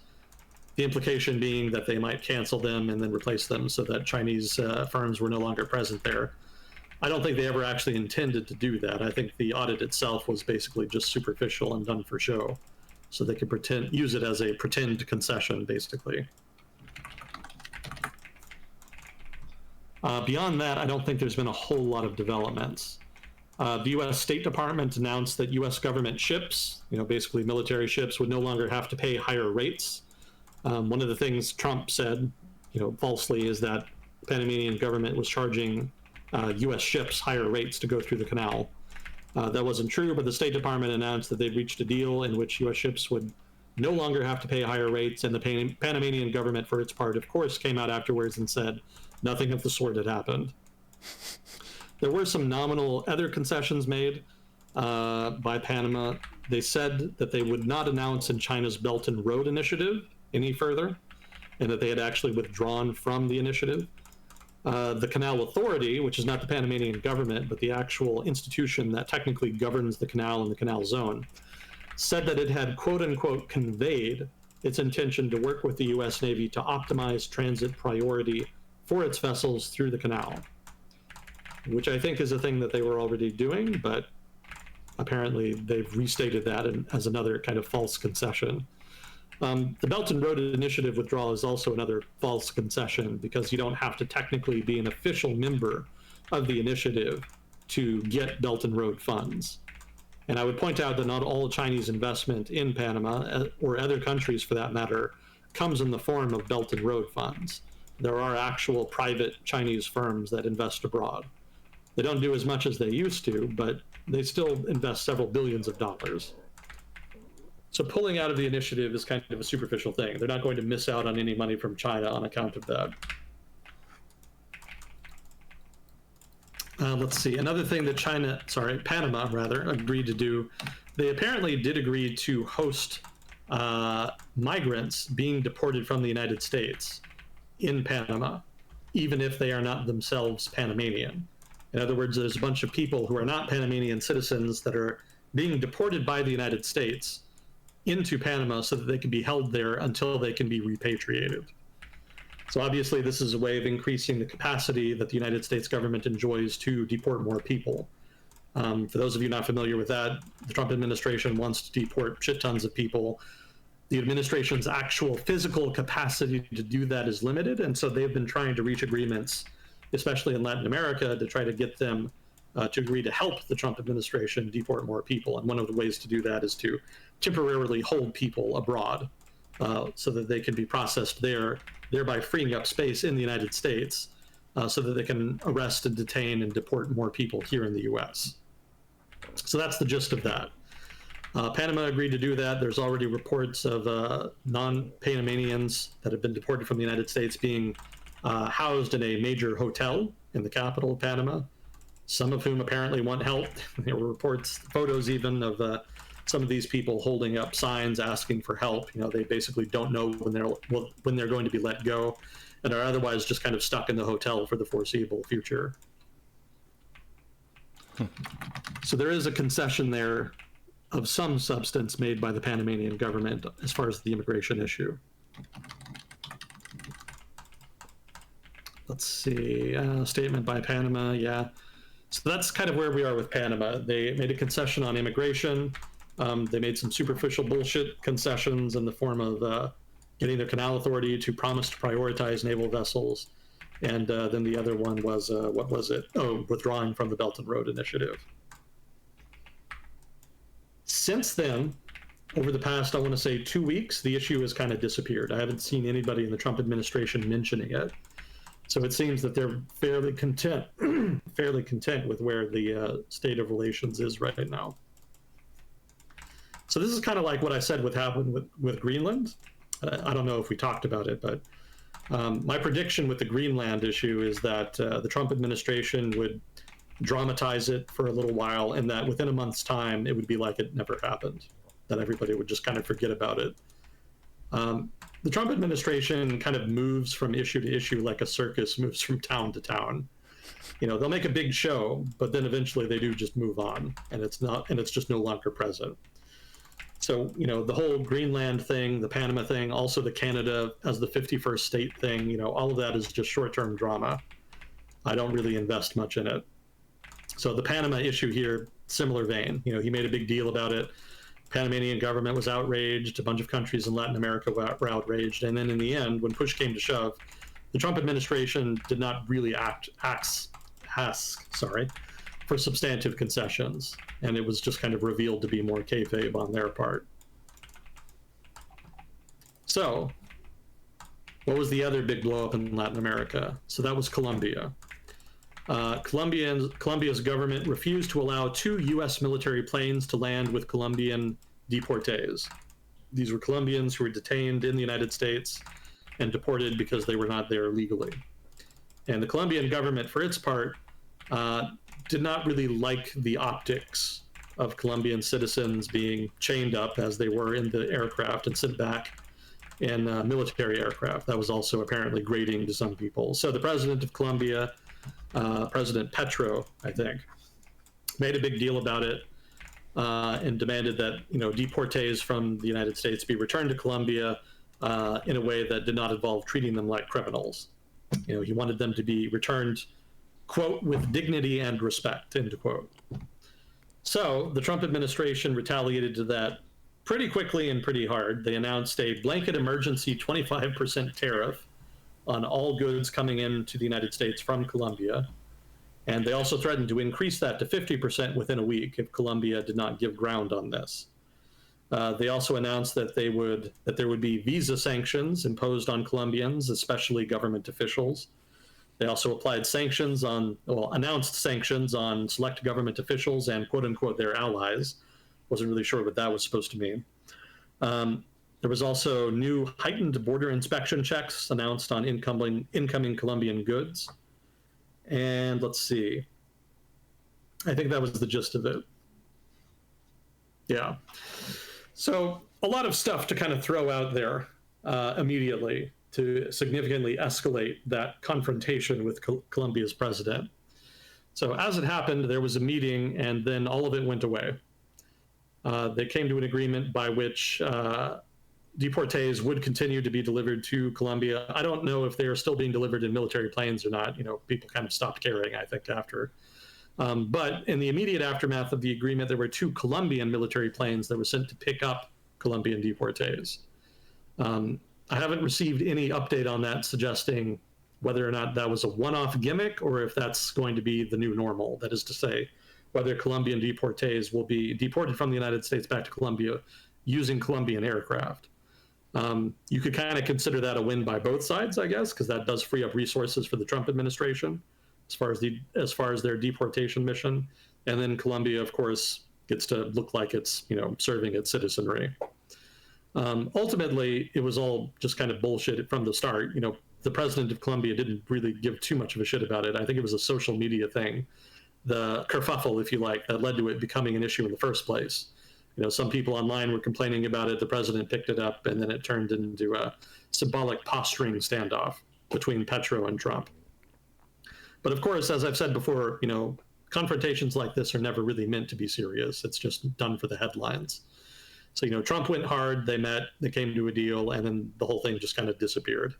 The implication being that they might cancel them and then replace them so that Chinese firms were no longer present there. I don't think they ever actually intended to do that. I think the audit itself was basically just superficial and done for show, so they could use it as a pretend concession, basically. Beyond that, I don't think there's been a whole lot of developments. The U.S. State Department announced that U.S. government ships, basically military ships, would no longer have to pay higher rates. One of the things Trump said, falsely, is that the Panamanian government was charging U.S. ships higher rates to go through the canal. That wasn't true, but the State Department announced that they'd reached a deal in which U.S. ships would no longer have to pay higher rates, and the Panamanian government, for its part, of course, came out afterwards and said nothing of the sort had happened. There were some nominal other concessions made by Panama, They said that they would not announce in China's Belt and Road Initiative any further, and that they had actually withdrawn from the initiative. The Canal Authority, which is not the Panamanian government, but the actual institution that technically governs the canal and the canal zone, said that it had, quote unquote, conveyed its intention to work with the U.S. Navy to optimize transit priority for its vessels through the canal, which I think is a thing that they were already doing, but apparently they've restated that as another kind of false concession. The Belt and Road Initiative withdrawal is also another false concession, because you don't have to technically be an official member of the initiative to get Belt and Road funds. And I would point out that not all Chinese investment in Panama, or other countries for that matter, comes in the form of Belt and Road funds. There are actual private Chinese firms that invest abroad. They don't do as much as they used to, but they still invest several billions of dollars. So pulling out of the initiative is kind of a superficial thing. They're not going to miss out on any money from China on account of that. Let's see. Another thing that Panama rather, agreed to do, they apparently did agree to host migrants being deported from the United States in Panama, even if they are not themselves Panamanian. In other words, there's a bunch of people who are not Panamanian citizens that are being deported by the United States into Panama so that they can be held there until they can be repatriated. So obviously this is a way of increasing the capacity that the United States government enjoys to deport more people. For those of you not familiar with that, the Trump administration wants to deport shit tons of people. The administration's actual physical capacity to do that is limited, and so they've been trying to reach agreements, especially in Latin America, to try to get them to agree to help the Trump administration deport more people. And one of the ways to do that is to temporarily hold people abroad so that they can be processed there, thereby freeing up space in the United States so that they can arrest and detain and deport more people here in the US. So that's the gist of that. Panama agreed to do that. There's already reports of non-Panamanians that have been deported from the United States being housed in a major hotel in the capital of Panama, some of whom apparently want help. There were reports, photos even, of some of these people holding up signs asking for help. You know, they basically don't know when they're going to be let go, and are otherwise just kind of stuck in the hotel for the foreseeable future. So there is a concession there of some substance made by the Panamanian government as far as the immigration issue. Let's see, statement by Panama, yeah. So that's kind of where we are with Panama. They made a concession on immigration. They made some superficial bullshit concessions in the form of getting the Canal Authority to promise to prioritize naval vessels. And then the other one was, what was it? Oh, withdrawing from the Belt and Road Initiative. Since then, over the past, I want to say 2 weeks, the issue has kind of disappeared. I haven't seen anybody in the Trump administration mentioning it. So it seems that they're fairly content with where the state of relations is right now. So this is kind of like what I said would happen with Greenland. I don't know if we talked about it, but my prediction with the Greenland issue is that the Trump administration would dramatize it for a little while, and that within a month's time, it would be like it never happened, that everybody would just kind of forget about it. The Trump administration kind of moves from issue to issue like a circus moves from town to town. You know, they'll make a big show, but then eventually they do just move on, and it's just no longer present. So, you know, the whole Greenland thing, the Panama thing, also the Canada as the 51st state thing, you know, all of that is just short-term drama. I don't really invest much in it. So the Panama issue here, similar vein. You know, he made a big deal about it. Panamanian government was outraged. A bunch of countries in Latin America were outraged. And then in the end, when push came to shove, the Trump administration did not really ask for substantive concessions. And it was just kind of revealed to be more kayfabe on their part. So what was the other big blow up in Latin America? So that was Colombia. Colombia's government refused to allow 2 U.S. military planes to land with Colombian deportees. These were Colombians who were detained in the United States and deported because they were not there legally. And the Colombian government, for its part, did not really like the optics of Colombian citizens being chained up as they were in the aircraft and sent back in military aircraft. That was also apparently grating to some people. So the president of Colombia, President Petro, I think, made a big deal about it and demanded that deportees from the United States be returned to Colombia in a way that did not involve treating them like criminals. He wanted them to be returned, quote, with dignity and respect, end quote. So the Trump administration retaliated to that pretty quickly and pretty hard. They announced a blanket emergency 25% tariff on all goods coming into the United States from Colombia. And they also threatened to increase that to 50% within a week if Colombia did not give ground on this. They also announced that there would be visa sanctions imposed on Colombians, especially government officials. They also announced sanctions on select government officials and quote unquote their allies. Wasn't really sure what that was supposed to mean. There was also new heightened border inspection checks announced on incoming Colombian goods. And let's see. I think that was the gist of it. Yeah. So a lot of stuff to kind of throw out there immediately to significantly escalate that confrontation with Colombia's president. So as it happened, there was a meeting and then all of it went away. They came to an agreement by which deportees would continue to be delivered to Colombia. I don't know if they are still being delivered in military planes or not. People kind of stopped caring, I think, after. But in the immediate aftermath of the agreement, there were 2 Colombian military planes that were sent to pick up Colombian deportees. I haven't received any update on that suggesting whether or not that was a one-off gimmick or if that's going to be the new normal. That is to say, whether Colombian deportees will be deported from the United States back to Colombia using Colombian aircraft. You could kind of consider that a win by both sides, I guess, because that does free up resources for the Trump administration as far as their deportation mission. And then Colombia, of course, gets to look like it's serving its citizenry. Ultimately, it was all just kind of bullshit from the start. The president of Colombia didn't really give too much of a shit about it. I think it was a social media thing, the kerfuffle, if you like, that led to it becoming an issue in the first place. Some people online were complaining about it. The president picked it up, and then it turned into a symbolic posturing standoff between Petro and Trump. But of course, as I've said before, confrontations like this are never really meant to be serious. It's just done for the headlines. So, Trump went hard, they met, they came to a deal, and then the whole thing just kind of disappeared.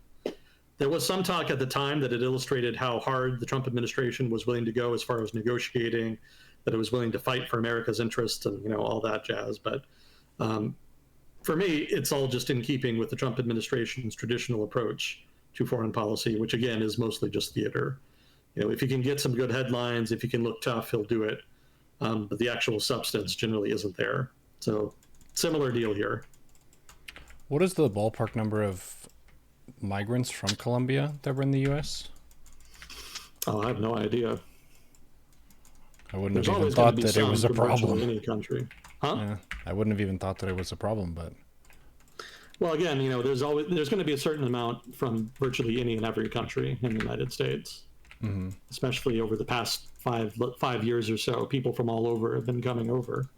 There was some talk at the time that it illustrated how hard the Trump administration was willing to go as far as negotiating, that it was willing to fight for America's interests and, all that jazz. But for me, it's all just in keeping with the Trump administration's traditional approach to foreign policy, which again is mostly just theater. If you can get some good headlines, if you can look tough, he'll do it. But the actual substance generally isn't there. So similar deal here. What is the ballpark number of migrants from Colombia that were in the U.S.? Oh, I have no idea. I wouldn't have even thought that it was a problem. Any country, huh? Yeah, I wouldn't have even thought that it was a problem, but. Well, again, there's going to be a certain amount from virtually any and every country in the United States, especially over the past five years or so. People from all over have been coming over.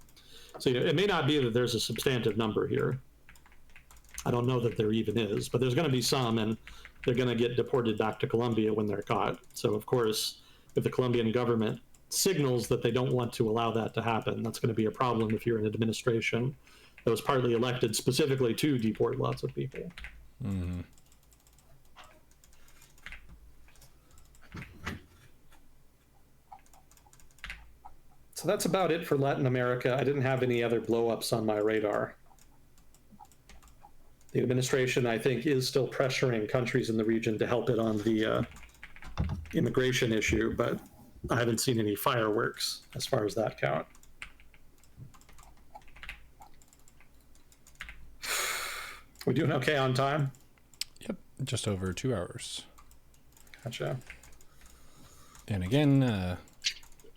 So it may not be that there's a substantive number here. I don't know that there even is, but there's going to be some, and they're going to get deported back to Colombia when they're caught. So, of course, if the Colombian government signals that they don't want to allow that to happen, that's going to be a problem if you're an administration that was partly elected specifically to deport lots of people. Mm-hmm. So that's about it for Latin America. I didn't have any other blow-ups on my radar. The administration, I think, is still pressuring countries in the region to help it on the immigration issue, but I haven't seen any fireworks as far as that count. We doing okay on time? Yep, just over 2 hours. Gotcha. And again,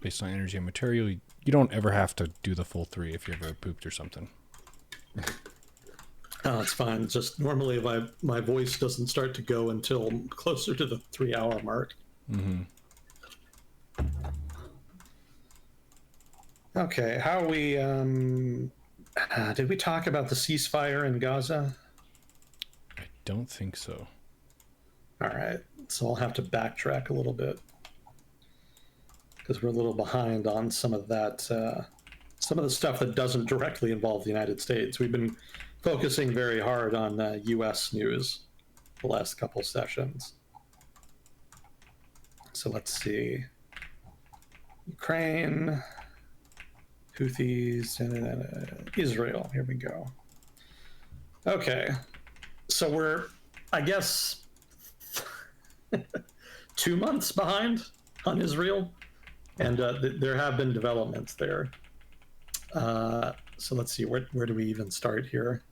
based on energy and material, you don't ever have to do the full 3 if you ever pooped or something. Oh, it's fine. It's just normally my voice doesn't start to go until closer to the 3-hour mark. Mm-hmm. Okay, how are we? Did we talk about the ceasefire in Gaza? I don't think so. All right, so I'll have to backtrack a little bit because we're a little behind on some of that, some of the stuff that doesn't directly involve the United States. We've been focusing very hard on U.S. news the last couple sessions. So let's see. Ukraine, Houthis, and Israel. Here we go. Okay, so we're, I guess, 2 months behind on Israel, and there have been developments there. So let's see, where do we even start here?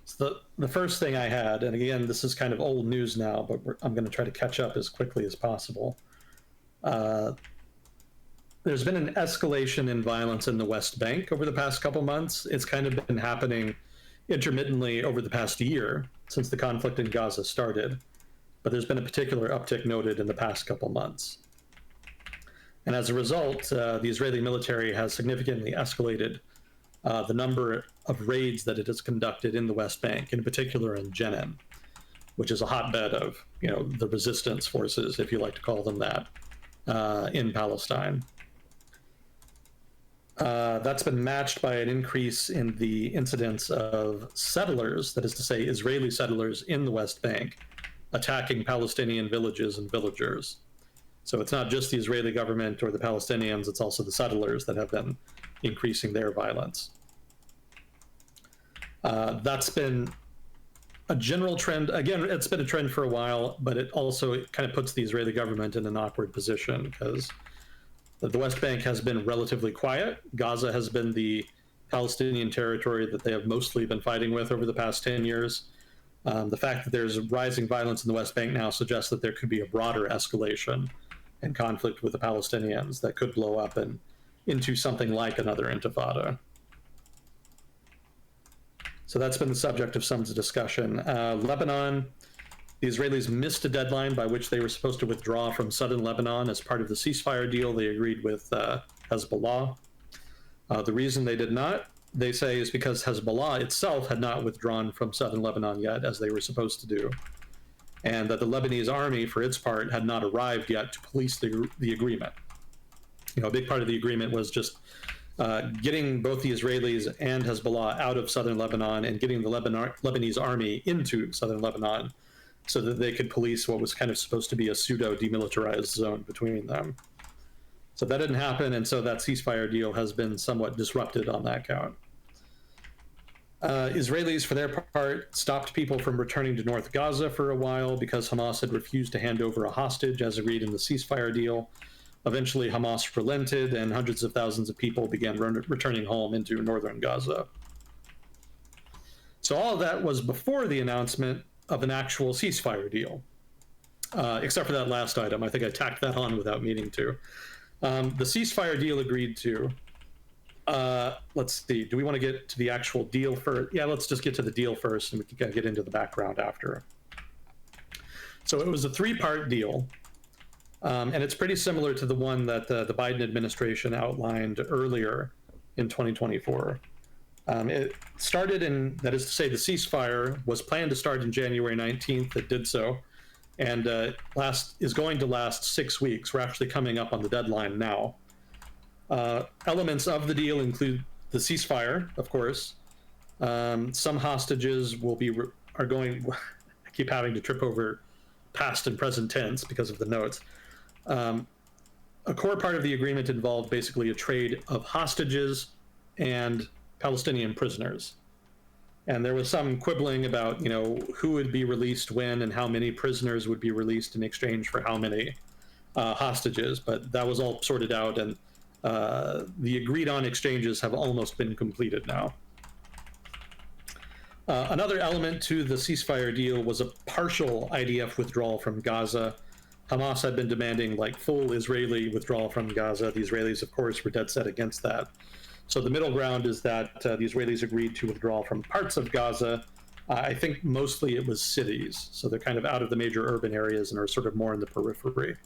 So the first thing I had, and again, this is kind of old news now, but I'm going to try to catch up as quickly as possible. There's been an escalation in violence in the West Bank over the past couple months. It's kind of been happening intermittently over the past year since the conflict in Gaza started, but there's been a particular uptick noted in the past couple months. And as a result, the Israeli military has significantly escalated the number of raids that it has conducted in the West Bank, in particular in Jenin, which is a hotbed of, the resistance forces, if you like to call them that, in Palestine. That's been matched by an increase in the incidence of settlers, that is to say, Israeli settlers in the West Bank, attacking Palestinian villages and villagers. So it's not just the Israeli government or the Palestinians, it's also the settlers that have been increasing their violence. That's been a general trend. Again, it's been a trend for a while, but it also kind of puts the Israeli government in an awkward position because the West Bank has been relatively quiet. Gaza has been the Palestinian territory that they have mostly been fighting with over the past 10 years. The fact that there's rising violence in the West Bank now suggests that there could be a broader escalation and conflict with the Palestinians that could blow up into something like another intifada. So that's been the subject of some discussion. Lebanon, the Israelis missed a deadline by which they were supposed to withdraw from southern Lebanon as part of the ceasefire deal they agreed with Hezbollah. The reason they did not, they say, is because Hezbollah itself had not withdrawn from southern Lebanon yet, as they were supposed to do, and that the Lebanese army, for its part, had not arrived yet to police the agreement. A big part of the agreement was just getting both the Israelis and Hezbollah out of southern Lebanon and getting the Lebanese army into southern Lebanon so that they could police what was kind of supposed to be a pseudo-demilitarized zone between them. So that didn't happen, and so that ceasefire deal has been somewhat disrupted on that count. Israelis, for their part, stopped people from returning to North Gaza for a while because Hamas had refused to hand over a hostage as agreed in the ceasefire deal. Eventually, Hamas relented, and hundreds of thousands of people began returning home into northern Gaza. So all of that was before the announcement of an actual ceasefire deal, except for that last item. I think I tacked that on without meaning to. The ceasefire deal agreed to. Let's see, do we want to get to the actual deal first? Yeah, let's just get to the deal first, and we can get into the background after. So it was a three-part deal, and it's pretty similar to the one that the Biden administration outlined earlier in 2024. It started in, that is to say, the ceasefire was planned to start in January 19th. It did so, and is going to last 6 weeks. We're actually coming up on the deadline now. Elements of the deal include the ceasefire, of course. Some hostages are going. I keep having to trip over past and present tense because of the notes. A core part of the agreement involved basically a trade of hostages and Palestinian prisoners. And there was some quibbling about, who would be released when and how many prisoners would be released in exchange for how many hostages. But that was all sorted out, and the agreed on exchanges have almost been completed now. Another element to the ceasefire deal was a partial IDF withdrawal from Gaza. Hamas had been demanding full Israeli withdrawal from Gaza. The Israelis, of course, were dead set against that. So the middle ground is that the Israelis agreed to withdraw from parts of Gaza. I think mostly it was cities. So they're kind of out of the major urban areas and are sort of more in the periphery.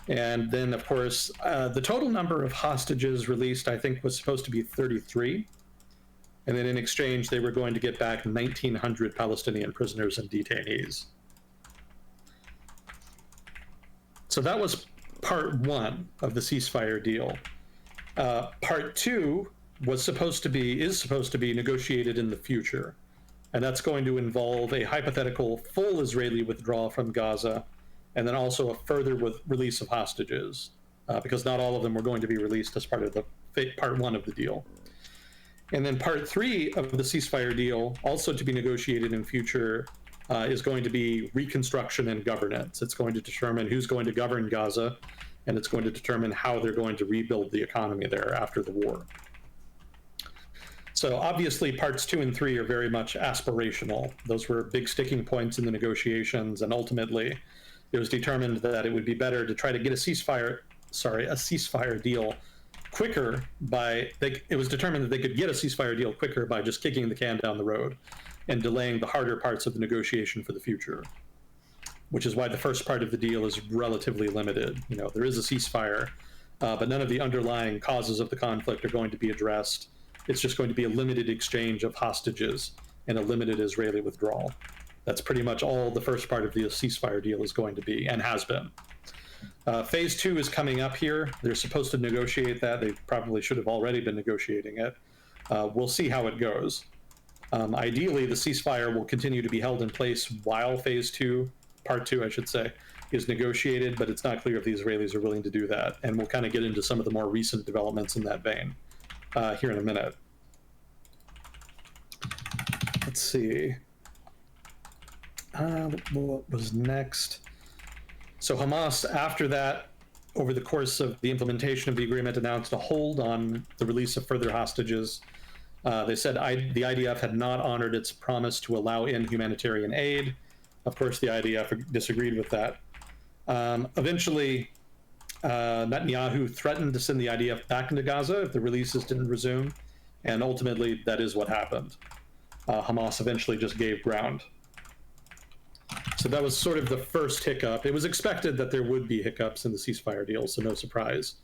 And then, of course, the total number of hostages released, I think, was supposed to be 33. And then in exchange, they were going to get back 1,900 Palestinian prisoners and detainees. So that was part one of the ceasefire deal. Part two is supposed to be negotiated in the future. And that's going to involve a hypothetical full Israeli withdrawal from Gaza, and then also a further release of hostages, because not all of them were going to be released as part of the part one of the deal. And then part three of the ceasefire deal, also to be negotiated in future, is going to be reconstruction and governance. It's going to determine who's going to govern Gaza, and it's going to determine how they're going to rebuild the economy there after the war. So obviously parts 2 and 3 are very much aspirational. Those were big sticking points in the negotiations, and ultimately it was determined that it would be better to try to get a ceasefire deal quicker it was determined that they could get a ceasefire deal quicker by just kicking the can down the road and delaying the harder parts of the negotiation for the future, which is why the first part of the deal is relatively limited. You know, there is a ceasefire, but none of the underlying causes of the conflict are going to be addressed. It's just going to be a limited exchange of hostages and a limited Israeli withdrawal. That's pretty much all the first part of the ceasefire deal is going to be, and has been. Phase 2 is coming up here. They're supposed to negotiate that. They probably should have already been negotiating it. We'll see how it goes. Ideally, the ceasefire will continue to be held in place while Phase 2, Part 2, I should say, is negotiated, but it's not clear if the Israelis are willing to do that. And we'll kind of get into some of the more recent developments in that vein here in a minute. Let's see. What was next? So Hamas, after that, over the course of the implementation of the agreement, announced a hold on the release of further hostages. They said the IDF had not honored its promise to allow in humanitarian aid. Of course, the IDF disagreed with that. Eventually, Netanyahu threatened to send the IDF back into Gaza if the releases didn't resume, and ultimately that is what happened. Hamas eventually just gave ground. So that was sort of the first hiccup. It was expected that there would be hiccups in the ceasefire deal, so no surprise.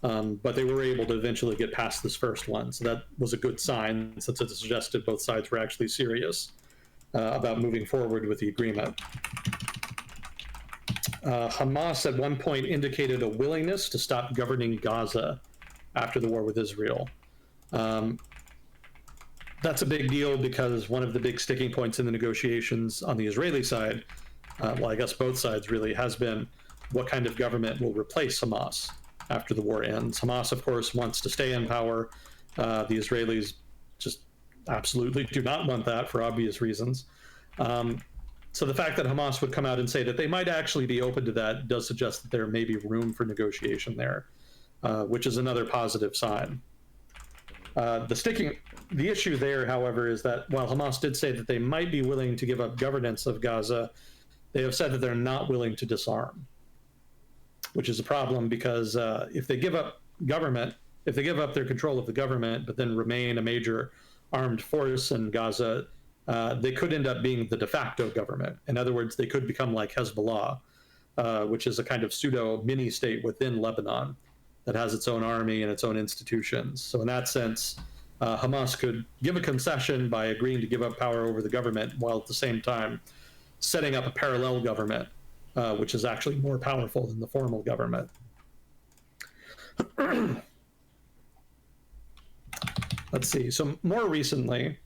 But they were able to eventually get past this first one, so that was a good sign, since it suggested both sides were actually serious about moving forward with the agreement. Hamas at one point indicated a willingness to stop governing Gaza after the war with Israel. That's a big deal because one of the big sticking points in the negotiations on the Israeli side, well, I guess both sides really, has been what kind of government will replace Hamas after the war ends. Hamas, of course, wants to stay in power. The Israelis just absolutely do not want that for obvious reasons. So the fact that Hamas would come out and say that they might actually be open to that does suggest that there may be room for negotiation there, which is another positive sign. The issue there, however, is that while Hamas did say that they might be willing to give up governance of Gaza, they have said that they're not willing to disarm, which is a problem because if they give up their control of the government, but then remain a major armed force in Gaza, they could end up being the de facto government. In other words, they could become like Hezbollah, which is a kind of pseudo mini-state within Lebanon that has its own army and its own institutions. So in that sense, Hamas could give a concession by agreeing to give up power over the government while at the same time setting up a parallel government, which is actually more powerful than the formal government. Let's see. So more recently,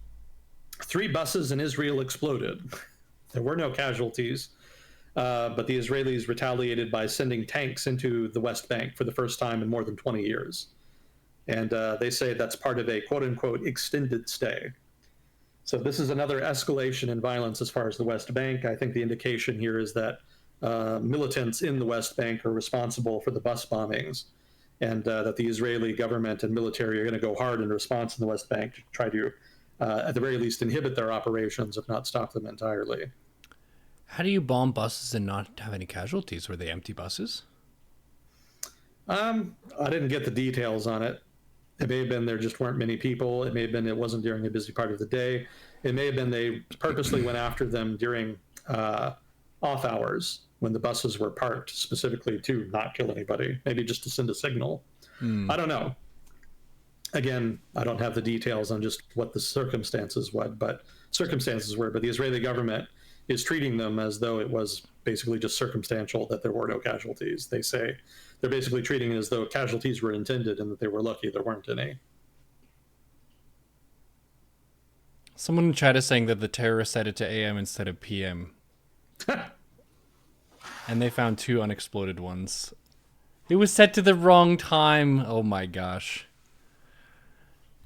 3 buses in Israel exploded. There were no casualties, but the Israelis retaliated by sending tanks into the West Bank for the first time in more than 20 years. And they say that's part of a quote-unquote extended stay. So this is another escalation in violence as far as the West Bank. I think the indication here is that militants in the West Bank are responsible for the bus bombings, and that the Israeli government and military are going to go hard in response in the West Bank to try to, at the very least, inhibit their operations, if not stop them entirely. How do you bomb buses and not have any casualties? Were they empty buses? I didn't get the details on it. It may have been there just weren't many people. It may have been it wasn't during a busy part of the day. It may have been they purposely went after them during off hours when the buses were parked specifically to not kill anybody, maybe just to send a signal. I don't know. Again, I don't have the details on just what the circumstances were, but the Israeli government is treating them as though it was basically just circumstantial that there were no casualties. They say they're basically treating it as though casualties were intended and that they were lucky there weren't any. Someone in chat is saying that the terrorists set it to AM instead of PM. And they found 2 unexploded ones. It was set to the wrong time. Oh my gosh.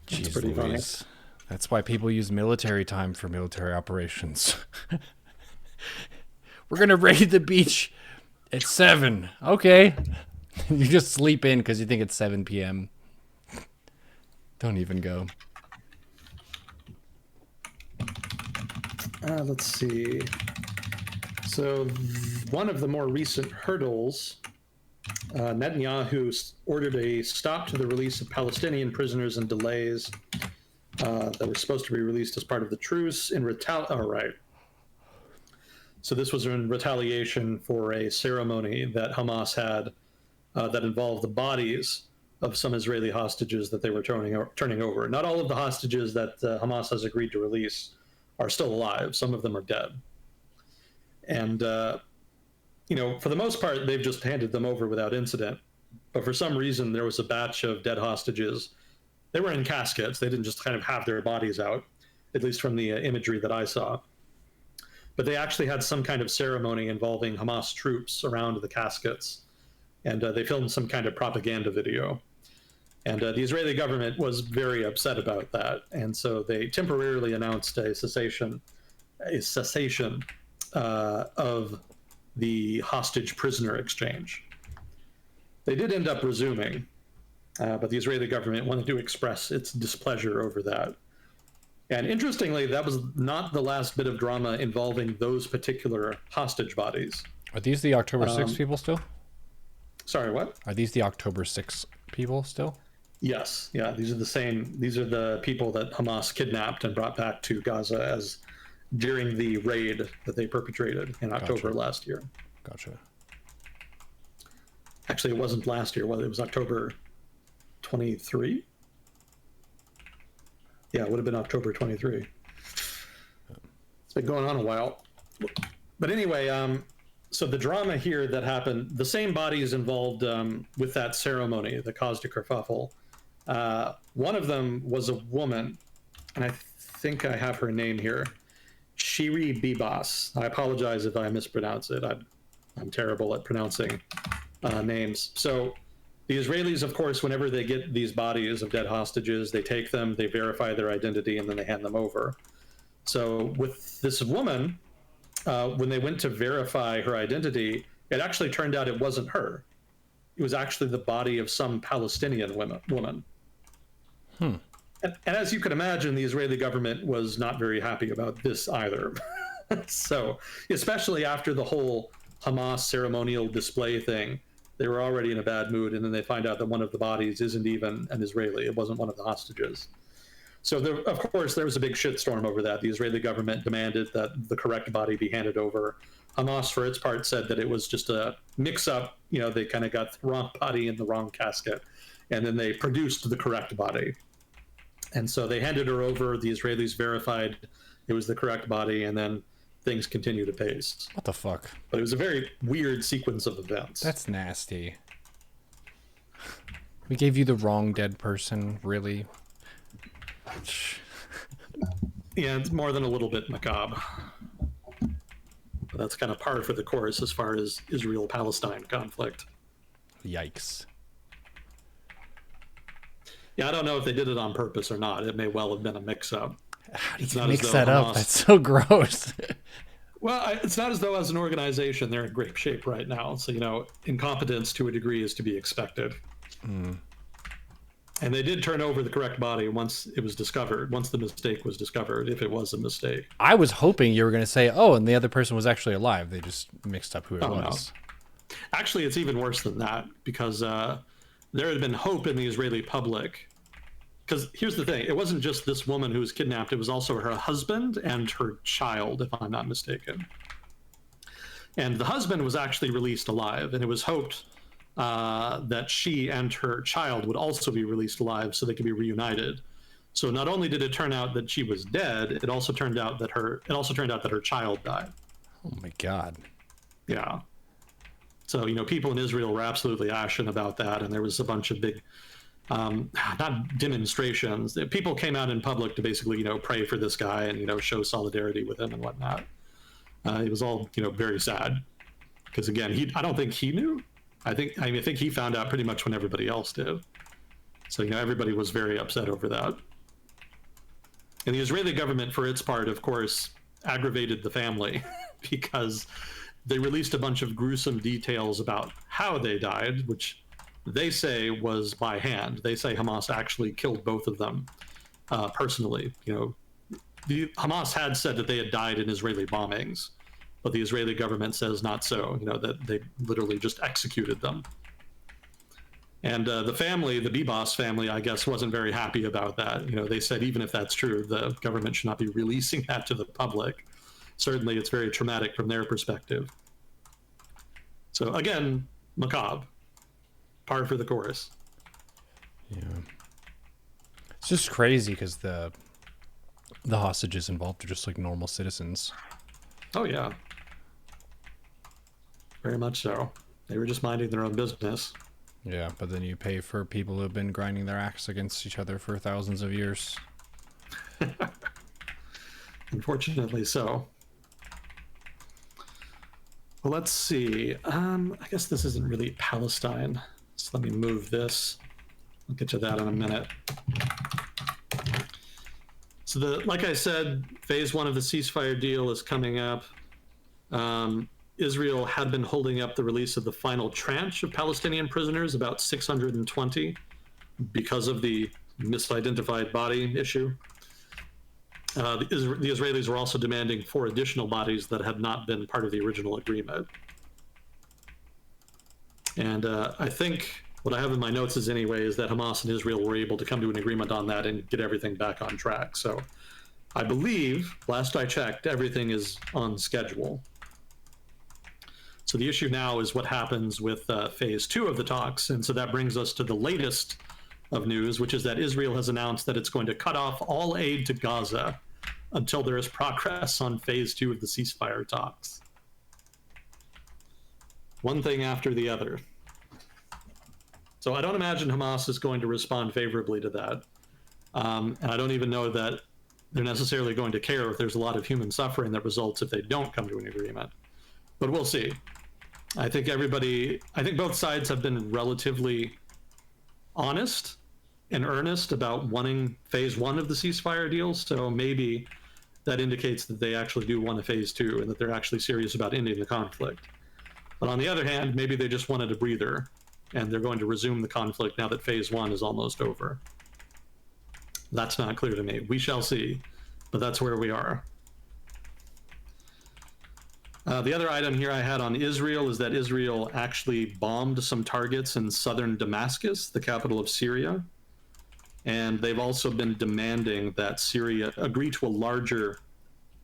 Jeez pretty funny. Louise. That's why people use military time for military operations. We're going to raid the beach at 7. Okay. You just sleep in because you think it's 7 p.m. Don't even go. Let's see. So one of the more recent hurdles, Netanyahu ordered a stop to the release of Palestinian prisoners and delays that were supposed to be released as part of the truce in So this was in retaliation for a ceremony that Hamas had that involved the bodies of some Israeli hostages that they were turning over. Not all of the hostages that Hamas has agreed to release are still alive. Some of them are dead. And, for the most part, they've just handed them over without incident. But for some reason, there was a batch of dead hostages. They were in caskets. They didn't just kind of have their bodies out, at least from the imagery that I saw. But they actually had some kind of ceremony involving Hamas troops around the caskets. And they filmed some kind of propaganda video. And the Israeli government was very upset about that. And so they temporarily announced a cessation of the hostage prisoner exchange. They did end up resuming, but the Israeli government wanted to express its displeasure over that. And interestingly, that was not the last bit of drama involving those particular hostage bodies. Are these the October 6th people still? Sorry, what? Are these the October 6th people still? Yes. Yeah, these are the people that Hamas kidnapped and brought back to Gaza during the raid that they perpetrated in October last year. Gotcha. Actually, it wasn't last year. Well, it was October 23. Yeah, it would have been October 23. It's been going on a while. But anyway, so the drama here that happened, the same bodies involved with that ceremony that caused a kerfuffle. One of them was a woman, and I think I have her name here. Shiri Bibas. I apologize if I mispronounce it. I'm terrible at pronouncing names. So the Israelis, of course, whenever they get these bodies of dead hostages, they take them, they verify their identity, and then they hand them over. So with this woman, when they went to verify her identity, it actually turned out it wasn't her. It was actually the body of some Palestinian woman. And as you can imagine, the Israeli government was not very happy about this either. So, especially after the whole Hamas ceremonial display thing, they were already in a bad mood, and then they find out that one of the bodies isn't even an Israeli. It wasn't one of the hostages. So, of course, there was a big shitstorm over that. The Israeli government demanded that the correct body be handed over. Hamas, for its part, said that it was just a mix-up. They kind of got the wrong body in the wrong casket, and then they produced the correct body. And so they handed her over. The Israelis verified it was the correct body, and then things continued apace. What the fuck? But it was a very weird sequence of events. That's nasty. We gave you the wrong dead person, really? Yeah, it's more than a little bit macabre. But that's kind of par for the course as far as Israel-Palestine conflict. Yikes. Yeah, I don't know if they did it on purpose or not. It may well have been a mix-up. How do you mix that up? That's so gross. Well, it's not as though as an organization they're in great shape right now. So, incompetence to a degree is to be expected. And they did turn over the correct body once it was discovered, once the mistake was discovered, if it was a mistake. I was hoping you were going to say, and the other person was actually alive. They just mixed up who it was. No. Actually, it's even worse than that, because there had been hope in the Israeli public. Because here's the thing, it wasn't just this woman who was kidnapped, it was also her husband and her child, if I'm not mistaken. And the husband was actually released alive, and it was hoped that she and her child would also be released alive so they could be reunited. So not only did it turn out that she was dead, it also turned out that her child died. Oh my God. Yeah. So, people in Israel were absolutely ashen about that, and there was a bunch of big, not demonstrations. People came out in public to basically, pray for this guy and, show solidarity with him and whatnot. It was all, very sad. Because again, I don't think he knew. I think he found out pretty much when everybody else did. So, everybody was very upset over that. And the Israeli government, for its part, of course, aggravated the family because they released a bunch of gruesome details about how they died, which they say was by hand. They say Hamas actually killed both of them personally. The Hamas had said that they had died in Israeli bombings, but the Israeli government says not so, that they literally just executed them. And the family, the Bibas family, I guess, wasn't very happy about that. They said even if that's true, the government should not be releasing that to the public. Certainly, it's very traumatic from their perspective. So again, macabre, par for the course. Yeah, it's just crazy because the hostages involved are just like normal citizens. Oh yeah, very much so. They were just minding their own business. Yeah, but then you pay for people who have been grinding their axe against each other for thousands of years. Unfortunately so. Well, let's see. I guess this isn't really Palestine. So let me move this. I'll get to that in a minute. So like I said, phase 1 of the ceasefire deal is coming up. Israel had been holding up the release of the final tranche of Palestinian prisoners, about 620, because of the misidentified body issue. The Israelis were also demanding 4 additional bodies that had not been part of the original agreement. And I think what I have in my notes is that Hamas and Israel were able to come to an agreement on that and get everything back on track. So I believe, last I checked, everything is on schedule. So the issue now is what happens with phase 2 of the talks. And so that brings us to the latest of news, which is that Israel has announced that it's going to cut off all aid to Gaza until there is progress on phase 2 of the ceasefire talks. One thing after the other. So I don't imagine Hamas is going to respond favorably to that. And I don't even know that they're necessarily going to care if there's a lot of human suffering that results if they don't come to an agreement. But we'll see. I think both sides have been relatively honest and earnest about wanting phase 1 of the ceasefire deal. So maybe that indicates that they actually do want a phase 2 and that they're actually serious about ending the conflict. But on the other hand, maybe they just wanted a breather and they're going to resume the conflict now that phase 1 is almost over. That's not clear to me. We shall see, but that's where we are. The other item here I had on Israel is that Israel actually bombed some targets in southern Damascus, the capital of Syria. And they've also been demanding that Syria agree to a larger,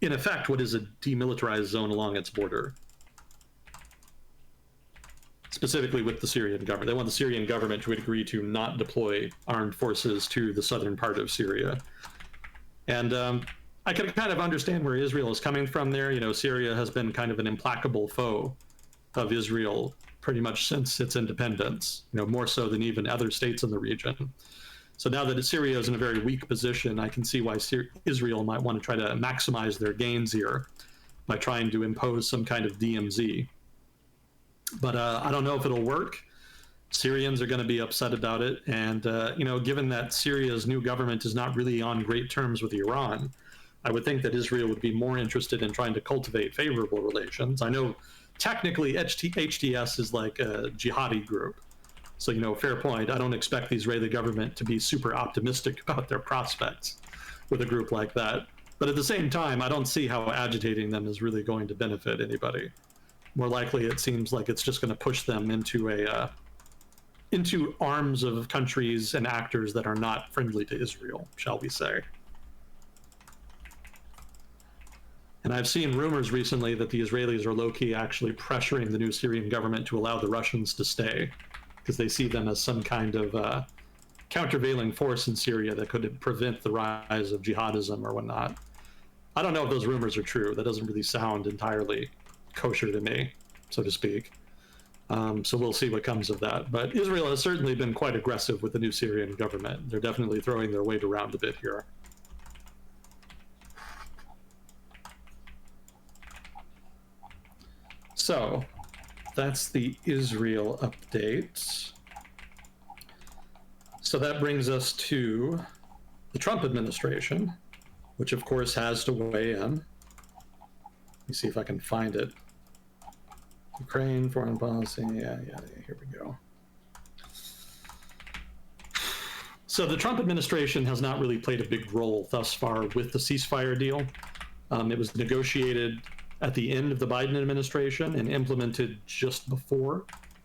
in effect, what is a demilitarized zone along its border. Specifically with the Syrian government. They want the Syrian government to agree to not deploy armed forces to the southern part of Syria. And I can kind of understand where Israel is coming from there. Syria has been kind of an implacable foe of Israel pretty much since its independence, more so than even other states in the region. So now that Syria is in a very weak position, I can see why Israel might want to try to maximize their gains here by trying to impose some kind of DMZ. But I don't know if it'll work. Syrians are going to be upset about it. And, given that Syria's new government is not really on great terms with Iran, I would think that Israel would be more interested in trying to cultivate favorable relations. I know technically HTS is like a jihadi group. So, fair point. I don't expect the Israeli government to be super optimistic about their prospects with a group like that. But at the same time, I don't see how agitating them is really going to benefit anybody. More likely, it seems like it's just going to push them into arms of countries and actors that are not friendly to Israel, shall we say. And I've seen rumors recently that the Israelis are low-key actually pressuring the new Syrian government to allow the Russians to stay, because they see them as some kind of countervailing force in Syria that could prevent the rise of jihadism or whatnot. I don't know if those rumors are true. That doesn't really sound entirely kosher to me, so to speak. So we'll see what comes of that. But Israel has certainly been quite aggressive with the new Syrian government. They're definitely throwing their weight around a bit here. So that's the Israel update. So that brings us to the Trump administration, which of course has to weigh in. Let me see if I can find it. Ukraine, foreign policy, yeah, here we go. So the Trump administration has not really played a big role thus far with the ceasefire deal. It was negotiated at the end of the Biden administration and implemented just before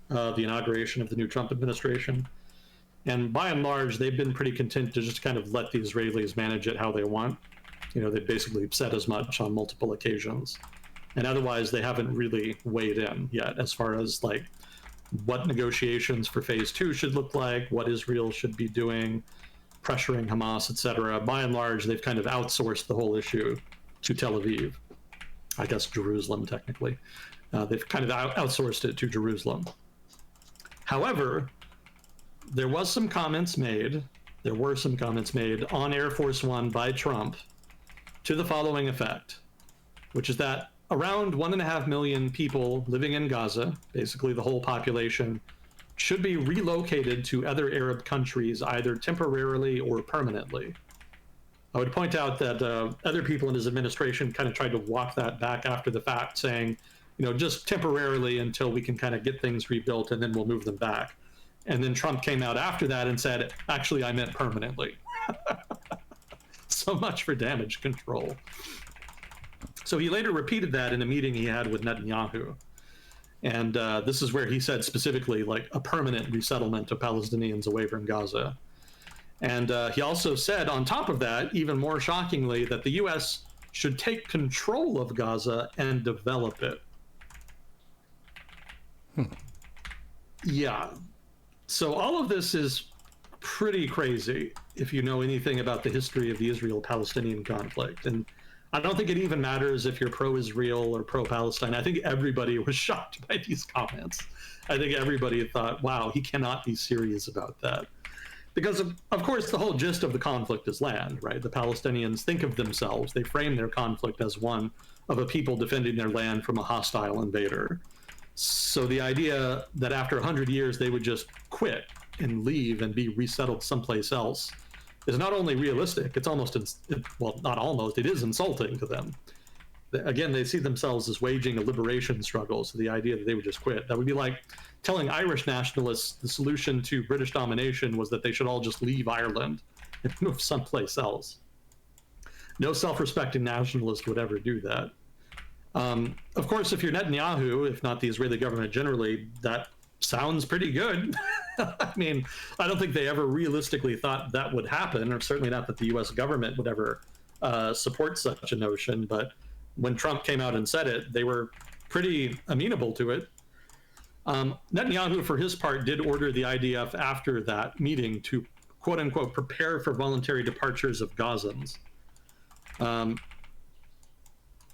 the inauguration of the new Trump administration. And by and large, they've been pretty content to just kind of let the Israelis manage it how they want. You know, they basically said as much on multiple occasions. And otherwise, they haven't really weighed in yet as far as like what negotiations for phase 2 should look like, what Israel should be doing, pressuring Hamas, etc. By and large, they've kind of outsourced the whole issue to Tel Aviv. I guess Jerusalem, technically. They've kind of outsourced it to Jerusalem. However, there were some comments made on Air Force One by Trump to the following effect, which is that around 1.5 million people living in Gaza, basically the whole population, should be relocated to other Arab countries, either temporarily or permanently. I would point out that other people in his administration kind of tried to walk that back after the fact, saying, you know, just temporarily until we can kind of get things rebuilt and then we'll move them back. And then Trump came out after that and said, actually, I meant permanently. So much for damage control. So he later repeated that in a meeting he had with Netanyahu. And this is where he said specifically, like, a permanent resettlement of Palestinians away from Gaza. And he also said, on top of that, even more shockingly, that the U.S. should take control of Gaza and develop it. Yeah. So all of this is pretty crazy if you know anything about the history of the Israel-Palestinian conflict. And I don't think it even matters if you're pro-Israel or pro-Palestine. I think everybody was shocked by these comments. I think everybody thought, wow, he cannot be serious about that. Because, of course, the whole gist of the conflict is land, right? The Palestinians think of themselves, they frame their conflict as one of a people defending their land from a hostile invader. So the idea that after 100 years they would just quit and leave and be resettled someplace else is not only realistic, it's almost, well, not almost, it is insulting to them. Again, they see themselves as waging a liberation struggle, so the idea that they would just quit, that would be like telling Irish nationalists the solution to British domination was that they should all just leave Ireland and move someplace else. No self-respecting nationalist would ever do that. Of course, if you're Netanyahu, if not the Israeli government generally, that sounds pretty good. I mean, I don't think they ever realistically thought that would happen, or certainly not that the U.S. government would ever support such a notion. But when Trump came out and said it, they were pretty amenable to it. Netanyahu, for his part, did order the IDF after that meeting to, quote unquote, prepare for voluntary departures of Gazans.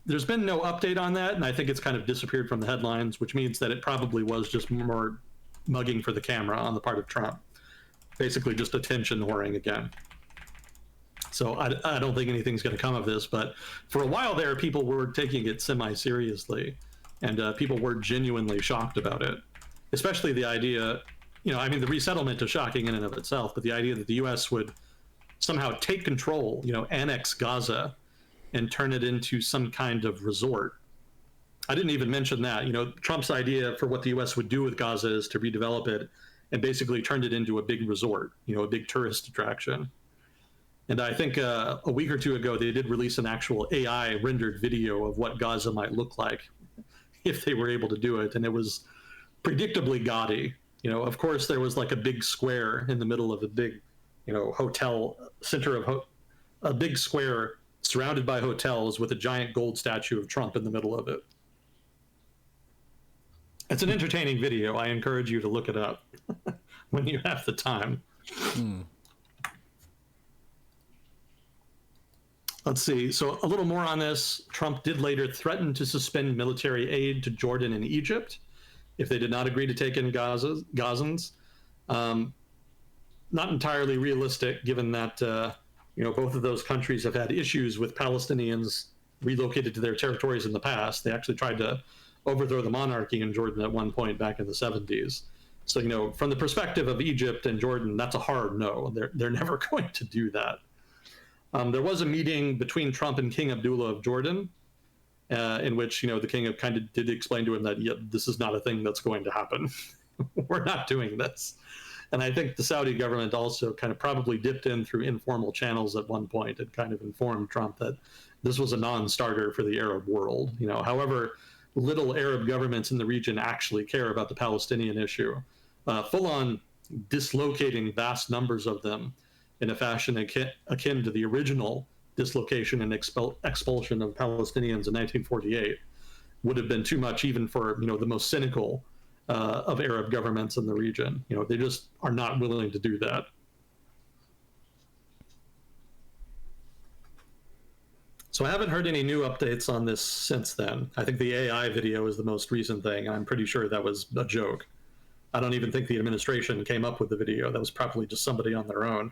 There's been no update on that, and I think it's kind of disappeared from the headlines, which means that it probably was just more mugging for the camera on the part of Trump. Basically just attention whoring again. So I don't think anything's going to come of this, but for a while there, people were taking it semi-seriously, and people were genuinely shocked about it. Especially the idea, you know, I mean, the resettlement is shocking in and of itself, but the idea that the U.S. would somehow take control, you know, annex Gaza, and turn it into some kind of resort. I didn't even mention that. You know, Trump's idea for what the U.S. would do with Gaza is to redevelop it and basically turned it into a big resort, you know, a big tourist attraction. And I think a week or two ago, they did release an actual AI rendered video of what Gaza might look like if they were able to do it. And it was predictably gaudy. You know, of course, there was like a big square in the middle of a big, you know, hotel center of a big square surrounded by hotels with a giant gold statue of Trump in the middle of it. It's an entertaining video. I encourage you to look it up when you have the time. Let's see. So a little more on this. Trump did later threaten to suspend military aid to Jordan and Egypt if they did not agree to take in Gazans. Not entirely realistic, given that both of those countries have had issues with Palestinians relocated to their territories in the past. They actually tried to overthrow the monarchy in Jordan at one point back in the 70s. So, from the perspective of Egypt and Jordan, that's a hard no. They're never going to do that. There was a meeting between Trump and King Abdullah of Jordan, in which, the king kind of did explain to him that, yeah, this is not a thing that's going to happen. We're not doing this. And I think the Saudi government also kind of probably dipped in through informal channels at one point and kind of informed Trump that this was a non-starter for the Arab world. However little Arab governments in the region actually care about the Palestinian issue, full-on dislocating vast numbers of them in a fashion akin to the original dislocation and expulsion of Palestinians in 1948 would have been too much even for the most cynical of Arab governments in the region. They just are not willing to do that. So I haven't heard any new updates on this since then. I think the AI video is the most recent thing. I'm pretty sure that was a joke. I don't even think the administration came up with the video. That was probably just somebody on their own.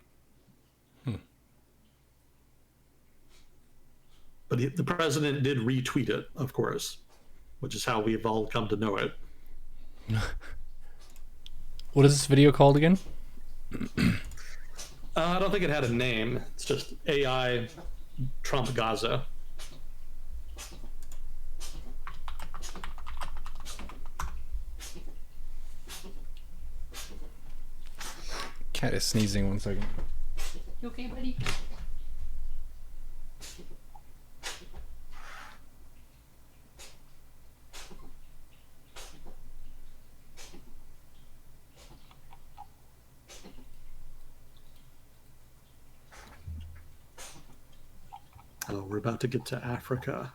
But the president did retweet it, of course, which is how we've all come to know it. What is this video called again? I don't think it had a name. It's just AI Trump Gaza. Cat is sneezing. 1 second. You okay, buddy? Oh, we're about to get to Africa.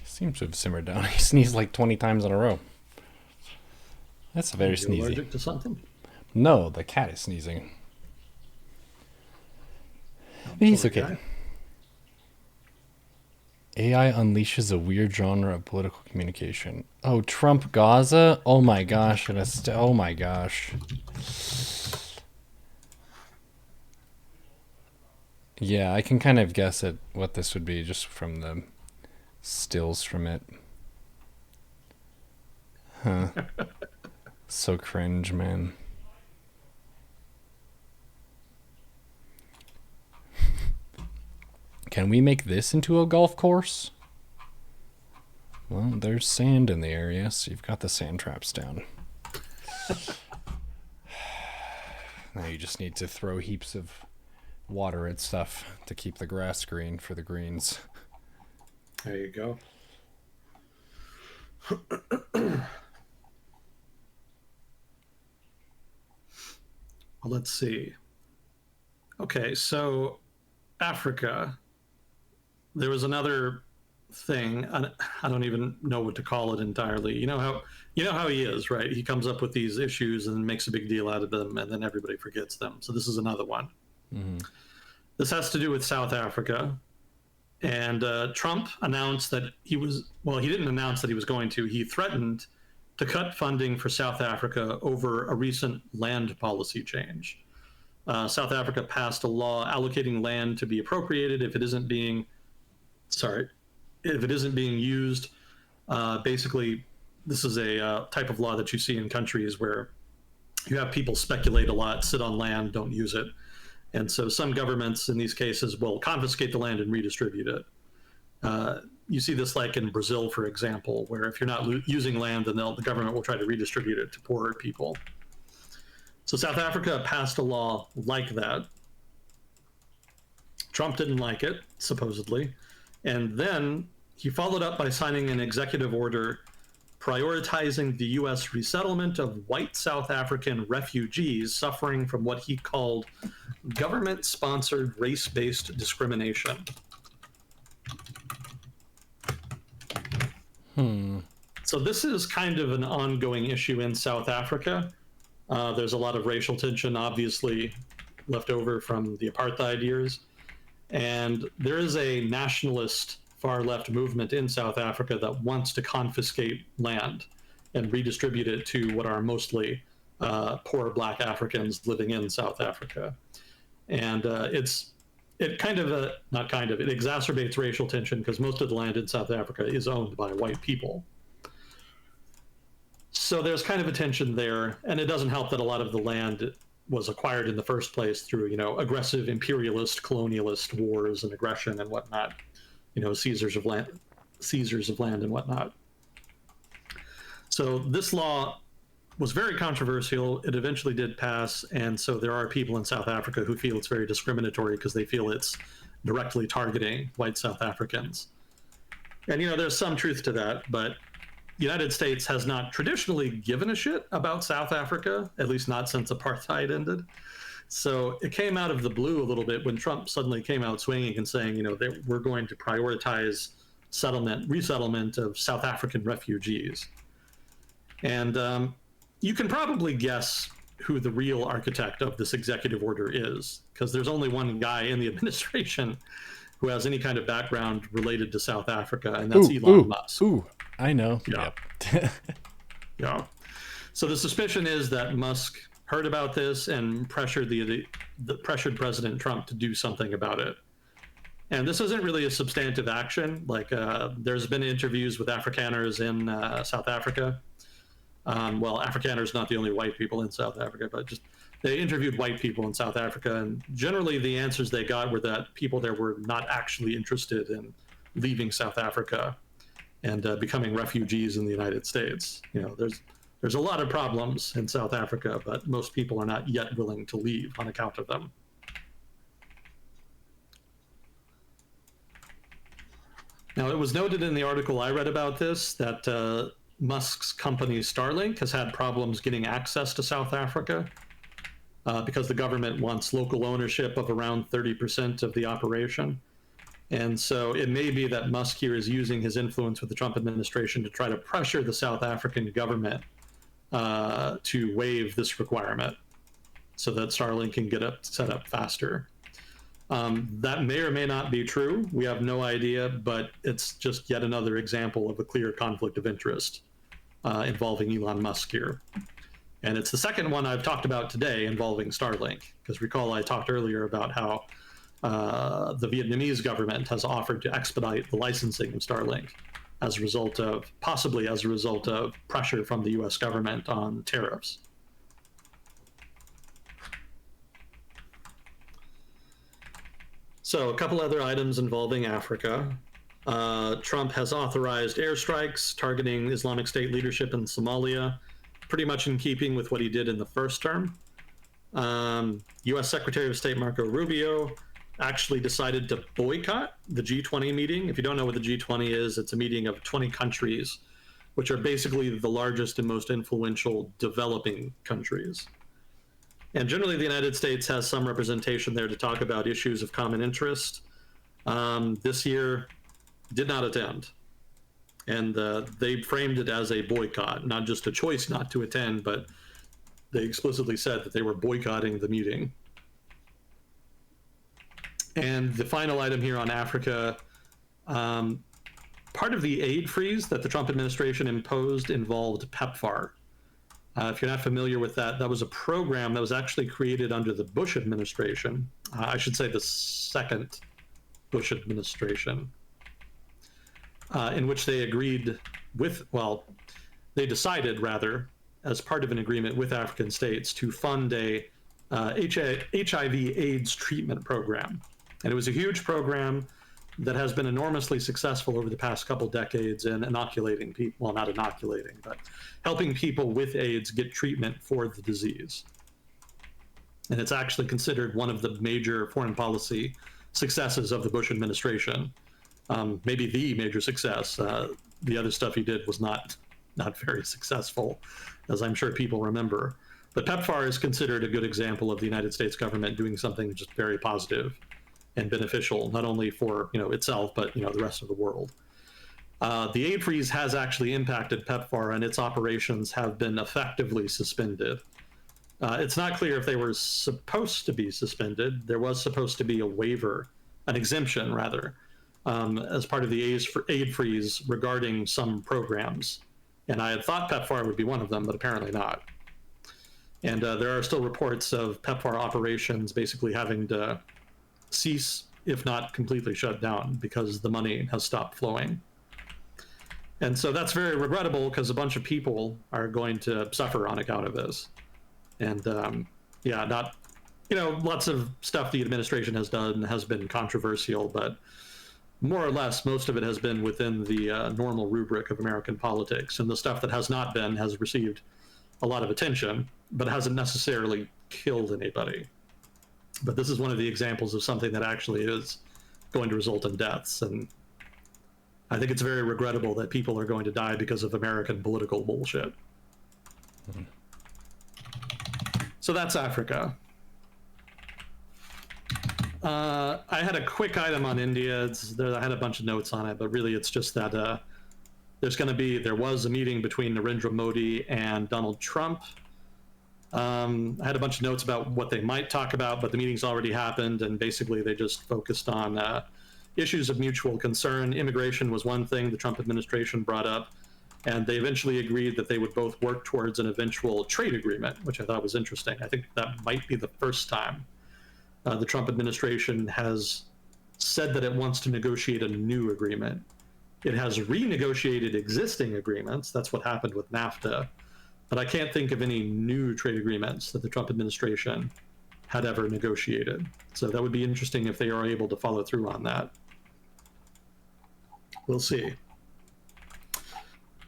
Seems to have simmered down. He sneezed like 20 times in a row. That's very sneezy. Allergic to something? No, the cat is sneezing. But he's okay. Guy. AI unleashes a weird genre of political communication. Oh, Trump Gaza? Oh my gosh. Oh my gosh. Yeah, I can kind of guess at what this would be just from the stills from it. Huh. So cringe, man. Can we make this into a golf course? Well, there's sand in the area, so you've got the sand traps down. Now you just need to throw heaps of water at stuff to keep the grass green for the greens. There you go. Well, let's see. Okay, so Africa. There was another thing. I don't even know what to call it entirely. You know how he is, right? He comes up with these issues and makes a big deal out of them, and then everybody forgets them. So this is another one. Mm-hmm. This has to do with South Africa. And Trump announced that he didn't announce that he was going to. He threatened to cut funding for South Africa over a recent land policy change. South Africa passed a law allocating land to be appropriated if it isn't being used. Basically, this is a type of law that you see in countries where you have people speculate a lot, sit on land, don't use it. And so some governments in these cases will confiscate the land and redistribute it. You see this like in Brazil, for example, where if you're not using land, then the government will try to redistribute it to poorer people. So South Africa passed a law like that. Trump didn't like it, supposedly. And then he followed up by signing an executive order prioritizing the U.S. resettlement of white South African refugees suffering from what he called government-sponsored race-based discrimination. So this is kind of an ongoing issue in South Africa. There's a lot of racial tension, obviously, left over from the apartheid years. And there is a nationalist far-left movement in South Africa that wants to confiscate land and redistribute it to what are mostly poor Black Africans living in South Africa. And it exacerbates racial tension because most of the land in South Africa is owned by white people. So there's kind of a tension there, and it doesn't help that a lot of the land was acquired in the first place through, aggressive imperialist, colonialist wars and aggression and whatnot, seizures of land and whatnot. So this law was very controversial. It eventually did pass, and so there are people in South Africa who feel it's very discriminatory because they feel it's directly targeting white South Africans. And, there's some truth to that, but the United States has not traditionally given a shit about South Africa, at least not since apartheid ended. So it came out of the blue a little bit when Trump suddenly came out swinging and saying, we're going to prioritize resettlement of South African refugees. And you can probably guess who the real architect of this executive order is, because there's only one guy in the administration who has any kind of background related to South Africa, and that's Elon Musk. I know. Yeah. Yep. Yeah. So the suspicion is that Musk heard about this and pressured pressured President Trump to do something about it. And this isn't really a substantive action. Like there's been interviews with Afrikaners in South Africa. Well, Afrikaners not the only white people in South Africa, but just they interviewed white people in South Africa, and generally the answers they got were that people there were not actually interested in leaving South Africa and becoming refugees in the United States. There's a lot of problems in South Africa, but most people are not yet willing to leave on account of them. Now, it was noted in the article I read about this that Musk's company Starlink has had problems getting access to South Africa because the government wants local ownership of around 30% of the operation. And so it may be that Musk here is using his influence with the Trump administration to try to pressure the South African government to waive this requirement so that Starlink can get set up faster. That may or may not be true. We have no idea, but it's just yet another example of a clear conflict of interest involving Elon Musk here. And it's the second one I've talked about today involving Starlink, because recall I talked earlier about how the Vietnamese government has offered to expedite the licensing of Starlink possibly as a result of pressure from the US government on tariffs. So a couple other items involving Africa. Trump has authorized airstrikes targeting Islamic State leadership in Somalia, pretty much in keeping with what he did in the first term. US Secretary of State Marco Rubio actually decided to boycott the G20 meeting. If you don't know what the G20 is, it's a meeting of 20 countries, which are basically the largest and most influential developing countries. And generally, the United States has some representation there to talk about issues of common interest. This year, did not attend. And they framed it as a boycott, not just a choice not to attend, but they explicitly said that they were boycotting the meeting. And the final item here on Africa, part of the aid freeze that the Trump administration imposed involved PEPFAR. If you're not familiar with that, that was a program that was actually created under the Bush administration. I should say the second Bush administration, in which they decided rather, as part of an agreement with African states, to fund a HIV/AIDS treatment program. And it was a huge program that has been enormously successful over the past couple decades in inoculating people, well, not inoculating, but helping people with AIDS get treatment for the disease. And it's actually considered one of the major foreign policy successes of the Bush administration. Maybe the major success. The other stuff he did was not very successful, as I'm sure people remember. But PEPFAR is considered a good example of the United States government doing something just very positive and beneficial, not only for itself, but the rest of the world. The aid freeze has actually impacted PEPFAR, and its operations have been effectively suspended. It's not clear if they were supposed to be suspended. There was supposed to be a waiver, an exemption rather, as part of the aid freeze regarding some programs. And I had thought PEPFAR would be one of them, but apparently not. And there are still reports of PEPFAR operations basically having to cease, if not completely shut down, because the money has stopped flowing. And so that's very regrettable, because a bunch of people are going to suffer on account of this. And lots of stuff the administration has done has been controversial, but more or less, most of it has been within the normal rubric of American politics. And the stuff that has not been has received a lot of attention, but hasn't necessarily killed anybody. But this is one of the examples of something that actually is going to result in deaths. And I think it's very regrettable that people are going to die because of American political bullshit. Mm-hmm. So that's Africa. I had a quick item on India. I had a bunch of notes on it, but really it's just that there was a meeting between Narendra Modi and Donald Trump. I had a bunch of notes about what they might talk about, but the meeting's already happened, and basically they just focused on issues of mutual concern. Immigration was one thing the Trump administration brought up, and they eventually agreed that they would both work towards an eventual trade agreement, which I thought was interesting. I think that might be the first time the Trump administration has said that it wants to negotiate a new agreement. It has renegotiated existing agreements. That's what happened with NAFTA. But I can't think of any new trade agreements that the Trump administration had ever negotiated. So that would be interesting if they are able to follow through on that. We'll see.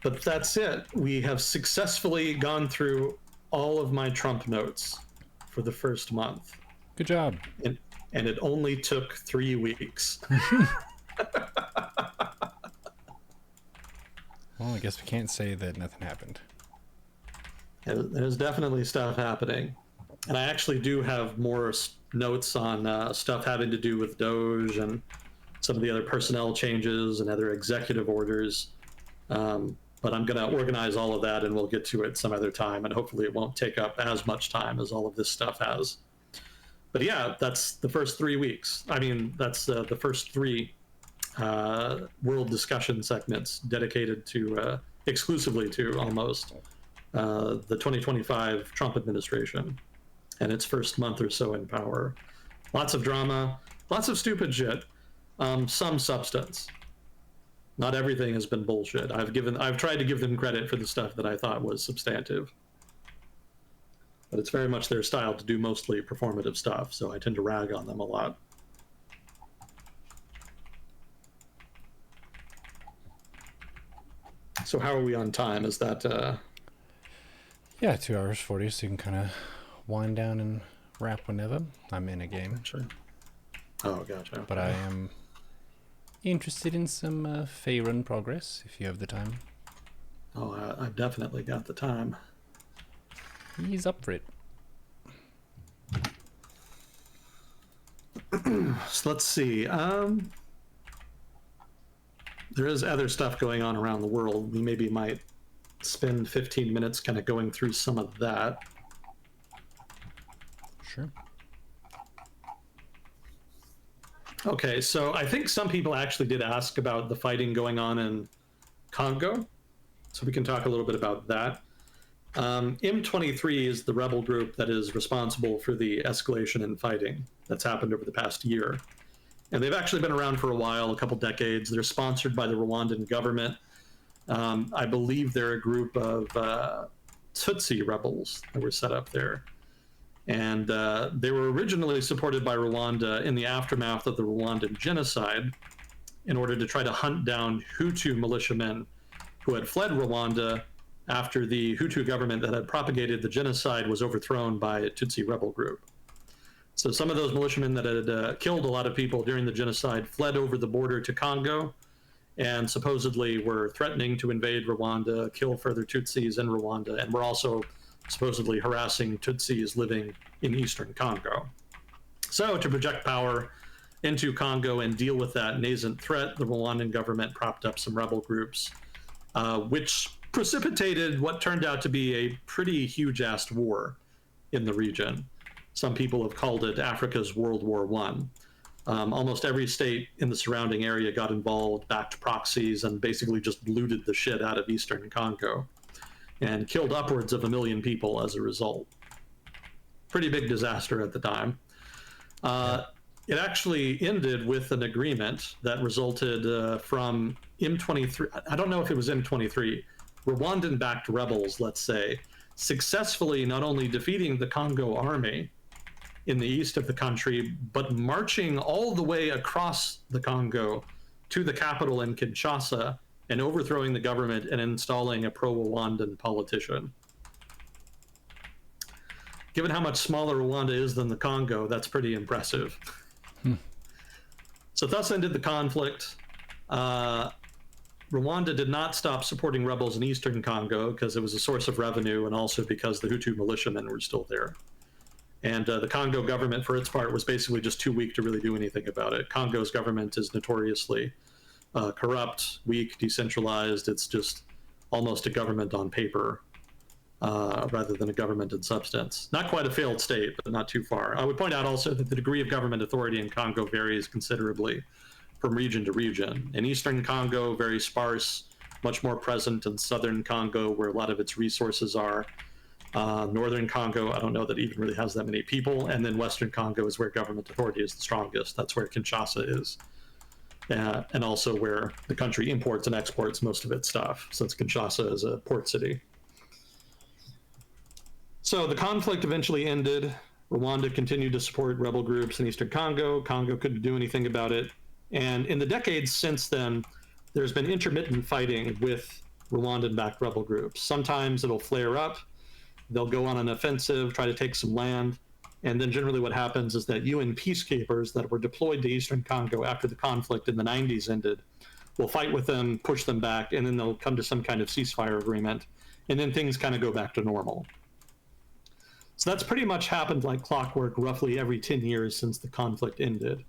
But that's it. We have successfully gone through all of my Trump notes for the first month. Good job. And it only took 3 weeks. Well, I guess we can't say that nothing happened. There's definitely stuff happening. And I actually do have more notes on stuff having to do with Doge and some of the other personnel changes and other executive orders. But I'm going to organize all of that, and we'll get to it some other time, and hopefully it won't take up as much time as all of this stuff has. But yeah, that's the first 3 weeks. I mean, that's the first 3 world discussion segments dedicated to exclusively to almost the 2025 Trump administration and its first month or so in power. Lots of drama, lots of stupid shit, some substance. Not everything has been bullshit. I've tried to give them credit for the stuff that I thought was substantive. But it's very much their style to do mostly performative stuff, so I tend to rag on them a lot. So how are we on time? Is that... Yeah, 2 hours 40, so you can kind of wind down and wrap whenever. I'm in a game. Sure. Oh, gotcha. But I am interested in some Faerun progress, if you have the time. Oh, I've definitely got the time. He's up for it. So let's see. There is other stuff going on around the world. We maybe might spend 15 minutes kind of going through some of that. Sure. Okay, so I think some people actually did ask about the fighting going on in Congo, so we can talk a little bit about that. M23 is the rebel group that is responsible for the escalation in fighting that's happened over the past year. And they've actually been around for a while, a couple decades. They're sponsored by the Rwandan government. I believe they're a group of Tutsi rebels that were set up there. And they were originally supported by Rwanda in the aftermath of the Rwandan genocide in order to try to hunt down Hutu militiamen who had fled Rwanda after the Hutu government that had propagated the genocide was overthrown by a Tutsi rebel group. So some of those militiamen that had killed a lot of people during the genocide fled over the border to Congo and supposedly were threatening to invade Rwanda, kill further Tutsis in Rwanda, and were also supposedly harassing Tutsis living in eastern Congo. So to project power into Congo and deal with that nascent threat, the Rwandan government propped up some rebel groups, which precipitated what turned out to be a pretty huge-ass war in the region. Some people have called it Africa's World War I. Almost every state in the surrounding area got involved, backed proxies, and basically just looted the shit out of eastern Congo and killed upwards of 1 million people as a result. Pretty big disaster at the time. It actually ended with an agreement that resulted from M23. I don't know if it was M23. Rwandan-backed rebels, let's say, successfully not only defeating the Congo army in the east of the country, but marching all the way across the Congo to the capital in Kinshasa and overthrowing the government and installing a pro-Rwandan politician. Given how much smaller Rwanda is than the Congo, that's pretty impressive. So thus ended the conflict. Rwanda did not stop supporting rebels in eastern Congo because it was a source of revenue and also because the Hutu militiamen were still there. And the Congo government, for its part, was basically just too weak to really do anything about it. Congo's government is notoriously corrupt, weak, decentralized. It's just almost a government on paper rather than a government in substance. Not quite a failed state, but not too far. I would point out also that the degree of government authority in Congo varies considerably from region to region. In eastern Congo, very sparse, much more present in southern Congo, where a lot of its resources are. Northern Congo, I don't know that it even really has that many people. And then Western Congo is where government authority is the strongest. That's where Kinshasa is. And also where the country imports and exports most of its stuff, since Kinshasa is a port city. So the conflict eventually ended. Rwanda continued to support rebel groups in eastern Congo. Congo couldn't do anything about it. And in the decades since then, there's been intermittent fighting with Rwandan-backed rebel groups. Sometimes it'll flare up. They'll go on an offensive, try to take some land. And then generally what happens is that UN peacekeepers that were deployed to eastern Congo after the conflict in the 90s ended will fight with them, push them back, and then they'll come to some kind of ceasefire agreement. And then things kind of go back to normal. So that's pretty much happened like clockwork roughly every 10 years since the conflict ended.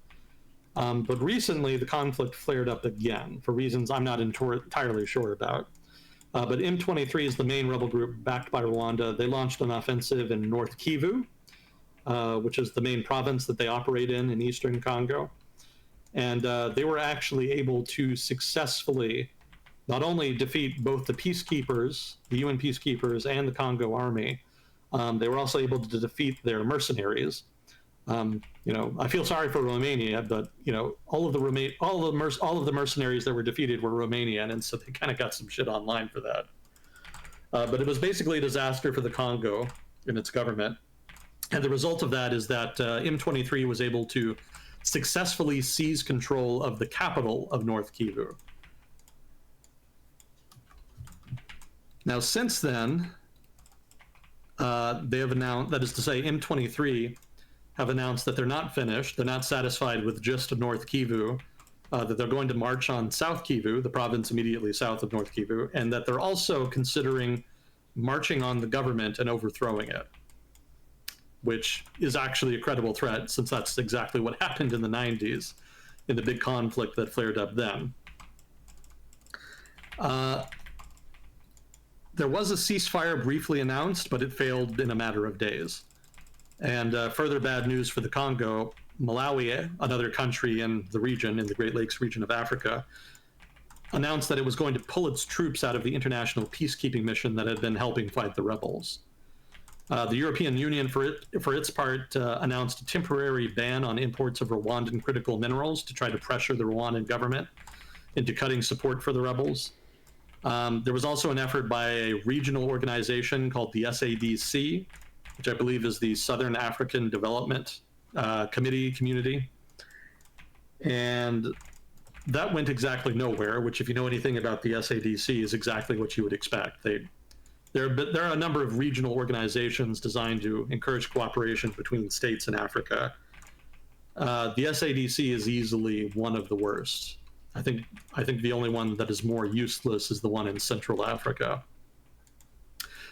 But recently the conflict flared up again for reasons I'm not entirely sure about. But M23 is the main rebel group backed by Rwanda. They launched an offensive in North Kivu, which is the main province that they operate in eastern Congo. And they were actually able to successfully not only defeat both the peacekeepers, the UN peacekeepers, and the Congo army, they were also able to defeat their mercenaries. I feel sorry for Romania, but all of the mercenaries that were defeated were Romanian, and so they kind of got some shit online for that. But it was basically a disaster for the Congo and its government, and the result of that is that M23 was able to successfully seize control of the capital of North Kivu. Now, since then, they have announced, that is to say, M23 have announced that they're not finished, they're not satisfied with just North Kivu, that they're going to march on South Kivu, the province immediately south of North Kivu, and that they're also considering marching on the government and overthrowing it, which is actually a credible threat, since that's exactly what happened in the 90s, in the big conflict that flared up then. There was a ceasefire briefly announced, but it failed in a matter of days. And further bad news for the Congo, Malawi, another country in the region, in the Great Lakes region of Africa, announced that it was going to pull its troops out of the international peacekeeping mission that had been helping fight the rebels. The European Union, for its part, announced a temporary ban on imports of Rwandan critical minerals to try to pressure the Rwandan government into cutting support for the rebels. There was also an effort by a regional organization called the SADC, which I believe is the Southern African Development Community. And that went exactly nowhere, which, if you know anything about the SADC, is exactly what you would expect. They there are a number of regional organizations designed to encourage cooperation between states in Africa. The SADC is easily one of the worst. I think the only one that is more useless is the one in Central Africa.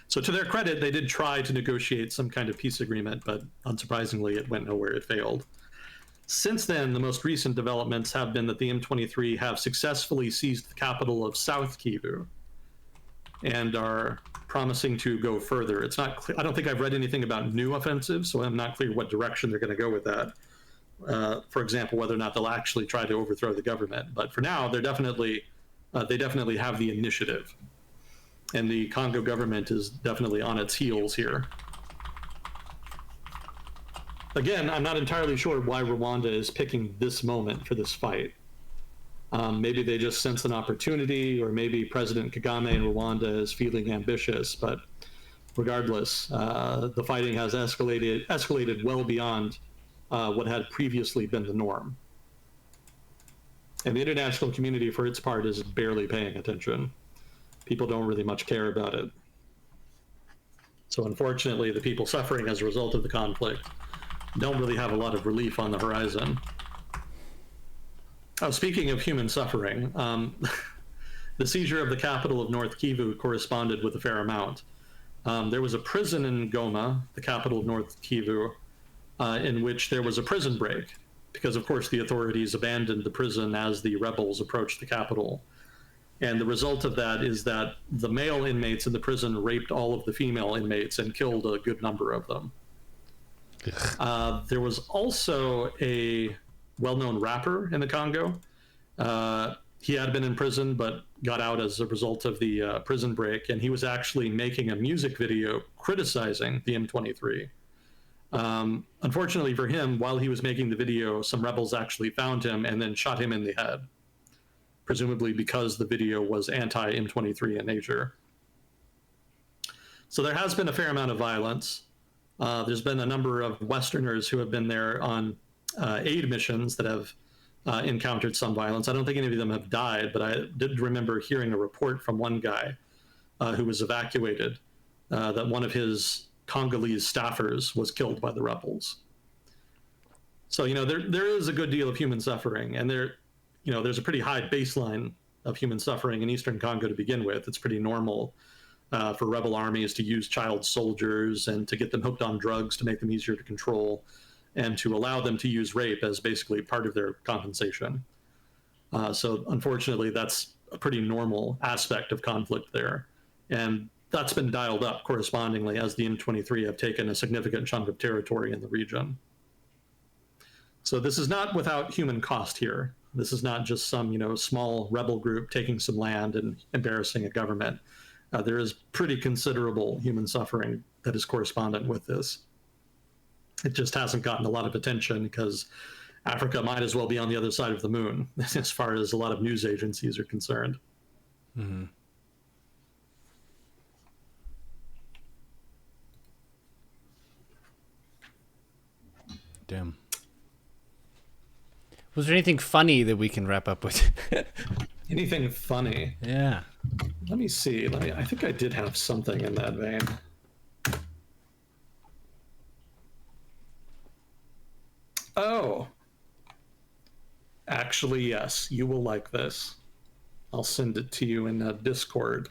So to their credit, they did try to negotiate some kind of peace agreement, but unsurprisingly, it went nowhere. It failed. Since then, the most recent developments have been that the M23 have successfully seized the capital of South Kivu and are promising to go further. It's not clear. I don't think I've read anything about new offensives, so I'm not clear what direction they're going to go with that. For example, whether or not they'll actually try to overthrow the government. But for now, they definitely have the initiative. And the Congo government is definitely on its heels here. Again, I'm not entirely sure why Rwanda is picking this moment for this fight. Maybe they just sense an opportunity, or maybe President Kagame in Rwanda is feeling ambitious. But regardless, the fighting has escalated well beyond what had previously been the norm. And the international community, for its part, is barely paying attention. People don't really much care about it. So unfortunately, the people suffering as a result of the conflict don't really have a lot of relief on the horizon. Oh, speaking of human suffering, the seizure of the capital of North Kivu corresponded with a fair amount. There was a prison in Goma, the capital of North Kivu, in which there was a prison break, because of course the authorities abandoned the prison as the rebels approached the capital. And the result of that is that the male inmates in the prison raped all of the female inmates and killed a good number of them. There was also a well-known rapper in the Congo. He had been in prison but got out as a result of the prison break, and he was actually making a music video criticizing the M23. Unfortunately for him, while he was making the video, some rebels actually found him and then shot him in the head, presumably because the video was anti-M23 in nature. So there has been a fair amount of violence. There's been a number of Westerners who have been there on aid missions that have encountered some violence. I don't think any of them have died, but I did remember hearing a report from one guy who was evacuated that one of his Congolese staffers was killed by the rebels. So, there is a good deal of human suffering, and there's a pretty high baseline of human suffering in Eastern Congo to begin with. It's pretty normal for rebel armies to use child soldiers and to get them hooked on drugs to make them easier to control, and to allow them to use rape as basically part of their compensation. So unfortunately, that's a pretty normal aspect of conflict there. And that's been dialed up correspondingly as the M23 have taken a significant chunk of territory in the region. So this is not without human cost here. This is not just some, small rebel group taking some land and embarrassing a government. There is pretty considerable human suffering that is correspondent with this. It just hasn't gotten a lot of attention because Africa might as well be on the other side of the moon as far as a lot of news agencies are concerned. Mm-hmm. Damn. Was there anything funny that we can wrap up with? Anything funny? Yeah. Let me see. I think I did have something in that vein. Oh. Actually, yes. You will like this. I'll send it to you in Discord.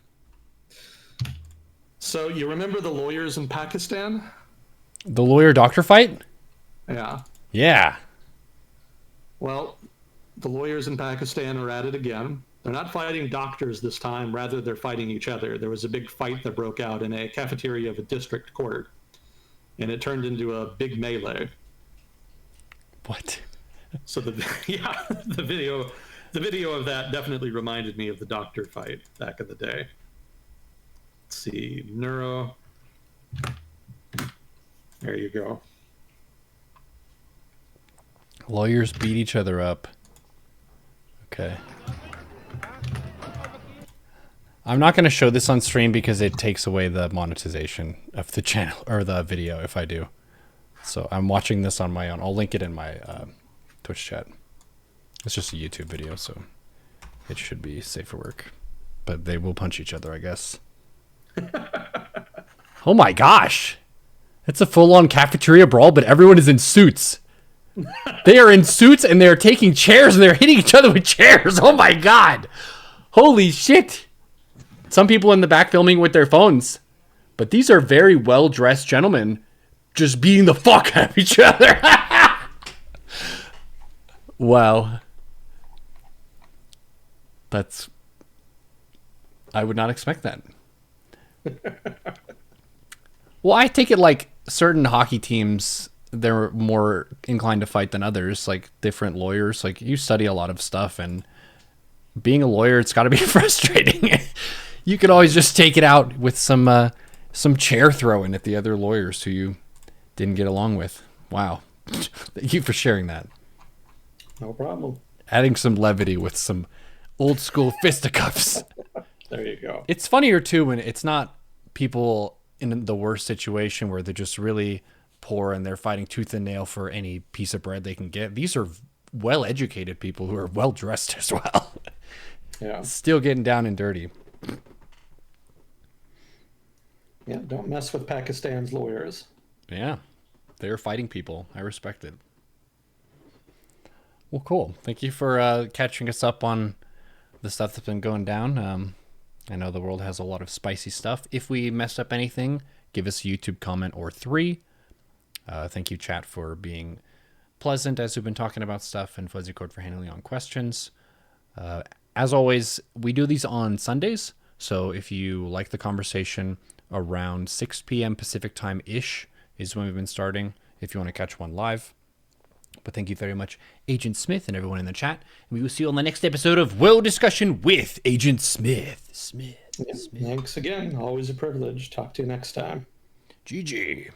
So, you remember the lawyers in Pakistan? The lawyer-doctor fight? Yeah. Yeah. Well, the lawyers in Pakistan are at it again. They're not fighting doctors this time. Rather, they're fighting each other. There was a big fight that broke out in a cafeteria of a district court, and it turned into a big melee. What? So the video of that definitely reminded me of the doctor fight back in the day. Let's see, Neuro. There you go. Lawyers beat each other up. Okay. I'm not going to show this on stream because it takes away the monetization of the channel or the video if I do. So I'm watching this on my own. I'll link it in my Twitch chat. It's just a YouTube video, so it should be safe for work. But they will punch each other, I guess. Oh my gosh. It's a full-on cafeteria brawl, but everyone is in suits. They are in suits and they're taking chairs and they're hitting each other with chairs. Oh my god. Holy shit. Some people in the back filming with their phones. But these are very well-dressed gentlemen just beating the fuck out of each other. Wow. I would not expect that. Well, I take it like certain hockey teams, they're more inclined to fight than others, like different lawyers. Like you study a lot of stuff, and being a lawyer, it's got to be frustrating. You could always just take it out with some chair throwing at the other lawyers who you didn't get along with. Wow. Thank you for sharing that. No problem. Adding some levity with some old school fisticuffs. There you go. It's funnier too when it's not people in the worst situation where they're just really poor and they're fighting tooth and nail for any piece of bread they can get. These are well-educated people who are well-dressed as well. Yeah. Still getting down and dirty. Yeah, don't mess with Pakistan's lawyers. Yeah. They're fighting people. I respect it. Well, cool. Thank you for catching us up on the stuff that's been going down. I know the world has a lot of spicy stuff. If we messed up anything, give us a YouTube comment or 3. Thank you, chat, for being pleasant as we've been talking about stuff, and Fuzzy Code for handling on questions. As always, we do these on Sundays, so if you like the conversation, around 6 p.m. Pacific time-ish is when we've been starting, if you want to catch one live. But thank you very much, Agent Smith and everyone in the chat. And we will see you on the next episode of World Discussion with Agent Smith. Smith. Thanks again. Always a privilege. Talk to you next time. GG.